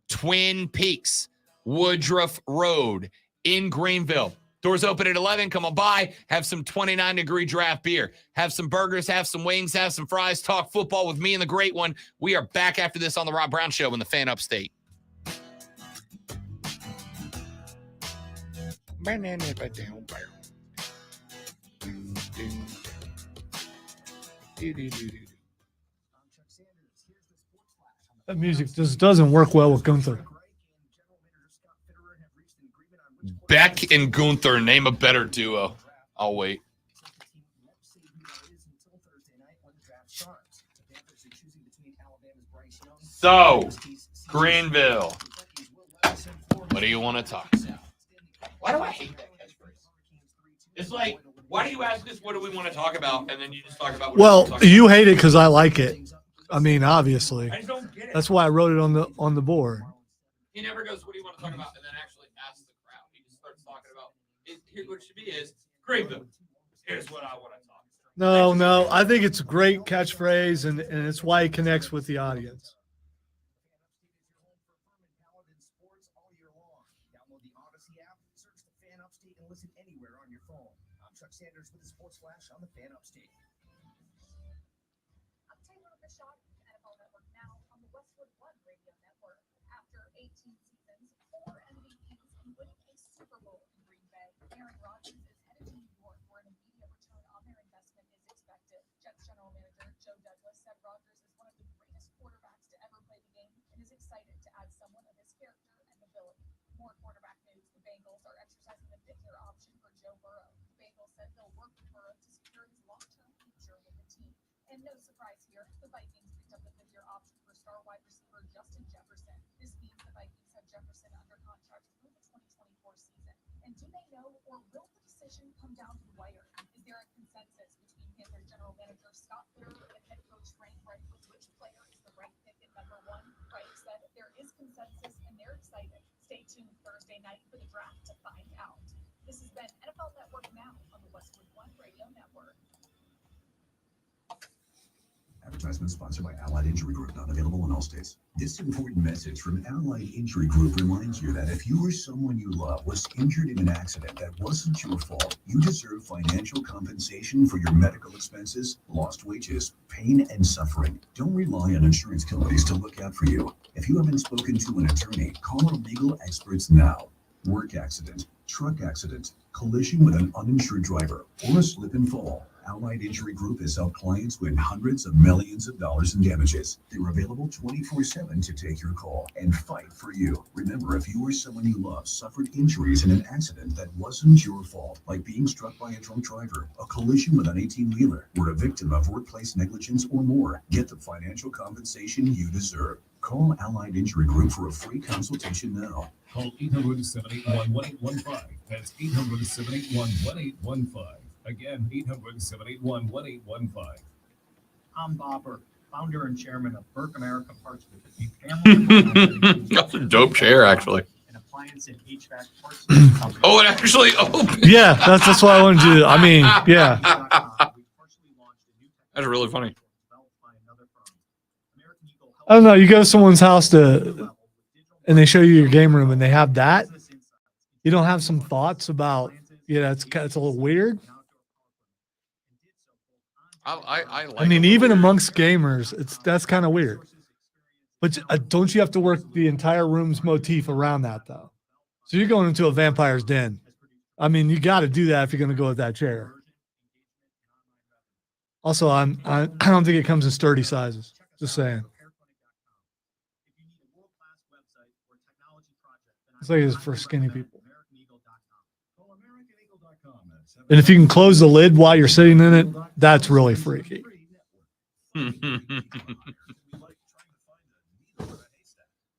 Twin Peaks, Woodruff Road in Greenville. Doors open at 11. Come on by. Have some 29-degree draft beer. Have some burgers. Have some wings. Have some fries. Talk football with me and the great one. We are back after this on the Rob Brown Show in the Fan Upstate. That music just doesn't work well with Gunther. Beck and Gunther, name a better duo. I'll wait. So, Greenville, what do you want to talk about? Why do I hate that catchphrase? It's like, why do you ask us what do we want to talk about, and then you just talk about what Well, we want to talk you hate it because I like it. I mean, obviously. I just don't get it. That's why I wrote it on the board. He never goes, what do you want to talk about, and then actually asks the crowd. He just starts talking about, here's what it should be is, Greenville, here's what I want to talk about. No, I think it's a great catchphrase, and it's why it connects with the audience. Chuck Sanders with the Sports Flash on the Fan Upstate. I'm Taylor Bishop, NFL Network now on the Westwood One Radio Network. After 18 seasons, 4 MVPs, and winning a Super Bowl in Green Bay, Aaron Rodgers is headed to New York, where an immediate return on their investment is expected. Jets general manager Joe Douglas said Rodgers is one of the greatest quarterbacks to ever play the game and is excited to add someone of his character and ability. More quarterback news: the Bengals are exercising a 5-year option for Joe Burrow. Said they'll work with Burrow to secure his long-term future with the team. And no surprise here, the Vikings picked up the 5-year option for star wide receiver Justin Jefferson. This means the Vikings have Jefferson under contract through the 2024 season. And do they know, or will the decision come down to the wire? Is there a consensus between Panthers general manager Scott Fitterer and head coach Frank Reich with which player is the right pick at number 1? Reich said there is consensus and they're excited. Stay tuned Thursday night for the draft to find out. This has been NFL Network Now on the Westwood One Radio Network. Advertisement sponsored by Allied Injury Group, not available in all states. This important message from Allied Injury Group reminds you that if you or someone you love was injured in an accident that wasn't your fault, you deserve financial compensation for your medical expenses, lost wages, pain, and suffering. Don't rely on insurance companies to look out for you. If you haven't spoken to an attorney, call our legal experts now. Work accident, truck accident, collision with an uninsured driver, or a slip and fall. Allied Injury Group has helped clients win hundreds of millions of dollars in damages. They're available 24/7 to take your call and fight for you. Remember, if you or someone you love suffered injuries in an accident that wasn't your fault, like being struck by a drunk driver, a collision with an 18-wheeler, or a victim of workplace negligence or more, get the financial compensation you deserve. Call Allied Injury Group for a free consultation now. Call 800-781-1815. That's 800-781-1815. Again, 800-781-1815. I'm Bopper. founder and chairman of Burke America Parts Division. Pamela That's a dope chair, actually. An appliance and HVAC parts company. Oh, it actually opened. Yeah, that's what I wanted to do. I mean, yeah. That's really funny. I don't know. You go to someone's house and they show you your game room and they have that. You don't have some thoughts about, it's a little weird. I mean, even amongst gamers, that's kind of weird. But don't you have to work the entire room's motif around that, though? So you're going into a vampire's den. I mean, you got to do that if you're going to go with that chair. Also, I don't think it comes in sturdy sizes. Just saying. It's like it's for skinny people. And if you can close the lid while you're sitting in it, that's really freaky.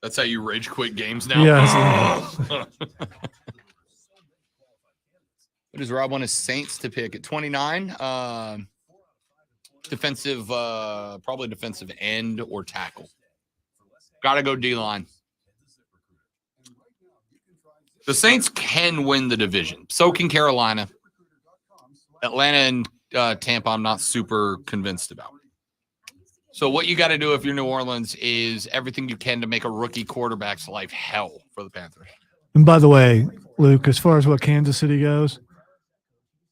That's how you rage quit games now? Yeah. What does Rob want his Saints to pick at 29? Defensive, probably defensive end or tackle. Got to go D-line. The Saints can win the division. So can Carolina. Atlanta and Tampa, I'm not super convinced about. So what you got to do if you're New Orleans is everything you can to make a rookie quarterback's life hell for the Panthers. And by the way, Luke, as far as what Kansas City goes,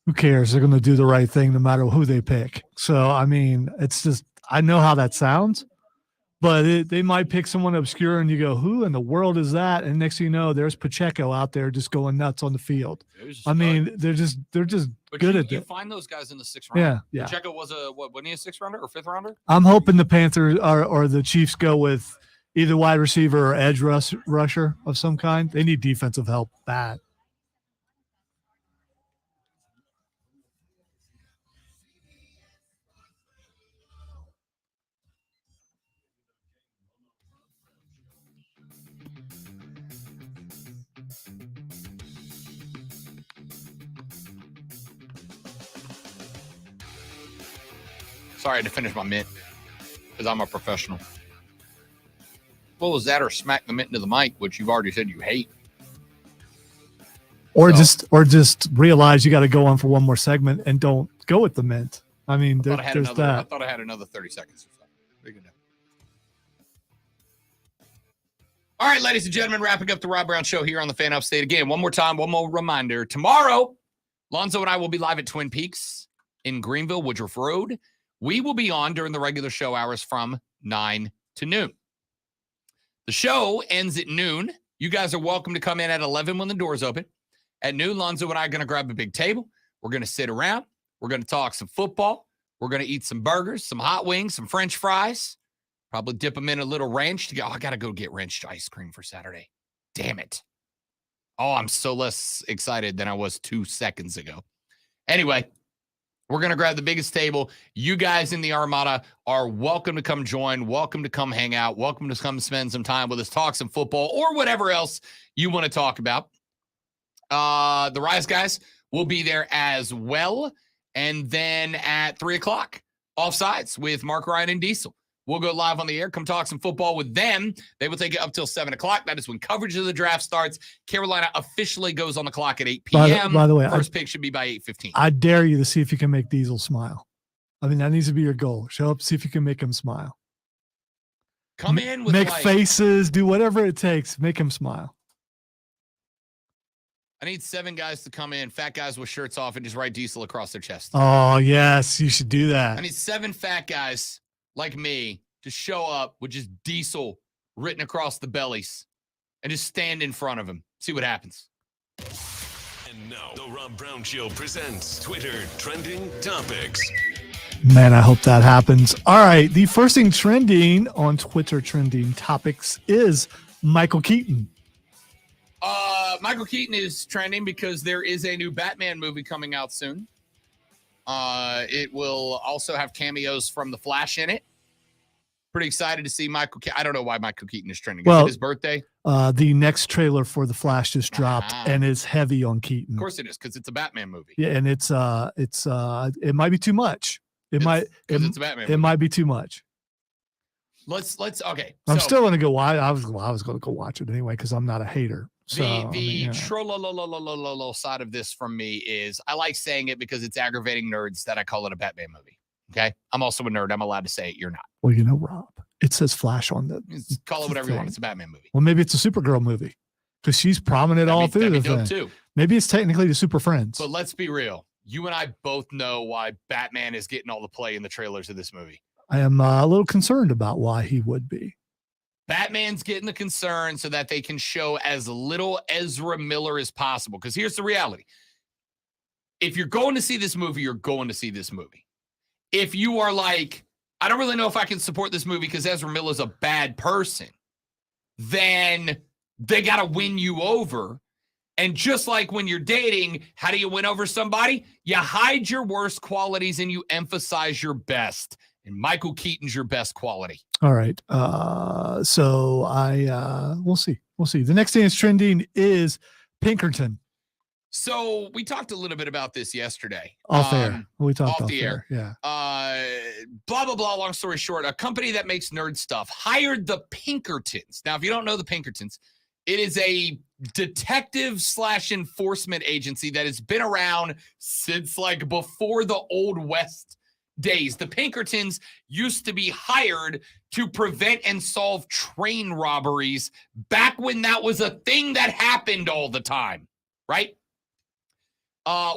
who cares? They're going to do the right thing no matter who they pick. So, I mean, it's just – I know how that sounds, but they might pick someone obscure and you go, who in the world is that? And next thing you know, there's Pacheco out there just going nuts on the field. I mean, they're just good at it. You find those guys in the 6th round. Yeah. Pacheco was wasn't he a 6th rounder or 5th rounder? I'm hoping the Panthers or the Chiefs go with either wide receiver or edge rusher of some kind. They need defensive help bad. Sorry, I had to finish my mint because I'm a professional. What was that, or smack the mint into the mic, which you've already said you hate. Or just realize you got to go on for one more segment and don't go with the mint. I mean, there's that. I thought I had another 30 seconds or something. All right, ladies and gentlemen, wrapping up the Rob Brown Show here on the Fan Upstate. Again, one more time, one more reminder. Tomorrow, Lonzo and I will be live at Twin Peaks in Greenville, Woodruff Road. We will be on during the regular show hours from 9 to noon. The show ends at noon. You guys are welcome to come in at 11 when the doors open. At noon, Lonzo and I are going to grab a big table. We're going to sit around. We're going to talk some football. We're going to eat some burgers, some hot wings, some French fries. Probably dip them in a little ranch to go. I got to go get Wrenched ice cream for Saturday. Damn it. Oh, I'm so less excited than I was 2 seconds ago. Anyway, we're going to grab the biggest table. You guys in the Armada are welcome to come join, welcome to come hang out, welcome to come spend some time with us, talk some football or whatever else you want to talk about. The Rise guys will be there as well. And then at 3 o'clock, Offsides with Mark Ryan and Diesel. We'll go live on the air. Come talk some football with them. They will take it up till 7 o'clock. That is when coverage of the draft starts. Carolina officially goes on the clock at 8 p.m. By the way, first pick should be by 8:15. I dare you to see if you can make Diesel smile. I mean, that needs to be your goal. Show up, see if you can make him smile. Come in with make faces, do whatever it takes. Make him smile. I need 7 guys to come in, fat guys with shirts off, and just write Diesel across their chest. Oh, yes, you should do that. I need 7 fat guys like me to show up with just Diesel written across the bellies and just stand in front of him. See what happens. And now the Rob Brown Show presents Twitter Trending Topics. Man, I hope that happens. All right, the first thing trending on Twitter Trending Topics is Michael Keaton. Michael Keaton is trending because there is a new Batman movie coming out soon. It will also have cameos from The Flash in it. Pretty excited to see Michael Keaton. I don't know why Michael Keaton is trending. Is it his birthday? The next trailer for The Flash just dropped and is heavy on Keaton. Of course it is, because it's a Batman movie. Yeah, and it's it might be too much. It's a Batman movie. Might be too much. Let's okay. I'm so still gonna go watch. I was gonna go watch it anyway because I'm not a hater. So the side of this from me is I like saying it because it's aggravating nerds that I call it a Batman movie. Okay, I'm also a nerd. I'm allowed to say it. You're not. Well, you know, Rob, it says Flash on the. Call it whatever you want. It's a Batman movie. Well, maybe it's a Supergirl movie because she's prominent all through the thing. Too. Maybe it's technically the Super Friends. But let's be real. You and I both know why Batman is getting all the play in the trailers of this movie. I am a little concerned about why he would be. Batman's getting the concern so that they can show as little Ezra Miller as possible. Because here's the reality. If you're going to see this movie, you're going to see this movie. If you are like, I don't really know if I can support this movie because Ezra Miller's a bad person, then they got to win you over. And just like when you're dating, how do you win over somebody? You hide your worst qualities and you emphasize your best. And Michael Keaton's your best quality. All right. So we'll see. We'll see. The next thing that's trending is Pinkerton. So we talked a little bit about this yesterday. Off air. We talked off the air. Yeah. Blah, blah, blah. Long story short, a company that makes nerd stuff hired the Pinkertons. Now, if you don't know the Pinkertons, it is a detective / enforcement agency that has been around since like before the Old West days. The Pinkertons used to be hired to prevent and solve train robberies back when that was a thing that happened all the time, right?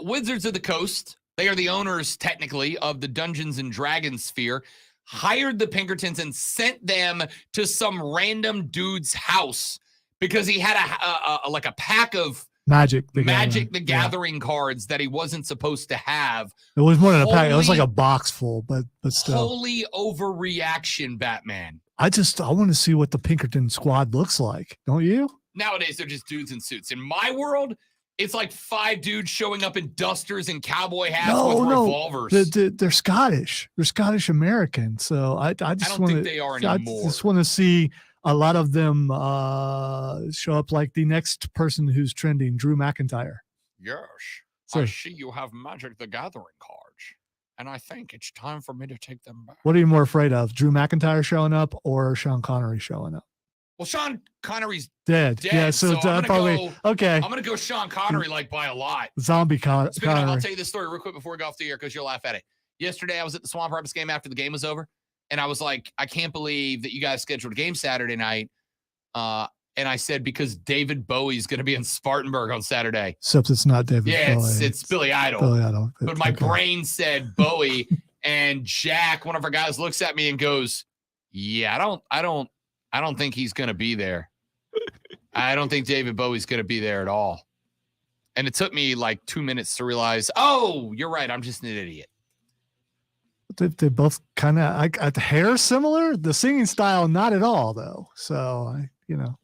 Wizards of the Coast, they are the owners technically of the Dungeons and Dragons sphere, hired the Pinkertons and sent them to some random dude's house because he had a pack of Magic the Gathering cards that he wasn't supposed to have. It was more than a pack. It was like a box full, but still. Holy overreaction, Batman. I want to see what the Pinkerton squad looks like. Don't you? Nowadays, they're just dudes in suits. In my world, it's like 5 dudes showing up in dusters and cowboy hats with revolvers. They're Scottish. They're Scottish American. So I don't think they are anymore. I just want to see a lot of them show up like the next person who's trending, Drew McIntyre. Yes. So, I see you have Magic the Gathering cards, and I think it's time for me to take them back. What are you more afraid of, Drew McIntyre showing up or Sean Connery showing up? Well, Sean Connery's dead. Yeah, so probably okay. I'm gonna go Sean Connery like by a lot. Zombie Connery. I'll tell you this story real quick before we go off the air because you'll laugh at it. Yesterday, I was at the Swamp Rapids game after the game was over, and I was like, I can't believe that you guys scheduled a game Saturday night. And I said because David Bowie's gonna be in Spartanburg on Saturday. Except it's not David Bowie. It's Billy Idol. Billy Idol. But my brain said Bowie, and Jack, one of our guys, looks at me and goes, "Yeah, I don't think he's going to be there. I don't think David Bowie's going to be there at all." And it took me like 2 minutes to realize, oh, you're right. I'm just an idiot. They both kind of hair similar. The singing style, not at all, though. So,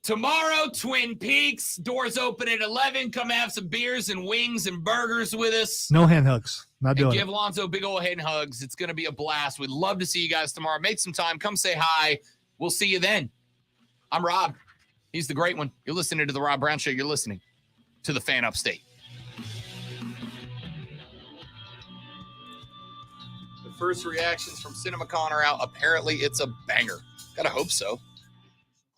Tomorrow, Twin Peaks, doors open at 11. Come have some beers and wings and burgers with us. No hand hugs. Not doing and it. give Lonzo big old hand hugs. It's going to be a blast. We'd love to see you guys tomorrow. Make some time. Come say hi. We'll see you then. I'm Rob. He's the great one. You're listening to The Rob Brown Show. You're listening to The Fan Upstate. The first reactions from CinemaCon are out. Apparently, it's a banger. Gotta hope so.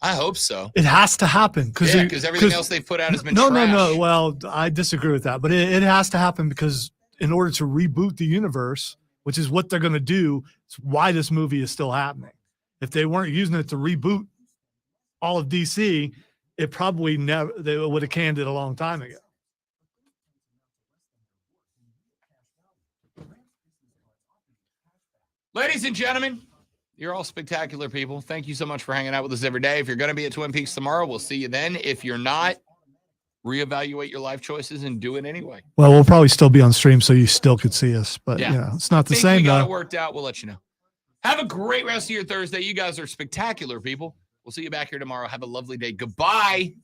I hope so. It has to happen. Because everything else they've put out has been No. trash. Well, I disagree with that. But it has to happen because in order to reboot the universe, which is what they're going to do, it's why this movie is still happening. If they weren't using it to reboot all of DC, it probably never, they would have canned it a long time ago. Ladies and gentlemen, you're all spectacular people. Thank you so much for hanging out with us every day. If you're going to be at Twin Peaks tomorrow, we'll see you then. If you're not, reevaluate your life choices and do it anyway. Well, we'll probably still be on stream, so you still could see us. But, it's not the same, we got though. it worked out. We'll let you know. Have a great rest of your Thursday. You guys are spectacular people. We'll see you back here tomorrow. Have a lovely day. Goodbye.